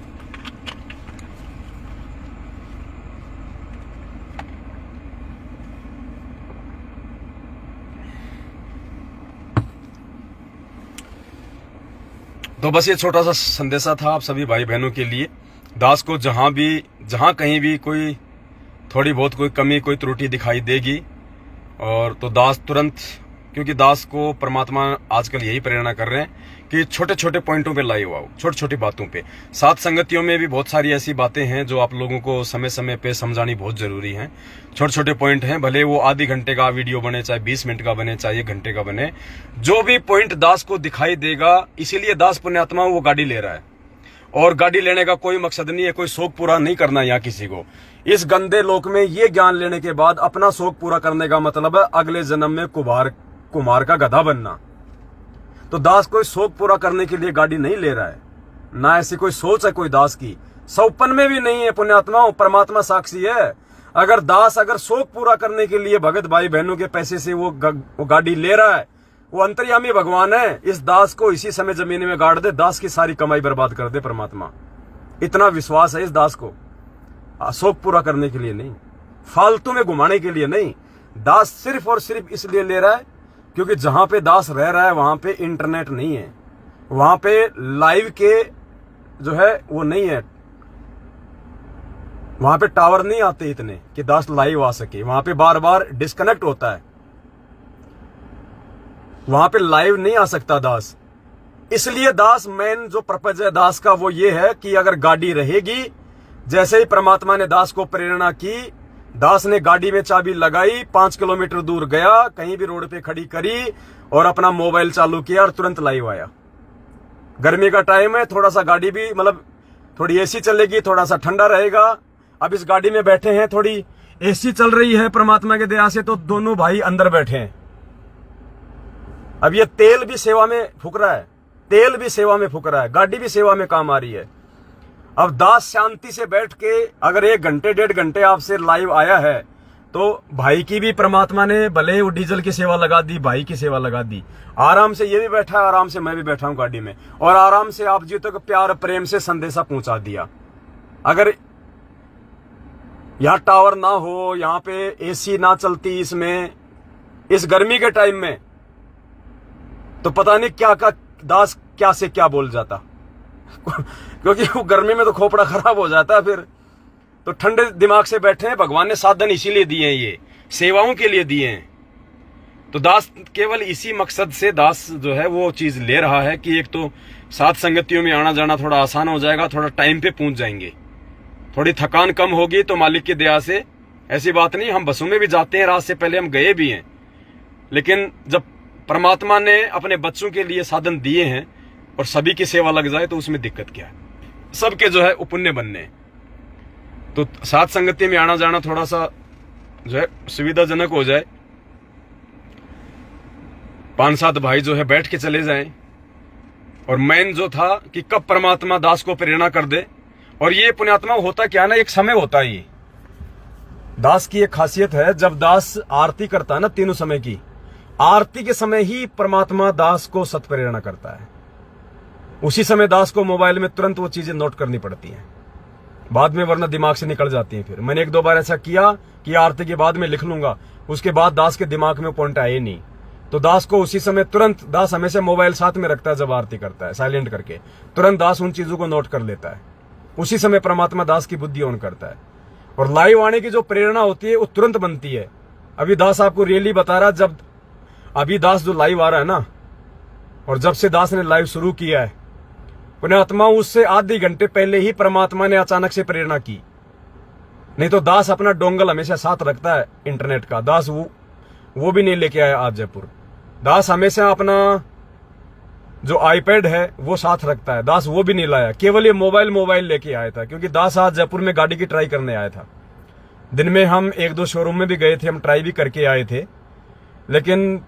तो बस ये छोटा सा संदेशा था आप सभी भाई बहनों के लिए। दास को जहां कहीं भी कोई थोड़ी बहुत कोई कमी, कोई त्रुटि दिखाई देगी और तो दास तुरंत, क्योंकि दास को परमात्मा आजकल यही प्रेरणा कर रहे हैं कि छोटे छोटे पॉइंटों पे लाइव आओ, छोटी छोटी बातों पे। साथ संगतियों में भी बहुत सारी ऐसी बातें हैं जो आप लोगों को समय समय पे समझानी बहुत जरूरी है। छोटे छोटे पॉइंट हैं, भले वो आधे घंटे का वीडियो बने, चाहे 20 मिनट का बने, चाहे 1 घंटे का बने, जो भी पॉइंट दास को दिखाई देगा। इसीलिए दास पुण्यात्मा वो गाड़ी ले रहा है, और गाड़ी लेने का कोई मकसद नहीं है, कोई शौक पूरा नहीं करना यहाँ किसी को। इस गंदे लोक में ये ज्ञान लेने के बाद अपना शौक पूरा करने का मतलब है अगले जन्म में कुमार का गधा बनना। तो दास कोई शौक पूरा करने के लिए गाड़ी नहीं ले रहा है, ना ऐसी कोई सोच है कोई दास की, सौपन में भी नहीं है। पुण्यात्मा परमात्मा साक्षी है। अगर दास शौक पूरा करने के लिए भगत भाई बहनों के पैसे से वो गाड़ी ले रहा है, वो अंतर्यामी भगवान है। इस दास को इसी समय जमीन में गाड़ दे, दास की सारी कमाई बर्बाद कर दे परमात्मा। इतना विश्वास है इस दास को, शौक पूरा करने के लिए नहीं, फालतू में घुमाने के लिए नहीं। दास सिर्फ और सिर्फ इसलिए ले रहा है क्योंकि जहां पे दास रह रहा है वहां पे इंटरनेट नहीं है, वहां पे लाइव के जो है वो नहीं है, वहां पे टावर नहीं आते इतने कि दास लाइव आ सके। वहां पे बार बार डिस्कनेक्ट होता है, वहां पे लाइव नहीं आ सकता दास। इसलिए दास मेन जो पर्पज है दास का वो ये है कि अगर गाड़ी रहेगी, जैसे ही परमात्मा ने दास को प्रेरणा की, दास ने गाड़ी में चाबी लगाई, 5 किलोमीटर दूर गया, कहीं भी रोड पे खड़ी करी और अपना मोबाइल चालू किया और तुरंत लाइव आया। गर्मी का टाइम है, थोड़ा सा गाड़ी भी मतलब थोड़ी एसी चलेगी, थोड़ा सा ठंडा रहेगा। अब इस गाड़ी में बैठे हैं, थोड़ी एसी चल रही है परमात्मा के दया से, तो दोनों भाई अंदर बैठे हैं। अब ये तेल भी सेवा में फूक रहा है, तेल भी सेवा में फूक रहा है, गाड़ी भी सेवा में काम आ रही है। अब दास शांति से बैठ के अगर 1 घंटे 1.5 घंटे आपसे लाइव आया है, तो भाई की भी परमात्मा ने भले वो डीजल की सेवा लगा दी, भाई की सेवा लगा दी। आराम से ये भी बैठा है, आराम से मैं भी बैठा हूं गाड़ी में, और आराम से आप जी तक प्यार प्रेम से संदेशा पहुंचा दिया। अगर यहां टावर ना हो, यहां पे एसी ना चलती इसमें, इस गर्मी के टाइम में, तो पता नहीं क्या का दास क्या से क्या बोल जाता क्योंकि वो गर्मी में तो खोपड़ा खराब हो जाता है। फिर तो ठंडे दिमाग से बैठे हैं, भगवान ने साधन इसीलिए दिए हैं, ये सेवाओं के लिए दिए हैं। तो दास केवल इसी मकसद से दास जो है वो चीज ले रहा है कि एक तो साथ संगतियों में आना जाना थोड़ा आसान हो जाएगा, थोड़ा टाइम पे पहुंच जाएंगे, थोड़ी थकान कम होगी। तो मालिक की दया से ऐसी बात नहीं, हम बसों में भी जाते हैं, रात से पहले हम गए भी हैं, लेकिन जब परमात्मा ने अपने बच्चों के लिए साधन दिए हैं और सभी की सेवा लग जाए तो उसमें दिक्कत क्या है। सबके जो है पुण्य बनने, तो साथ संगति में आना जाना थोड़ा सा जो है सुविधाजनक हो जाए, 5-7 भाई जो है बैठ के चले जाएं। और मेन जो था कि कब परमात्मा दास को प्रेरणा कर दे। और ये पुण्यात्मा होता क्या ना, एक समय होता है। ये दास की एक खासियत है, जब दास आरती करता है ना, तीनों समय की आरती के समय ही परमात्मा दास को सत प्रेरणा करता है। उसी समय दास को मोबाइल में तुरंत वो चीजें नोट करनी पड़ती हैं, बाद में वरना दिमाग से निकल जाती हैं। फिर मैंने 1-2 बार ऐसा किया कि आरती के बाद में लिख लूंगा, उसके बाद दास के दिमाग में पॉइंट आए नहीं, तो दास को उसी समय तुरंत, दास हमेशा मोबाइल साथ में रखता है जब आरती करता है, साइलेंट करके तुरंत दास उन चीजों को नोट कर लेता है। उसी समय परमात्मा दास की बुद्धि ऑन करता है, और लाइव आने की जो प्रेरणा होती है वो तुरंत बनती है। अभी दास आपको रियली बता रहा, जब अभी दास जो लाइव आ रहा है ना, और जब से दास ने लाइव शुरू किया है, पुण्यात्मा उससे आधे घंटे पहले ही परमात्मा ने अचानक से प्रेरणा की नहीं तो दास अपना डोंगल हमेशा साथ रखता है इंटरनेट का। दास वो भी नहीं लेके आया आज जयपुर। दास हमेशा अपना जो आईपैड है वो साथ रखता है, दास वो भी नहीं लाया, केवल ये मोबाइल लेके आया था, क्योंकि दास आज जयपुर में गाड़ी की ट्राई करने आया था। दिन में हम 1-2 शोरूम में भी गए थे, हम ट्राई भी करके आए थे, लेकिन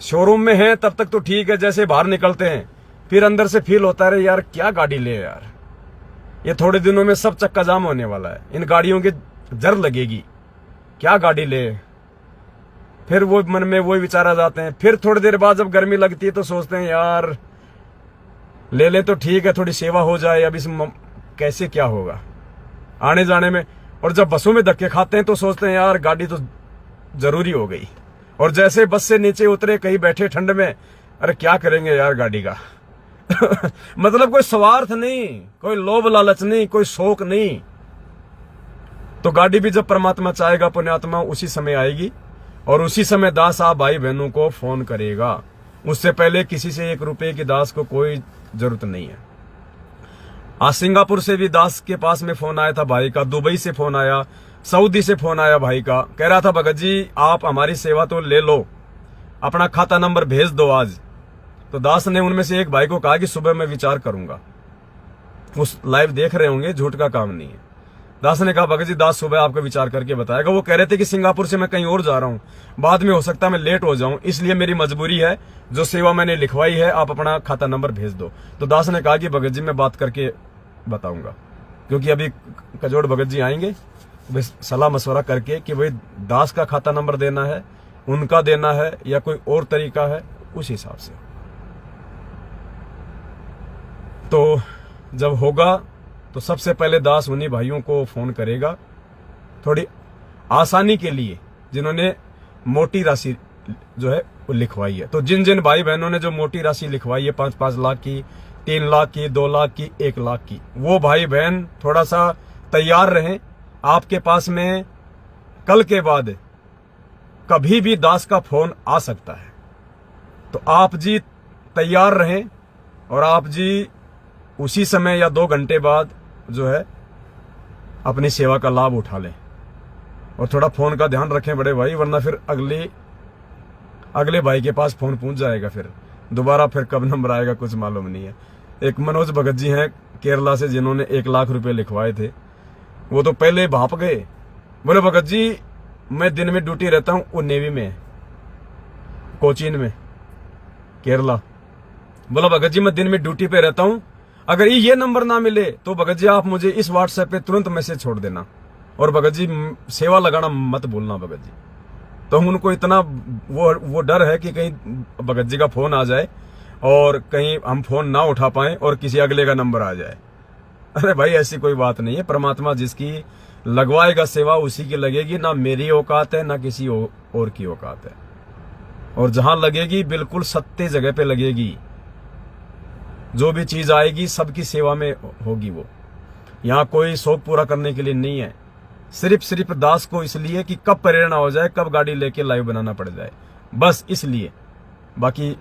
शोरूम में हैं तब तक तो ठीक है, जैसे बाहर निकलते हैं फिर अंदर से फील होता है यार क्या गाड़ी ले यार, ये थोड़े दिनों में सब चक्का जाम होने वाला है, इन गाड़ियों की जर लगेगी, क्या गाड़ी ले। फिर वो मन में वही विचार आ जाते हैं। फिर थोड़ी देर बाद जब गर्मी लगती है तो सोचते हैं यार ले ले तो ठीक है, थोड़ी सेवा हो जाए, अब इस कैसे क्या होगा आने जाने में। और जब बसों में धक्के खाते हैं तो सोचते हैं यार गाड़ी तो जरूरी हो गई। और जैसे बस से नीचे उतरे कहीं बैठे ठंड में, अरे क्या करेंगे यार गाड़ी का मतलब कोई स्वार्थ नहीं, कोई लोभ लालच नहीं, कोई शौक नहीं। तो गाड़ी भी जब परमात्मा चाहेगा पुण्यात्मा उसी समय आएगी, और उसी समय दास आप भाई बहनों को फोन करेगा। उससे पहले किसी से 1 रुपए की दास को कोई जरूरत नहीं है। आज सिंगापुर से भी दास के पास में फोन आया था भाई का, दुबई से फोन आया, सऊदी से फोन आया भाई का, कह रहा था भगत जी आप हमारी सेवा तो ले लो, अपना खाता नंबर भेज दो आज। तो दास ने उनमें से एक भाई को कहा कि सुबह मैं विचार करूंगा। उस लाइव देख रहे होंगे, झूठ का काम नहीं है। दास ने कहा भगत जी दास सुबह आपको विचार करके बताएगा। वो कह रहे थे कि सिंगापुर से मैं कहीं और जा रहा हूं, बाद में हो सकता है मैं लेट हो जाऊं, इसलिए मेरी मजबूरी है, जो सेवा मैंने लिखवाई है आप अपना खाता नंबर भेज दो। तो दास ने कहा कि भगत जी मैं बात करके बताऊंगा, क्योंकि अभी कजोड़ भगत जी आएंगे, सलाह मशवरा करके कि भाई दास का खाता नंबर देना है, उनका देना है या कोई और तरीका है, उस हिसाब से। तो जब होगा तो सबसे पहले दास उन्हीं भाइयों को फोन करेगा, थोड़ी आसानी के लिए, जिन्होंने मोटी राशि जो है वो लिखवाई है। तो जिन जिन भाई बहनों ने जो मोटी राशि लिखवाई है 5-5 लाख की, 3 लाख की, 2 लाख की, 1 लाख की, वो भाई बहन थोड़ा सा तैयार रहें। आपके पास में कल के बाद कभी भी दास का फोन आ सकता है, तो आप जी तैयार रहें, और आप जी उसी समय या 2 घंटे बाद जो है अपनी सेवा का लाभ उठा लें। और थोड़ा फोन का ध्यान रखें बड़े भाई, वरना फिर अगले भाई के पास फोन पहुंच जाएगा, फिर दोबारा फिर कब नंबर आएगा कुछ मालूम नहीं है। एक मनोज भगत जी हैं केरला से, जिन्होंने 1 लाख रुपए लिखवाए थे, वो तो पहले भाप गए, बोले भगत जी मैं दिन में ड्यूटी रहता हूं, वो नेवी में, कोचीन में, केरला। बोला भगत जी मैं दिन में ड्यूटी पे रहता हूं, अगर ये नंबर ना मिले तो भगत जी आप मुझे इस व्हाट्सएप पे तुरंत मैसेज छोड़ देना, और भगत जी सेवा लगाना मत भूलना भगत जी। तो उनको इतना वो डर है कि कहीं भगत जी का फोन आ जाए और कहीं हम फोन ना उठा पाएं और किसी अगले का नंबर आ जाए। अरे भाई ऐसी कोई बात नहीं है, परमात्मा जिसकी लगवाएगा सेवा उसी की लगेगी, ना मेरी औकात है ना किसी और की औकात है। और जहां लगेगी बिल्कुल सत्य जगह पे लगेगी, जो भी चीज आएगी सबकी सेवा में होगी। वो यहाँ कोई शौक पूरा करने के लिए नहीं है, सिर्फ दास को इसलिए कि कब प्रेरणा हो जाए, कब गाड़ी लेके लाइव बनाना पड़ जाए, बस इसलिए, बाकी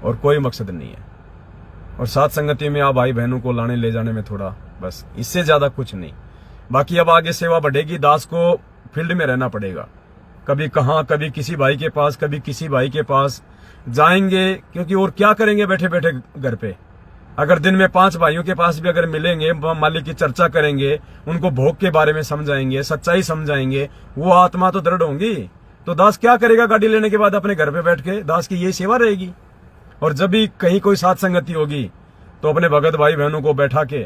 और कोई मकसद नहीं है। और साथ संगति में आप भाई बहनों को लाने ले जाने में थोड़ा, बस इससे ज्यादा कुछ नहीं। बाकी अब आगे सेवा बढ़ेगी, दास को फील्ड में रहना पड़ेगा, कभी कहाँ, कभी किसी भाई के पास, कभी किसी भाई के पास जाएंगे, क्योंकि और क्या करेंगे बैठे बैठे घर पे। अगर दिन में 5 भाइयों के पास भी अगर मिलेंगे, मालिक की चर्चा करेंगे, उनको भोग के बारे में समझाएंगे, सच्चाई समझाएंगे, वो आत्मा तो दृढ़ होंगी। तो दास क्या करेगा गाड़ी लेने के बाद अपने घर पे बैठ के, दास की यही सेवा रहेगी। और जब भी कहीं कोई साथ संगति होगी तो अपने भगत भाई बहनों को बैठा के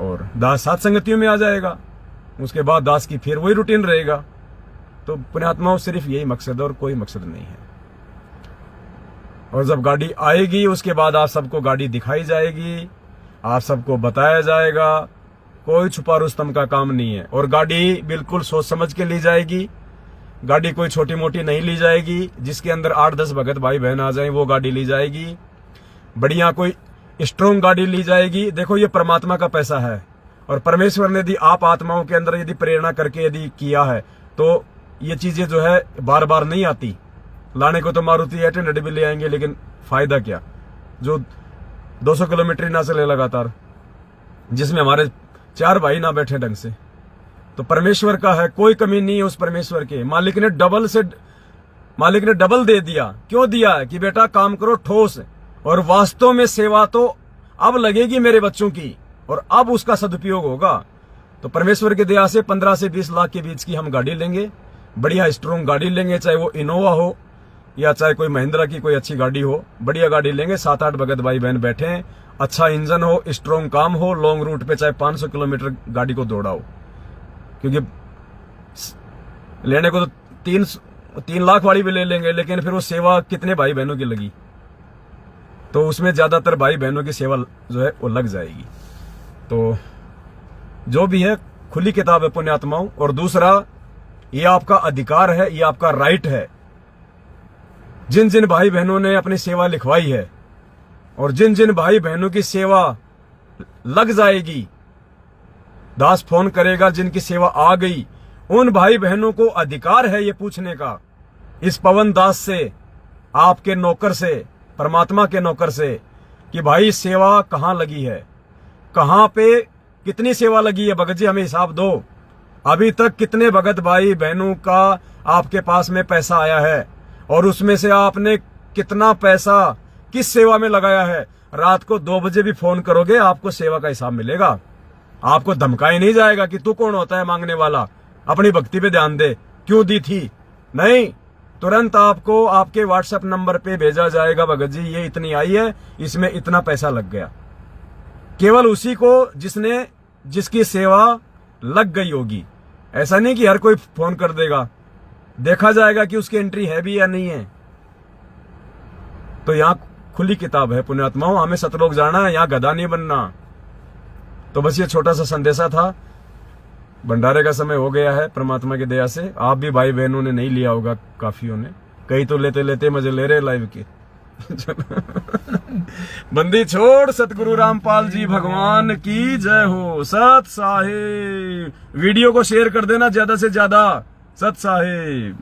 और दास साथ संगतियों में आ जाएगा, उसके बाद दास की फिर वही रूटीन रहेगा। तो पुण्यात्माओं सिर्फ यही मकसद है और कोई मकसद नहीं है। और जब गाड़ी आएगी उसके बाद आप सबको गाड़ी दिखाई जाएगी, आप सबको बताया जाएगा, कोई छुपा रुस्तम का काम नहीं है। और गाड़ी बिल्कुल सोच समझ के ली जाएगी, गाड़ी कोई छोटी मोटी नहीं ली जाएगी। जिसके अंदर 8-10 भगत भाई बहन आ जाए वो गाड़ी ली जाएगी, बढ़िया कोई स्ट्रॉन्ग गाड़ी ली जाएगी। देखो ये परमात्मा का पैसा है, और परमेश्वर ने यदि आप आत्माओं के अंदर यदि प्रेरणा करके यदि किया है तो ये चीजें जो है बार बार नहीं आती। लाने को तो मारुति 800 भी ले आएंगे, लेकिन फायदा क्या, जो 200 किलोमीटर ना चले लगातार, जिसमें हमारे 4 भाई ना बैठे ढंग से, तो परमेश्वर का है, कोई कमी नहीं है उस परमेश्वर के। मालिक ने डबल दे दिया। क्यों दिया है? कि बेटा काम करो ठोस, और वास्तव में सेवा तो अब लगेगी मेरे बच्चों की, और अब उसका सदुपयोग होगा। तो परमेश्वर की दया से 15 से 20 लाख के बीच की हम गाड़ी लेंगे, बढ़िया स्ट्रॉन्ग गाड़ी लेंगे, चाहे वो इनोवा हो या चाहे कोई महिंद्रा की कोई अच्छी गाड़ी हो, बढ़िया गाड़ी लेंगे। 7-8 भगत भाई बहन बैठे हैं, अच्छा इंजन हो, स्ट्रॉन्ग काम हो, लॉन्ग रूट पे चाहे 500 किलोमीटर गाड़ी को दौड़ाओ। क्योंकि लेने को तो 3 लाख वाली भी ले लेंगे, लेकिन फिर वो सेवा कितने भाई बहनों की लगी, तो उसमें ज्यादातर भाई बहनों की सेवा जो है वो लग जाएगी। तो जो भी है खुली किताब है पुण्यात्माओं। और दूसरा, ये आपका अधिकार है, ये आपका राइट है। जिन जिन भाई बहनों ने अपनी सेवा लिखवाई है और जिन जिन भाई बहनों की सेवा लग जाएगी, दास फोन करेगा, जिनकी सेवा आ गई, उन भाई बहनों को अधिकार है ये पूछने का, इस पवन दास से, आपके नौकर से, परमात्मा के नौकर से, कि भाई सेवा कहां लगी है, कहां पे कितनी सेवा लगी है। भगत जी हमें हिसाब दो, अभी तक कितने भगत भाई बहनों का आपके पास में पैसा आया है, और उसमें से आपने कितना पैसा किस सेवा में लगाया है। रात को 2 बजे भी फोन करोगे, आपको सेवा का हिसाब मिलेगा। आपको धमकाया नहीं जाएगा कि तू कौन होता है मांगने वाला, अपनी भक्ति पे ध्यान दे, क्यों दी थी। नहीं, तुरंत आपको आपके व्हाट्सएप नंबर पे भेजा जाएगा, भगत जी ये इतनी आई है, इसमें इतना पैसा लग गया। केवल उसी को जिसकी सेवा लग गई होगी। ऐसा नहीं कि हर कोई फोन कर देगा, देखा जाएगा कि उसकी एंट्री है भी या नहीं है। तो यहाँ खुली किताब है पुण्यात्माओं, हमें सतलोक जाना है, यहाँ गधा नहीं बनना। तो बस ये छोटा सा संदेशा था। भंडारे का समय हो गया है परमात्मा की दया से। आप भी भाई बहनों ने नहीं लिया होगा, काफियों ने, कई तो लेते लेते मजे ले रहे लाइव के। बंदी छोड़ सतगुरु रामपाल जी भगवान की जय हो। सत साहिब। वीडियो को शेयर कर देना ज्यादा से ज्यादा। सत साहिब।